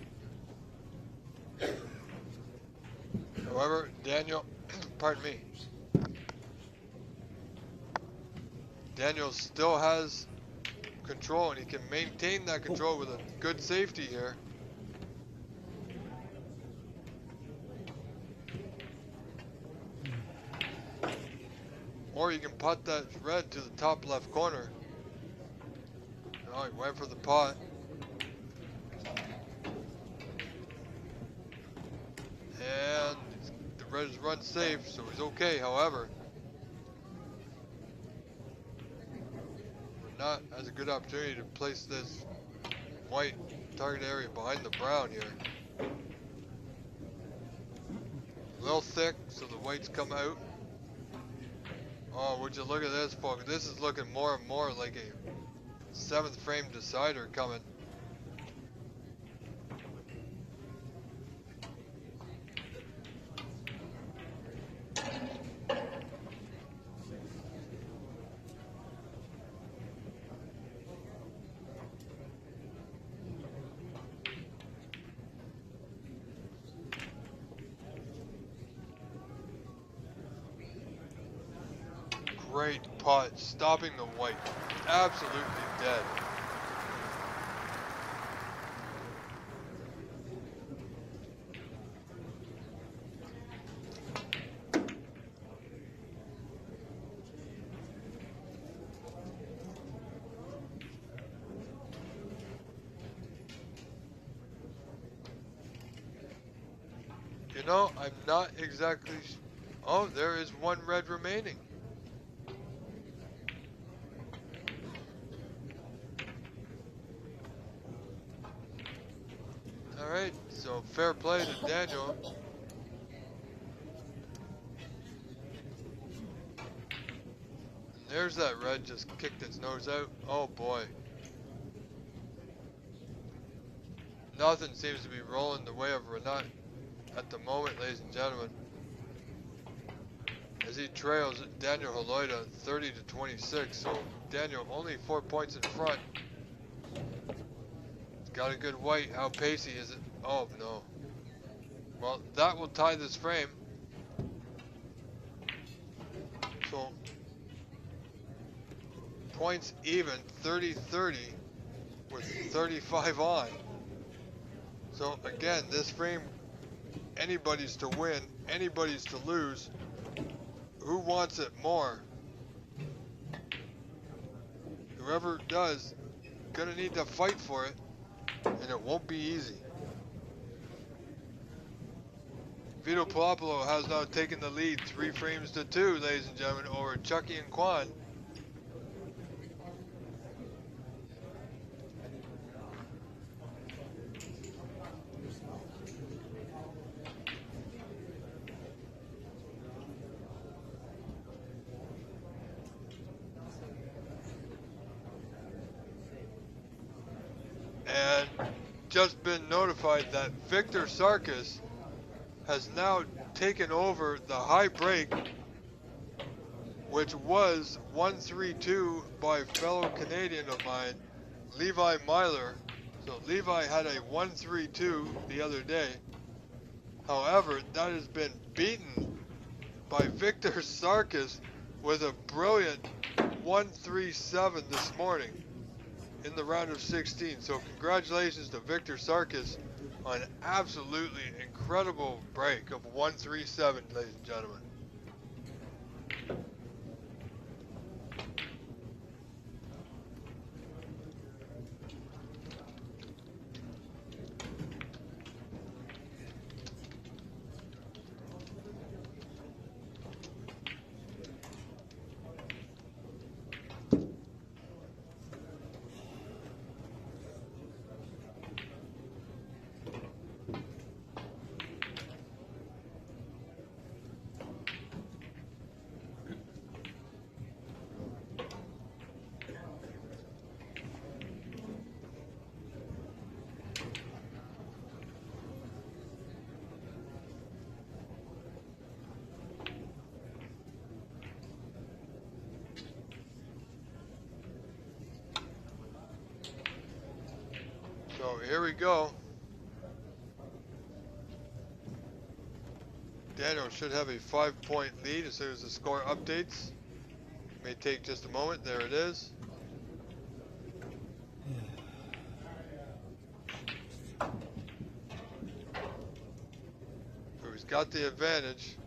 However, Daniel, pardon me, Daniel still has control, and he can maintain that control with a good safety here. Or you can putt that red to the top left corner. Oh, he went for the pot. And the red is run safe, so he's okay. However, Renat has a good opportunity to place this white target area behind the brown here. A little thick, so the whites come out. Oh, would you look at this, folks? This is looking more and more like a 7th frame decider coming. Great putt, stopping the white. Absolutely dead. You know, I'm not exactly. Oh, there is one red remaining. Alright, so fair play to Daniel. And there's that red just kicked its nose out. Oh boy. Nothing seems to be rolling the way of Renat at the moment, ladies and gentlemen. As he trails Daniel Haloida 30-26, so Daniel only 4 points in front. Got a good white. How pacey is it? Oh no. Well, that will tie this frame. So points even, 30-30 with 35 on. So again, this frame, anybody's to win, anybody's to lose. Who wants it more? Whoever does, gonna need to fight for it, and it won't be easy. Vito Palopolo has now taken the lead 3 frames to 2, ladies and gentlemen, over Chucky and Quan. And just been notified that Victor Sarkis has now taken over the high break, which was 1-3-2 by fellow Canadian of mine, Levi Myler. So Levi had a 1-3-2 the other day. However, that has been beaten by Victor Sarkis with a brilliant 1-3-7 this morning in the round of 16. So congratulations to Victor Sarkis An absolutely incredible break of 137, ladies and gentlemen. So here we go. Daniel should have a 5-point lead as soon as the score updates. May take just a moment. There it is. So he's got the advantage.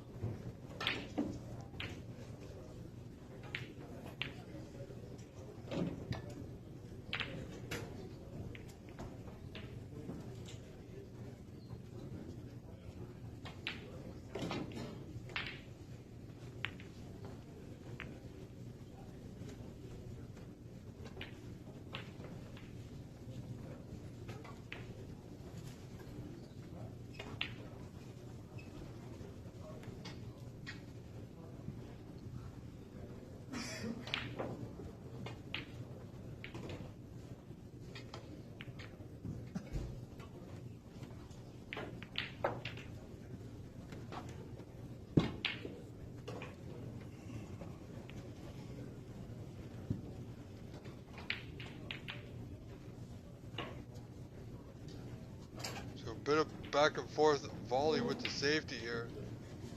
So a bit of back and forth volley with the safety here,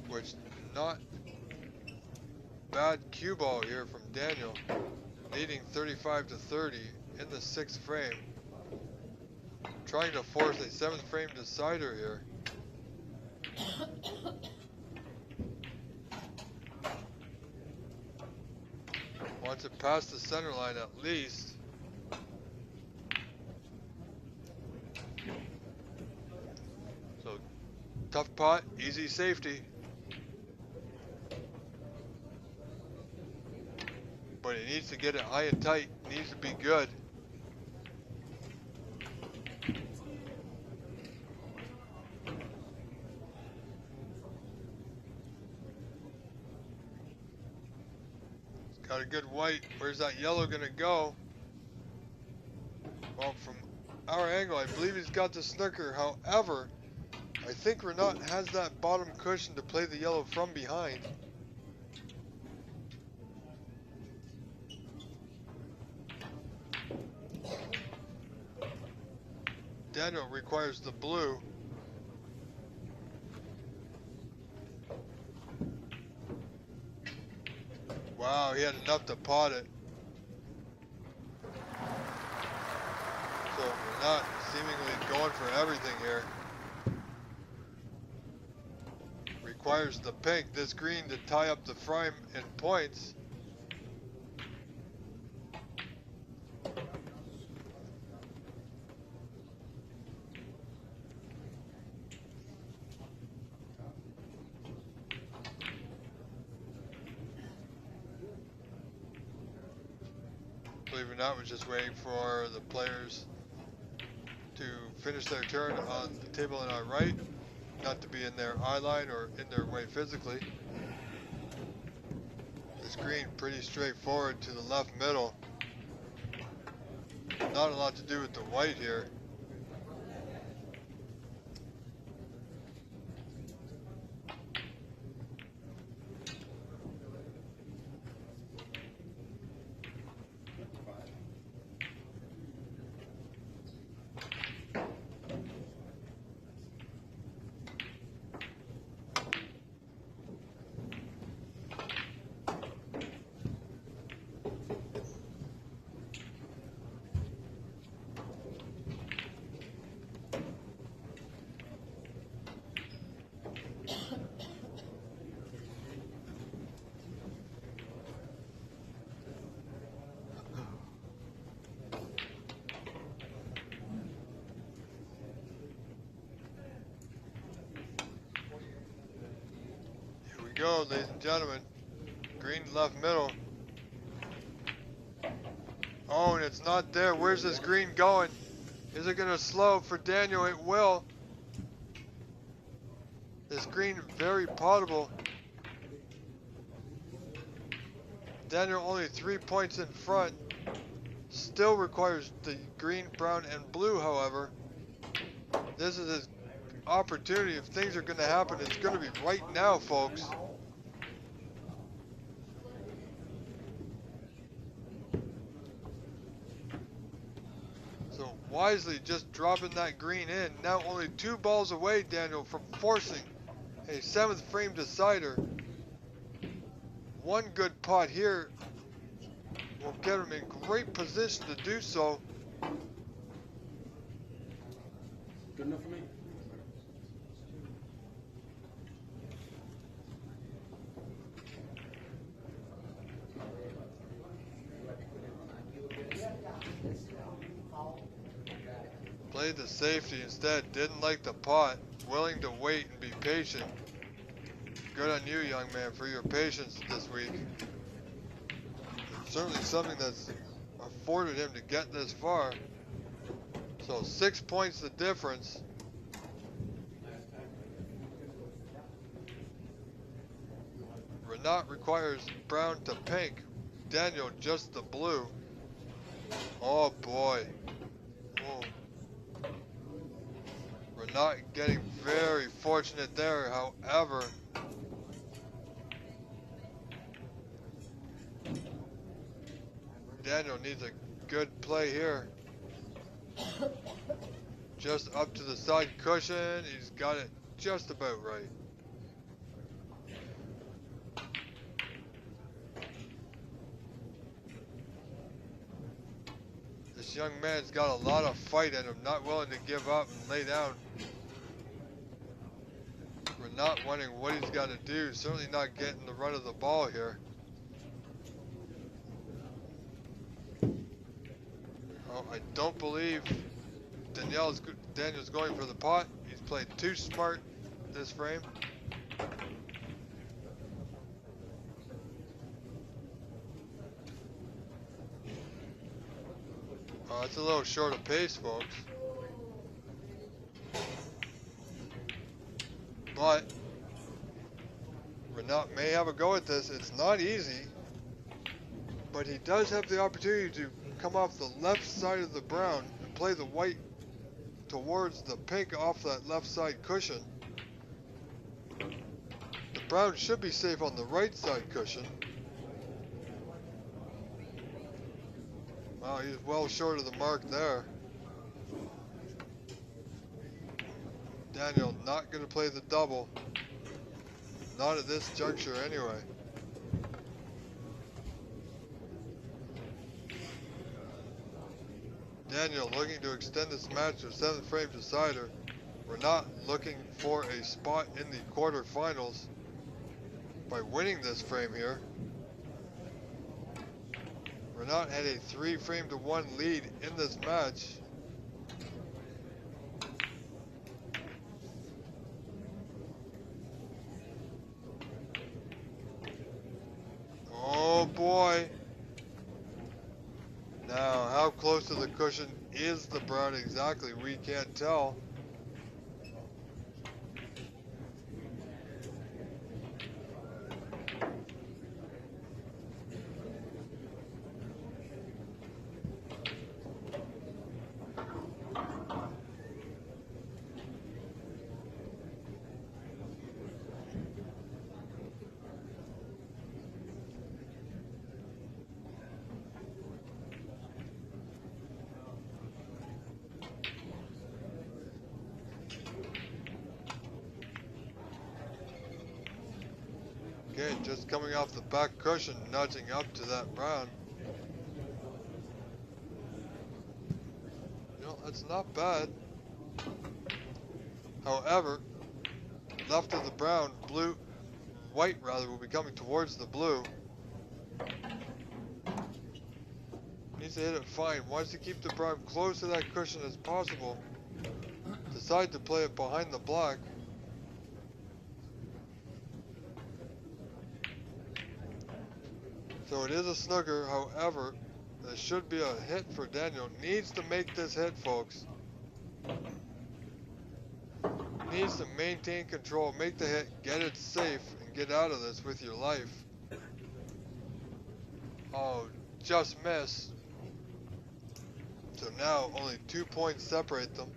which not bad cue ball here from Daniel, leading 35-30 in the 6th frame. Trying to force a 7th frame decider here. Wants it past the center line at least. So tough pot, easy safety. But he needs to get it high and tight, needs to be good. Got a good white. Where's that yellow gonna go? Well, from our angle, I believe he's got the snooker. However, I think Renat has that bottom cushion to play the yellow from behind. Daniel requires the blue. Wow, he had enough to pot it. So we're not seemingly going for everything here. Requires the pink, this green, to tie up the frame in points. Believe it or not, we're just waiting for the players to finish their turn on the table on our right, not to be in their eye line or in their way physically. This green pretty straightforward to the left middle. Not a lot to do with the white here. go, ladies and gentlemen. Green left middle. Oh, and it's not there. Where's this green going? Is it going to slow for Daniel? It will. This green very potable. Daniel only 3 points in front. Still requires the green, brown, and blue, however. This is his opportunity. If things are going to happen, it's going to be right now, folks. So wisely just dropping that green in. Now only 2 balls away, Daniel, from forcing a 7th frame decider. One good pot here will get him in great position to do so. Good enough for me? Played the safety instead, didn't like the pot, willing to wait and be patient. Good on you, young man, for your patience this week. It's certainly something that's afforded him to get this far. So 6 points the difference. Renat requires brown to pink. Daniel just the blue. Oh boy. Whoa. Renat getting very fortunate there, however. Daniel needs a good play here. Just up to the side cushion. He's got it just about right. This young man's got a lot of fight in him, not willing to give up and lay down. We're not wondering what he's got to do. Certainly not getting the run of the ball here. Oh, I don't believe Daniel's going for the pot. He's played too smart this frame. Oh, it's a little short of pace, folks. But Renat may have a go at this. It's not easy, but he does have the opportunity to come off the left side of the brown and play the white towards the pink off that left side cushion. The brown should be safe on the right side cushion. Wow, he's well short of the mark there. Daniel not going to play the double. Not at this juncture anyway. Daniel looking to extend this match to a 7th frame decider. We're not looking for a spot in the quarterfinals by winning this frame here. Renat had a 3 frame to 1 lead in this match. Oh boy. Now, how close to the cushion is the brown exactly? We can't tell. Okay, just coming off the back cushion, nudging up to that brown. You know, that's not bad. However, left of the brown, white rather, will be coming towards the blue. Needs to hit it fine. Wants to keep the brown close to that cushion as possible. Decide to play it behind the black. So it is a snooker, however, there should be a hit for Daniel. Needs to make this hit, folks. Needs to maintain control, make the hit, get it safe, and get out of this with your life. Oh, just missed. So now only 2 points separate them.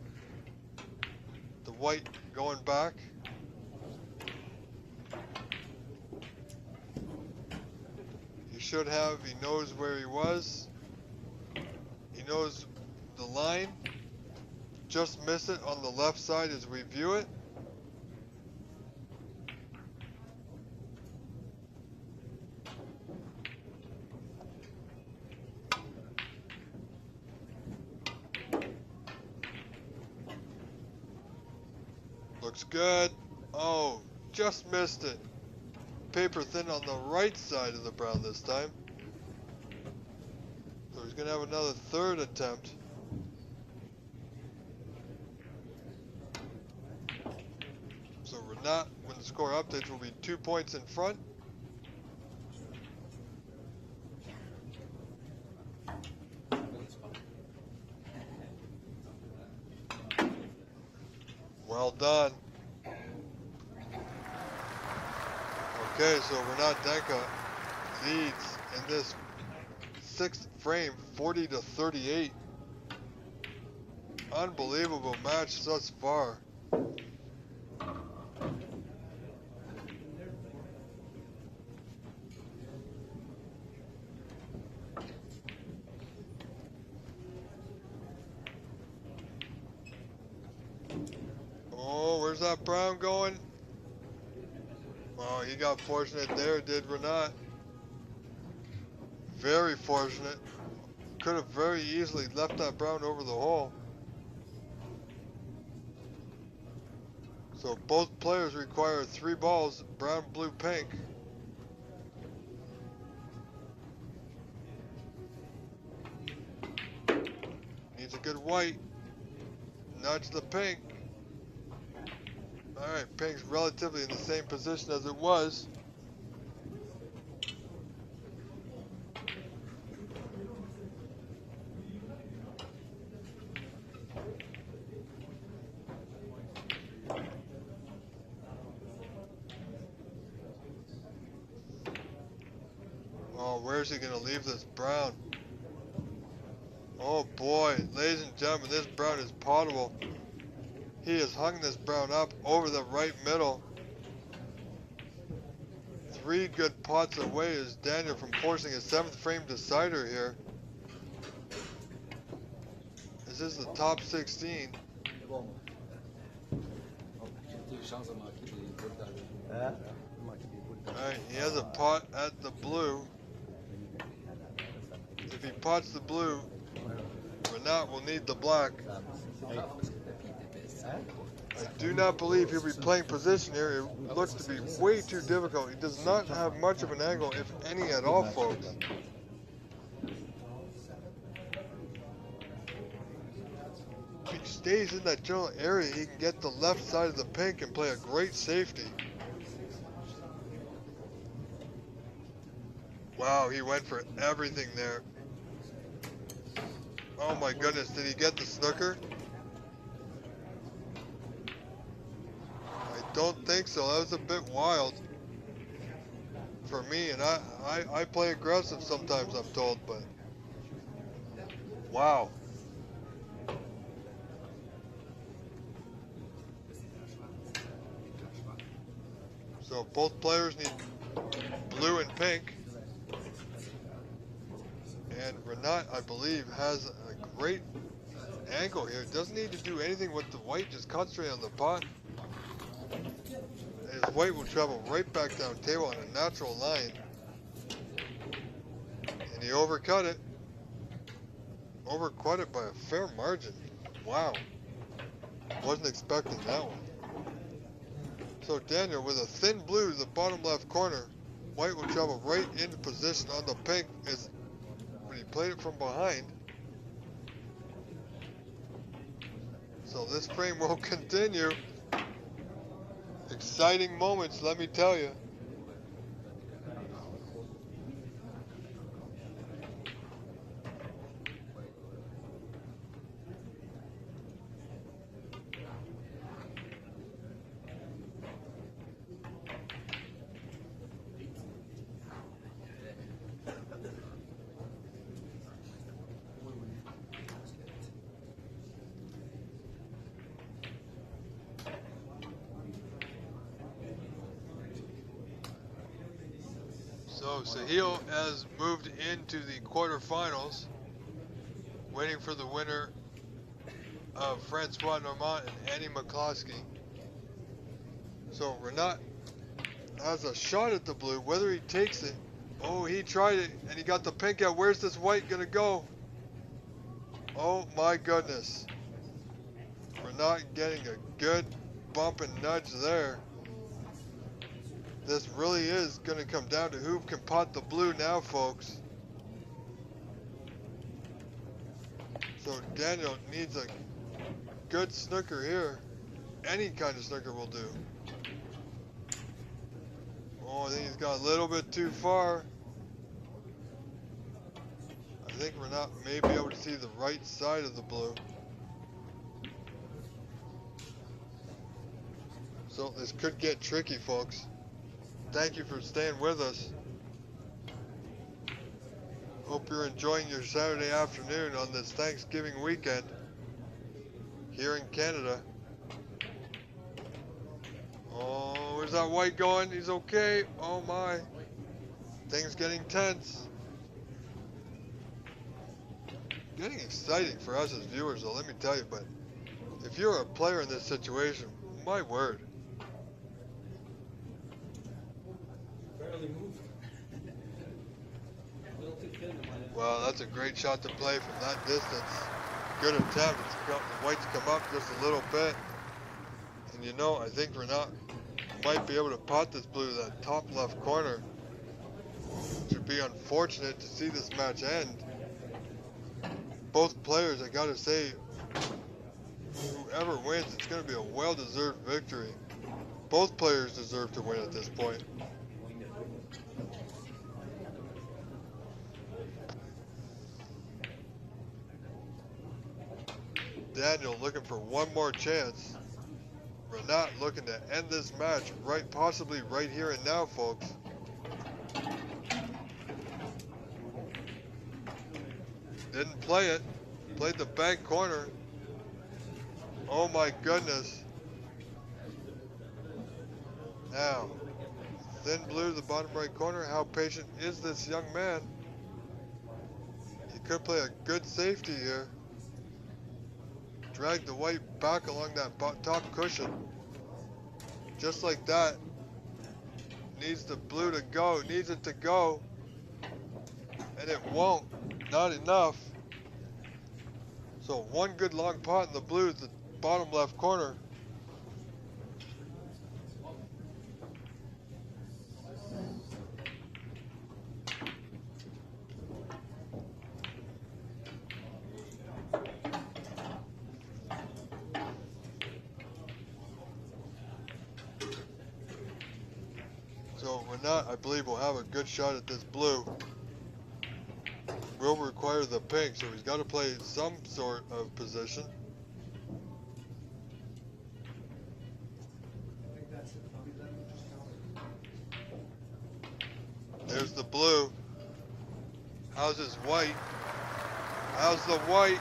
The white going back. He should have, he knows where he was. He knows the line. Just miss it on the left side as we view it. Looks good. Oh, just missed it. Paper thin on the right side of the brown this time. So he's going to have another third attempt. So Renat, when the score updates, will be 2 points in front. Well done. Okay, so Renat Denka leads in this sixth frame, 40-38. Unbelievable match thus far. Oh, where's that brown going? Oh, he got fortunate there, did Renat. Very fortunate. Could have very easily left that brown over the hole. So both players require 3 balls, brown, blue, pink. Needs a good white. Nudge the pink. Alright, pink's relatively in the same position as it was. Oh, where's he gonna leave this brown? Oh boy, ladies and gentlemen, this brown is potable. He has hung this brown up over the right middle. 3 good pots away is Daniel from forcing a 7th frame decider here. This is the top 16. Alright, he has a pot at the blue. If he pots the blue, Renat will need the black. I do not believe he'll be playing position here. It looks to be way too difficult. He does not have much of an angle, if any at all, folks. If he stays in that general area, he can get the left side of the pink and play a great safety. Wow, he went for everything there. Oh my goodness, did he get the snooker? I don't think so. That was a bit wild for me, and I play aggressive sometimes, I'm told, but wow. So both players need blue and pink. And Renat, I believe, has a great angle here. Doesn't need to do anything with the white, just concentrate on the pot. His white will travel right back down table on a natural line. And he overcut it. Overcut it by a fair margin. Wow. Wasn't expecting that one. So Daniel, with a thin blue to the bottom left corner, white will travel right into position on the pink as when he played it from behind. So this frame will continue. Exciting moments, let me tell you. So Sahil has moved into the quarterfinals, waiting for the winner of Francois Normand and Annie McCloskey. So Renat has a shot at the blue, whether he takes it. Oh, he tried it, and he got the pink out. Where's this white gonna go? Oh my goodness. Renat getting a good bump and nudge there. This really is gonna come down to who can pot the blue now, folks. So Daniel needs a good snooker here. Any kind of snooker will do. Oh, I think he's got a little bit too far. I think Renat may be able to see the right side of the blue. So this could get tricky, folks. Thank you for staying with us. Hope you're enjoying your Saturday afternoon on this Thanksgiving weekend here in Canada. Oh, where's that white going? He's okay. Oh my. Things getting tense. Getting exciting for us as viewers, though, let me tell you, but if you're a player in this situation, my word. Barely moved. A little too thin in my head. Well, that's a great shot to play from that distance. Good attempt. The whites come up just a little bit. And you know, I think Renat might be able to pot this blue to that top left corner. It would be unfortunate to see this match end. Both players, I gotta say, whoever wins, it's gonna be a well-deserved victory. Both players deserve to win at this point. Daniel looking for one more chance. Renat looking to end this match right, possibly right here and now, folks. Didn't play it. Played the back corner. Oh my goodness. Now, thin blue to the bottom right corner. How patient is this young man? He could play a good safety here. Drag the white back along that top cushion. Just like that. Needs the blue to go. Needs it to go. And it won't. Not enough. So one good long pot in the blue at the bottom left corner. So Renat, I believe, will have a good shot at this blue. Will require the pink, so he's got to play some sort of position. There's the blue. How's his white? How's the white?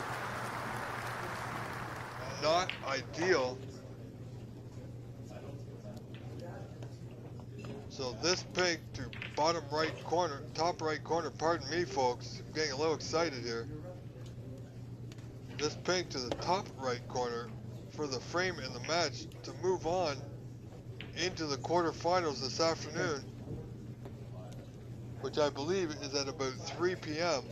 Not ideal. So this pink to bottom right corner, top right corner, pardon me folks, I'm getting a little excited here. This pink to the top right corner for the frame in the match to move on into the quarterfinals this afternoon, which I believe is at about 3 p.m.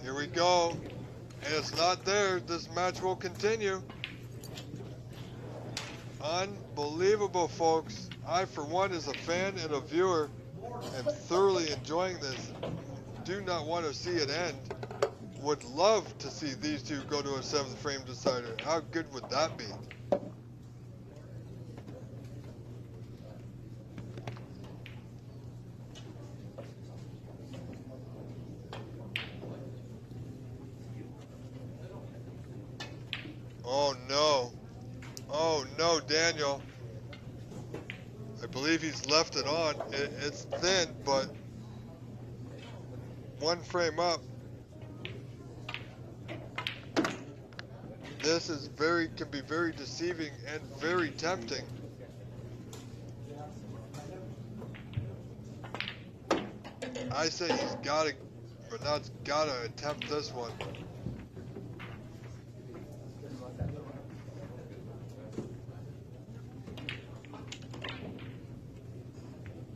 Here we go, and it's not there. This match will continue. Unbelievable, folks. I, for one, as a fan and a viewer, am thoroughly enjoying this. Do not want to see it end. Would love to see these two go to a 7th frame decider. How good would that be? Oh no. Oh no, Daniel. I believe he's left it on. It's thin, but one frame up. This is can be very deceiving and very tempting. I say Bernard's gotta attempt this one.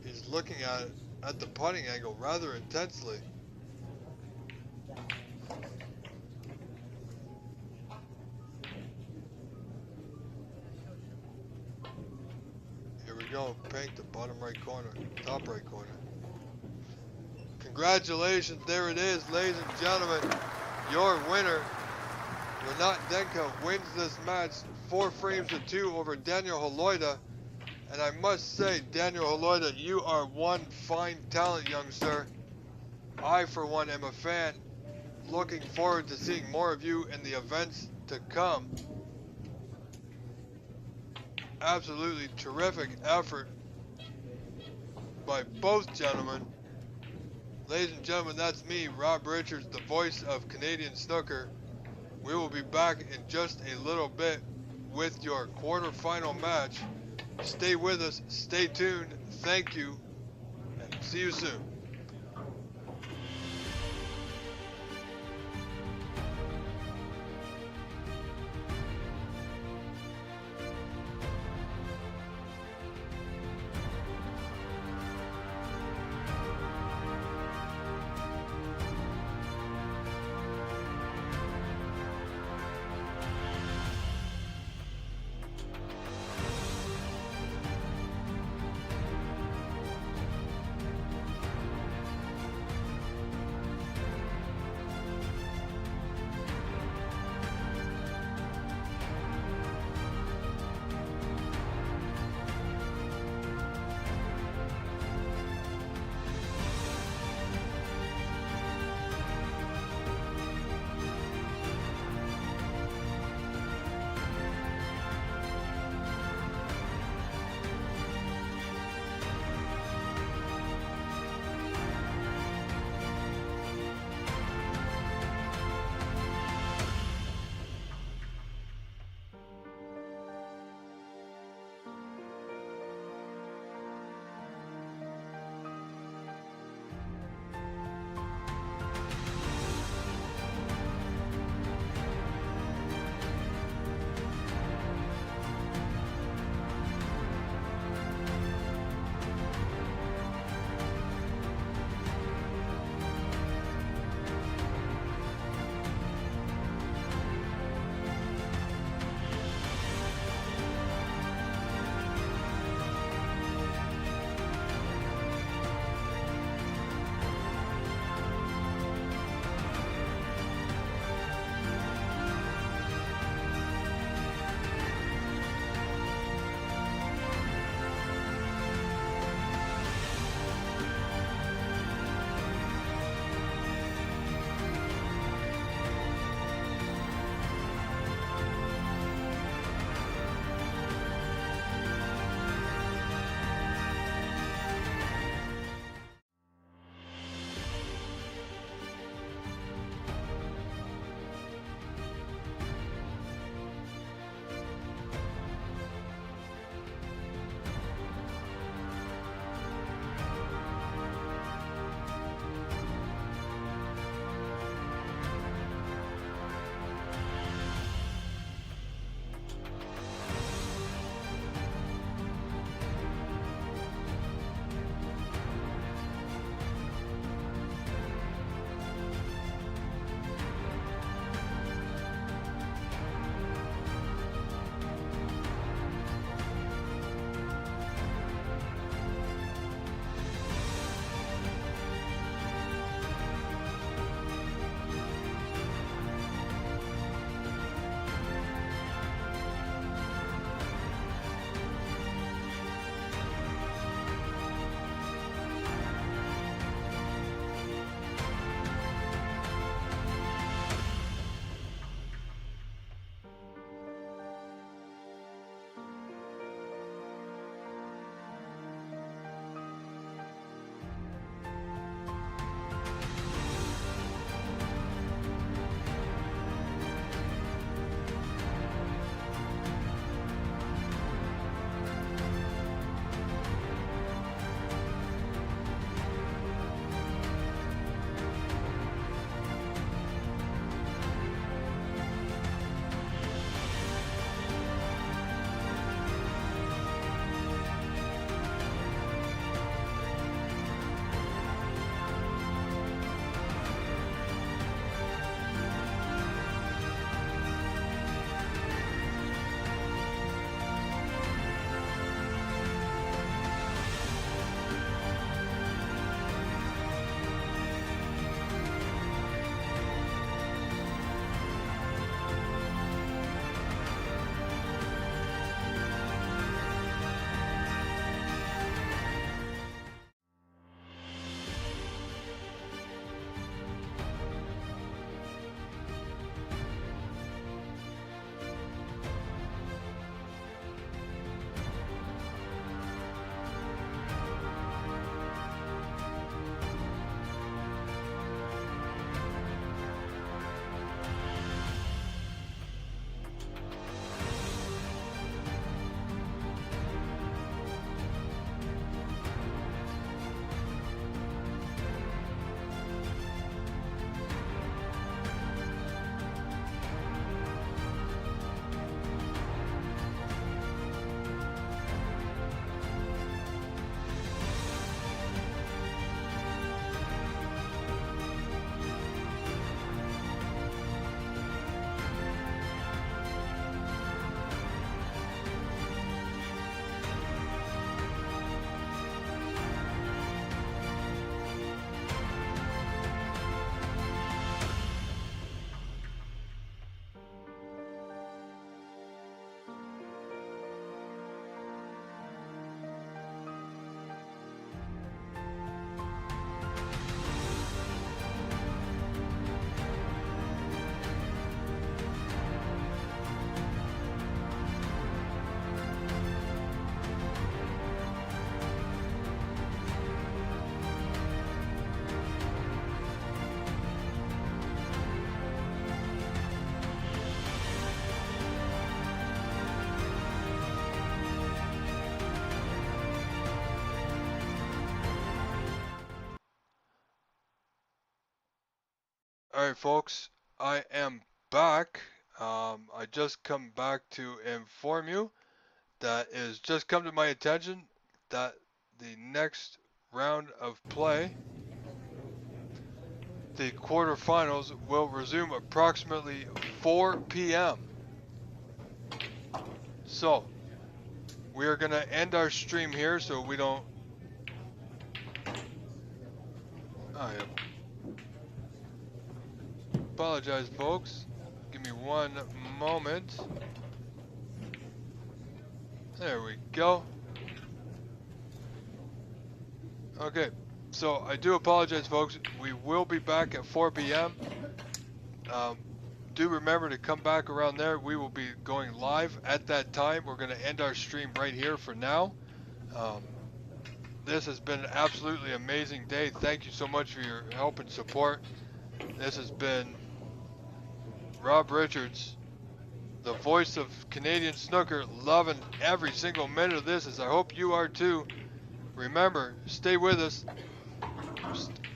He's looking at the putting angle rather intensely. Here we go, pink, the bottom right corner, top right corner. Congratulations, there it is, ladies and gentlemen. Your winner, Renat Denka, wins this match 4-2 over Daniel Holoida. And I must say, Daniel Holoida, you are one fine talent, young sir. I, for one, am a fan. Looking forward to seeing more of you in the events to come. Absolutely terrific effort by both gentlemen. Ladies and gentlemen, that's me, Rob Richards, the voice of Canadian Snooker. We will be back in just a little bit with your quarterfinal match. Stay with us, stay tuned, thank you, and see you soon. Alright folks, I am back. I just come back to inform you that it has just come to my attention that the next round of play, the quarterfinals, will resume approximately 4 p.m. So, we are going to end our stream here so we don't... I apologize, folks. Give me one moment. There we go. Okay, so I do apologize, folks. We will be back at 4 p.m. Do remember to come back around there. We will be going live at that time. We're going to end our stream right here for now. This has been an absolutely amazing day. Thank you so much for your help and support. This has been Rob Richards, the voice of Canadian snooker, loving every single minute of this, as I hope you are too. Remember, stay with us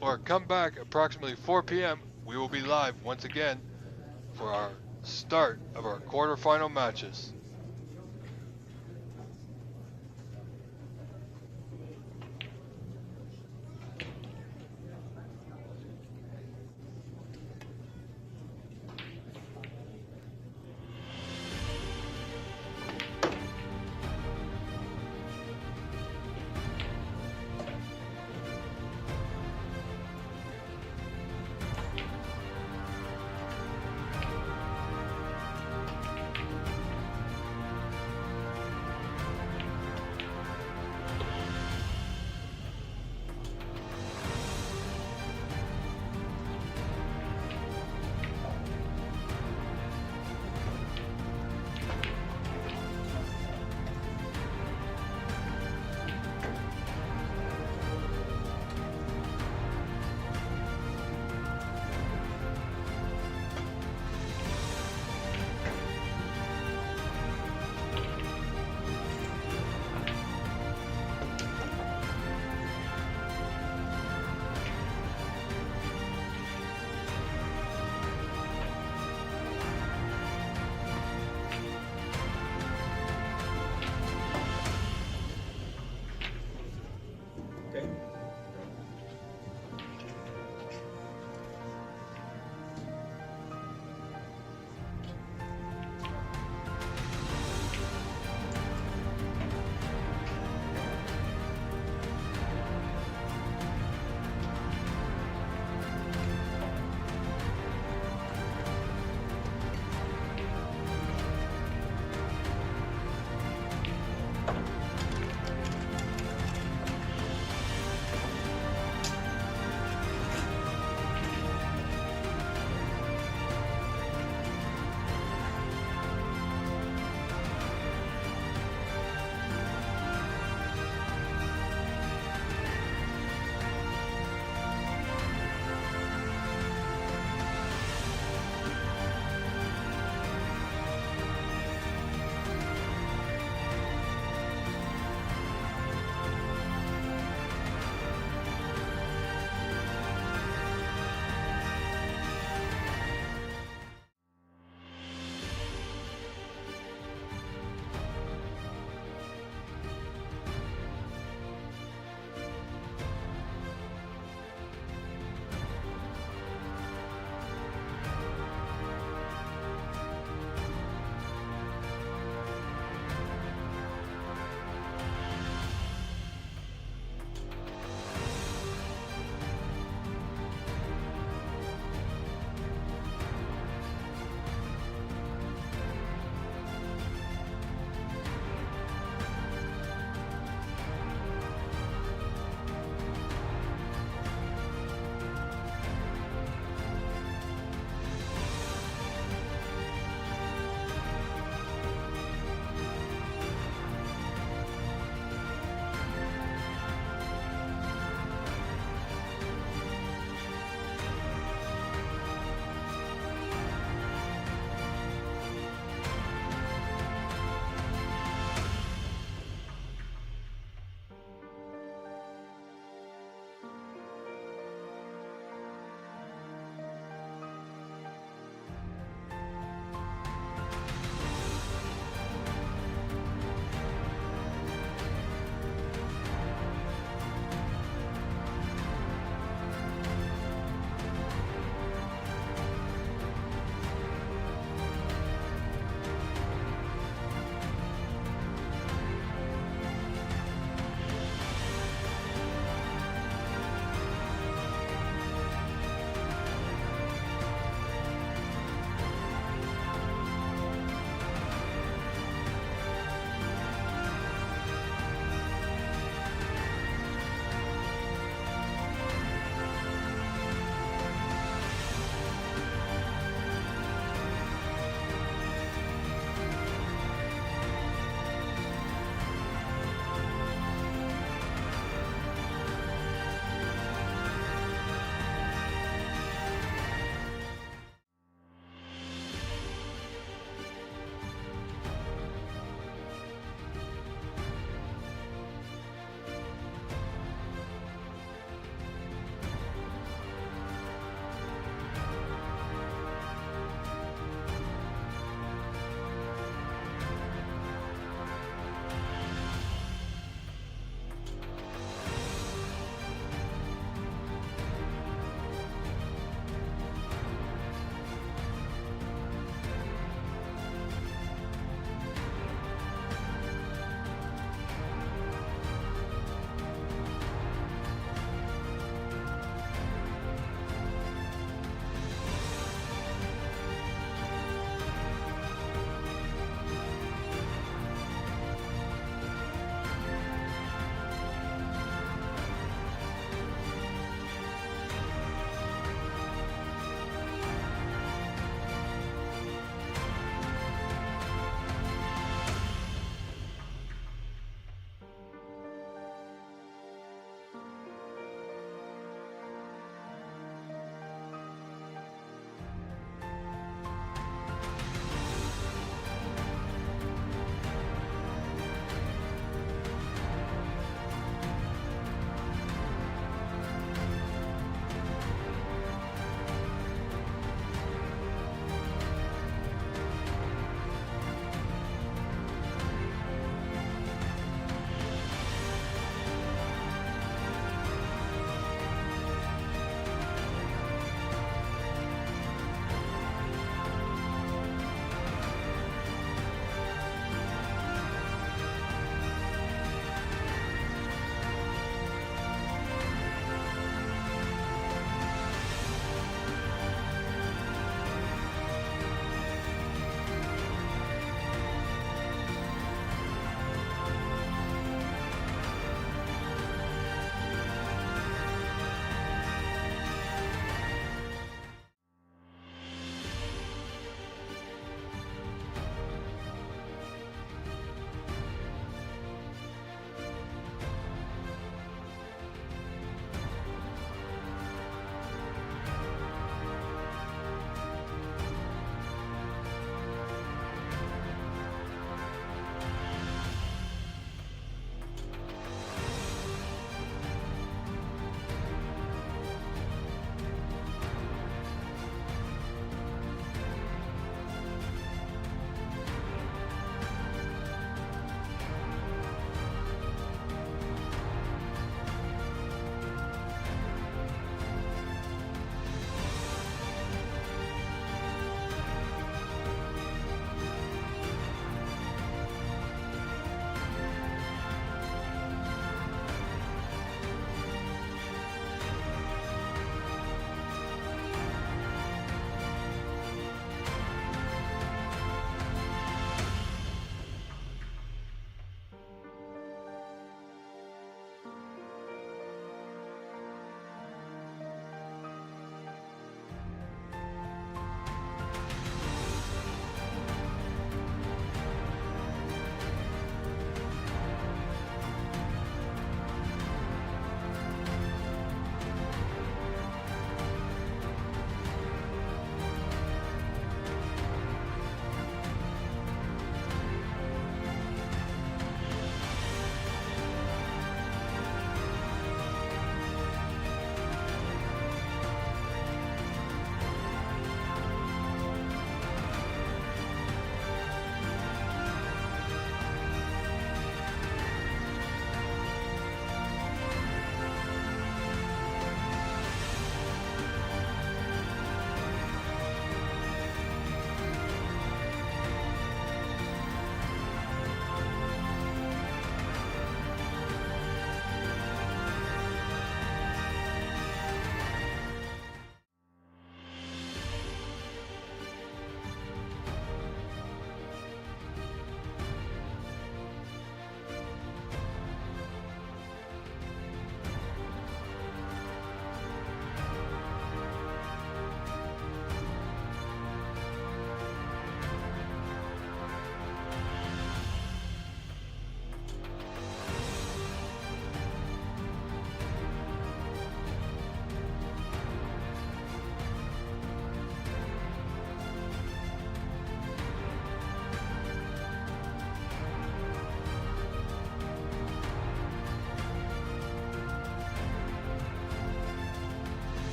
or come back approximately 4 p.m. We will be live once again for our start of our quarterfinal matches.